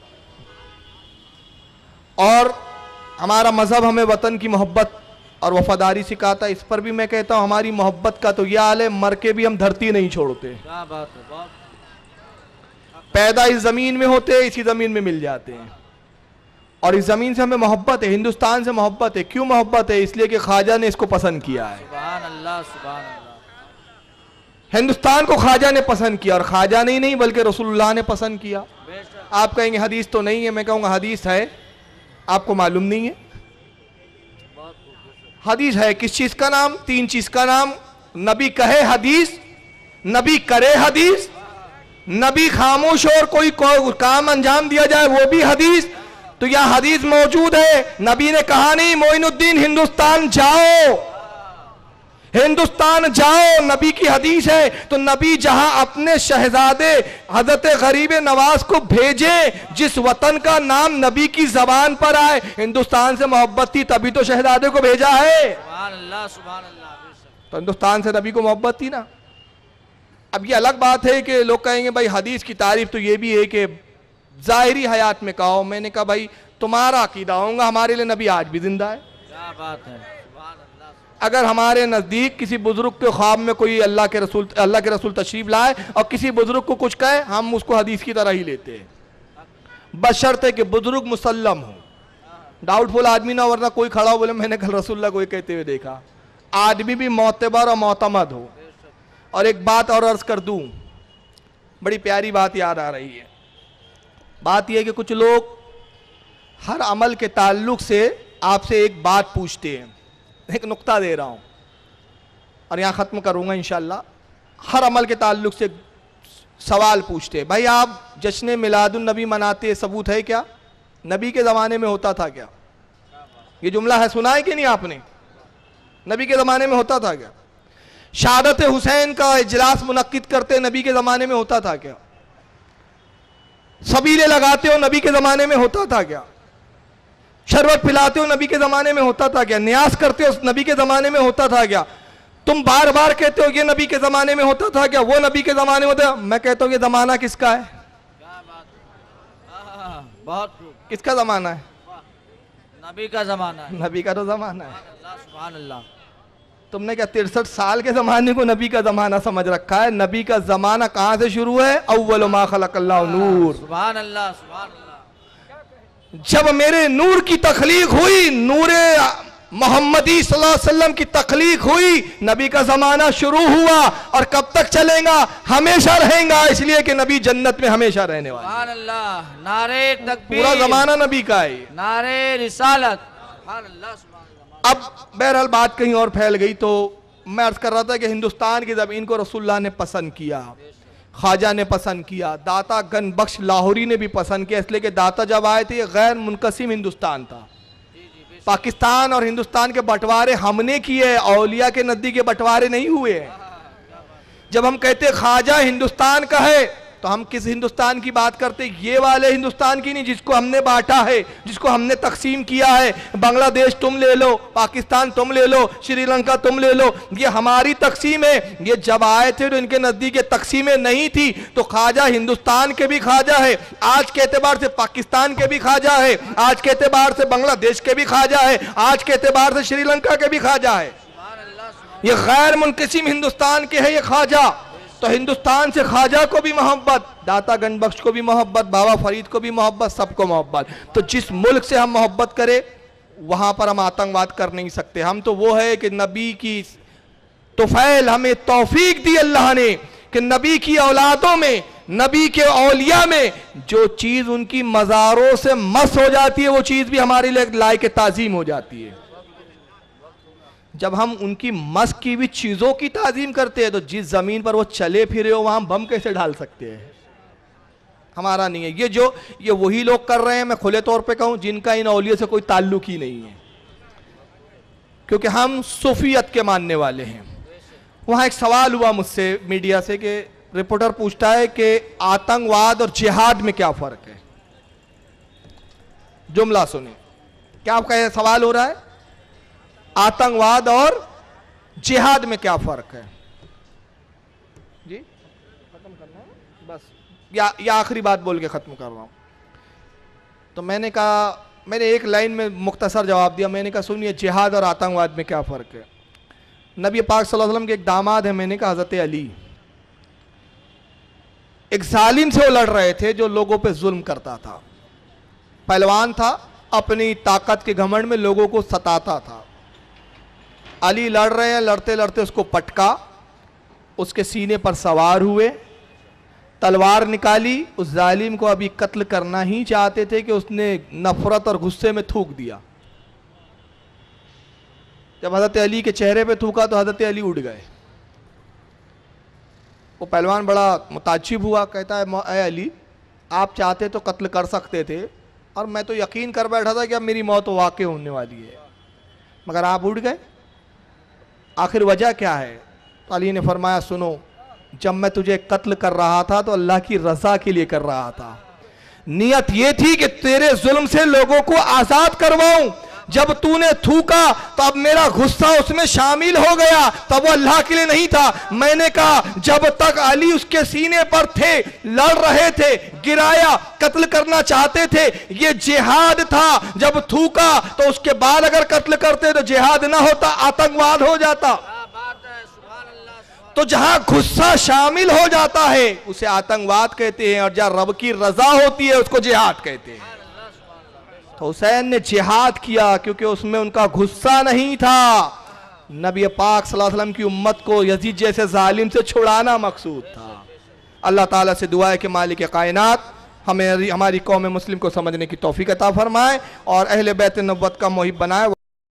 और हमारा मजहब हमें वतन की मोहब्बत और वफादारी सिखाता है, इस पर भी मैं कहता हूं हमारी मोहब्बत का तो यह हाल है, मर के भी हम धरती नहीं छोड़ते। क्या बात है, बहुत पैदा इस जमीन में होते, इसी जमीन में मिल जाते हैं, और इस जमीन से हमें मोहब्बत है, हिंदुस्तान से मोहब्बत है। क्यों मोहब्बत है? इसलिए कि ख्वाजा ने इसको पसंद किया है। सुभान अल्लाह, सुभान अल्लाह। हिंदुस्तान को ख्वाजा ने पसंद किया, और ख्वाजा ने ही नहीं बल्कि रसूलुल्लाह ने पसंद किया। आप कहेंगे हदीस तो नहीं है, मैं कहूंगा हदीस है, आपको मालूम नहीं है। हदीस है, किस चीज का नाम? तीन चीज का नाम। नबी कहे हदीस, नबी करे हदीस, नबी खामोश और कोई काम अंजाम दिया जाए वो भी हदीस। तो यहां हदीस मौजूद है, नबी ने कहा नहीं मोइनुद्दीन हिंदुस्तान जाओ, हिंदुस्तान जाओ, नबी की हदीस है। तो नबी जहां अपने शहजादे हजरत गरीब नवाज को भेजे, जिस वतन का नाम नबी की जबान पर आए, हिंदुस्तान से मोहब्बत थी तभी तो शहजादे को भेजा है। सुभान अल्लाह, सुभान अल्लाह। तो हिंदुस्तान से नबी को मोहब्बत थी ना। अब ये अलग बात है कि लोग कहेंगे भाई हदीस की तारीफ तो ये भी है कि जाहिरी हयात में कहो। मैंने कहा भाई तुम्हारा अकीदा होगा, हमारे लिए नबी आज भी जिंदा है। क्या बात है, सुभान अल्लाह। अगर हमारे नजदीक किसी बुजुर्ग के ख्वाब में कोई अल्लाह के रसूल तशरीफ लाए और किसी बुजुर्ग को कुछ कहे, हम उसको हदीस की तरह ही लेते हैं, बशर्ते कि बुजुर्ग मुसल्लम हो, डाउटफुल आदमी ना, वरना कोई खड़ा हो बोले मैंने कल रसूलुल्लाह को कहते हुए देखा। आदमी भी मोतबर और मोतमद हो। और एक बात और अर्ज कर दूं, बड़ी प्यारी बात याद आ रही है। बात यह कि कुछ लोग हर अमल के ताल्लुक से आपसे एक बात पूछते हैं। एक नुक्ता दे रहा हूं और यहां खत्म करूंगा इंशाल्लाह। हर अमल के ताल्लुक से सवाल पूछते, भाई आप जश्न मिलादुन नबी मनाते, सबूत है क्या? नबी के ज़माने में होता था क्या? ये जुमला है, सुना है कि नहीं आपने? नबी के ज़माने में होता था क्या? शहादत हुसैन का इजलास मुनक्किद करते नबी के ज़माने में होता था क्या? सबीले लगाते हो नबी के ज़माने में होता था क्या? शरबत पिलाते हो नबी के ज़माने में होता था क्या? न्यास करते हो नबी के ज़माने में होता था क्या? तुम बार बार कहते हो ये नबी के ज़माने में होता था क्या, वो नबी के ज़माने में होता? मैं कहता हूँ ये ज़माना किसका है? क्या बात, बहुत खूब। किसका ज़माना है? नबी का ज़माना है। नबी का तो ज़माना है। अल्लाह सुभान अल्लाह। तुमने क्या 63 साल के ज़माने को नबी का ज़माना समझ रखा है? नबी का ज़माना कहाँ से शुरू है? अव्वल मा खलक़ल्लाहु नूर। सुभान अल्लाह, सुभान अल्लाह। जब मेरे नूर की तख्लीक हुई, नूरे मोहम्मदी सल्लल्लाहु अलैहि वसल्लम की तख्लीक हुई, नबी का ज़माना शुरू हुआ। और कब तक चलेगा? हमेशा रहेगा, इसलिए कि नबी जन्नत में हमेशा रहने वाला। सुभान अल्लाह, नारे तकबीर, पूरा ज़माना नबी का है। नारे रिसालत, सुभान अल्लाह, सुभान अल्लाह। अब बहरहाल बात कहीं और फैल गई, तो मैं अर्ज कर रहा था कि हिंदुस्तान की ज़मीन को रसूलुल्लाह ने पसंद किया, ख्वाजा ने पसंद किया, दाता गन बख्श लाहौरी ने भी पसंद किया, इसलिए कि दाता जब आए थे ये गैर मुनकसिम हिंदुस्तान था। पाकिस्तान और हिंदुस्तान के बंटवारे हमने किए, औलिया के नदी के बंटवारे नहीं हुए। जब हम कहते ख्वाजा हिंदुस्तान का है तो हम किस हिंदुस्तान की बात करते? ये वाले हिंदुस्तान की नहीं जिसको हमने बांटा है, जिसको हमने तकसीम किया है। बांग्लादेश तुम ले लो, पाकिस्तान तुम ले लो, श्रीलंका तुम ले लो, ये हमारी तकसीम है। ये जब आए थे तो इनके नज़दीक ये तकसीमें नहीं थी। तो ख्वाजा हिंदुस्तान के भी ख्वाजा है, आज के एतबार से पाकिस्तान के भी ख्वाजा है, आज के एतबार से बांग्लादेश के भी ख्वाजा है, आज के एतबार से श्रीलंका के भी ख्वाजा है। ये गैर मुनकसिम हिंदुस्तान के है ये ख्वाजा। तो हिंदुस्तान से ख्वाजा को भी मोहब्बत, दाता गन बख्श को भी मोहब्बत, बाबा फरीद को भी मोहब्बत, सबको मोहब्बत। तो जिस मुल्क से हम मोहब्बत करें वहां पर हम आतंकवाद कर नहीं सकते। हम तो वो है कि नबी की तुफैल हमें तौफीक दी अल्लाह ने कि नबी की औलादों में, नबी के औलिया में जो चीज उनकी मज़ारों से मस हो जाती है वो चीज भी हमारे लिए लायक ताज़ीम हो जाती है। जब हम उनकी मस की हुई चीजों की ताजीम करते हैं तो जिस जमीन पर वो चले फिरे हो वहां बम कैसे डाल सकते हैं? हमारा नहीं है। ये वही लोग कर रहे हैं, मैं खुले तौर पे कहूं, जिनका इन औलिया से कोई ताल्लुक ही नहीं है, क्योंकि हम सूफियत के मानने वाले हैं। वहां एक सवाल हुआ मुझसे मीडिया से कि रिपोर्टर पूछता है कि आतंकवाद और जिहाद में क्या फर्क है। जुमला सुनिए, क्या आपका सवाल हो रहा है? आतंकवाद और जिहाद में क्या फर्क है? जी खत्म करना है बस, या आखिरी बात बोल के खत्म कर रहा हूं। तो मैंने कहा, मैंने एक लाइन में मुख्तसर जवाब दिया। मैंने कहा सुनिए, जिहाद और आतंकवाद में क्या फ़र्क है। नबी पाक सल्लल्लाहु अलैहि वसल्लम के एक दामाद है, मैंने कहा हज़रत अली, एक जालिम से वो लड़ रहे थे जो लोगों पे जुल्म करता था, पहलवान था, अपनी ताकत के घमंड में लोगों को सताता था। अली लड़ रहे हैं, लड़ते लड़ते उसको पटका, उसके सीने पर सवार हुए, तलवार निकाली, उस जालिम को अभी कत्ल करना ही चाहते थे कि उसने नफरत और गुस्से में थूक दिया। जब हज़रत अली के चेहरे पे थूका तो हज़रत अली उड़ गए। वो पहलवान बड़ा मुताज्जिब हुआ, कहता है ऐ अली, आप चाहते तो कत्ल कर सकते थे और मैं तो यकीन कर बैठा था कि अब मेरी मौत वाक़ई होने वाली है, मगर आप उड़ गए, आखिर वजह क्या है? तो अली ने फरमाया सुनो, जब मैं तुझे कत्ल कर रहा था तो अल्लाह की रज़ा के लिए कर रहा था। नियत ये थी कि तेरे जुल्म से लोगों को आज़ाद करवाऊं। जब तूने थूका तो अब मेरा गुस्सा उसमें शामिल हो गया, तब वो अल्लाह के लिए नहीं था। मैंने कहा जब तक अली उसके सीने पर थे, लड़ रहे थे, गिराया, कत्ल करना चाहते थे, ये जिहाद था। जब थूका तो उसके बाद अगर कत्ल करते तो जिहाद ना होता, आतंकवाद हो जाता। तो जहां गुस्सा शामिल हो जाता है उसे आतंकवाद कहते हैं, और जहां रब की रजा होती है उसको जिहाद कहते हैं। तो हुसैन ने जिहाद किया क्योंकि उसमें उनका गुस्सा नहीं था। नबी पाक सल्लल्लाहु अलैहि वसल्लम की उम्मत को यजीद जैसे जालिम से छुड़ाना मकसूद था। अल्लाह ताला से दुआ है कि मालिक कायनात हमें हमारी कौम मुस्लिम को समझने की तौफीक अता फरमाए और अहले बैत नबुव्वत का मुहिब बनाए।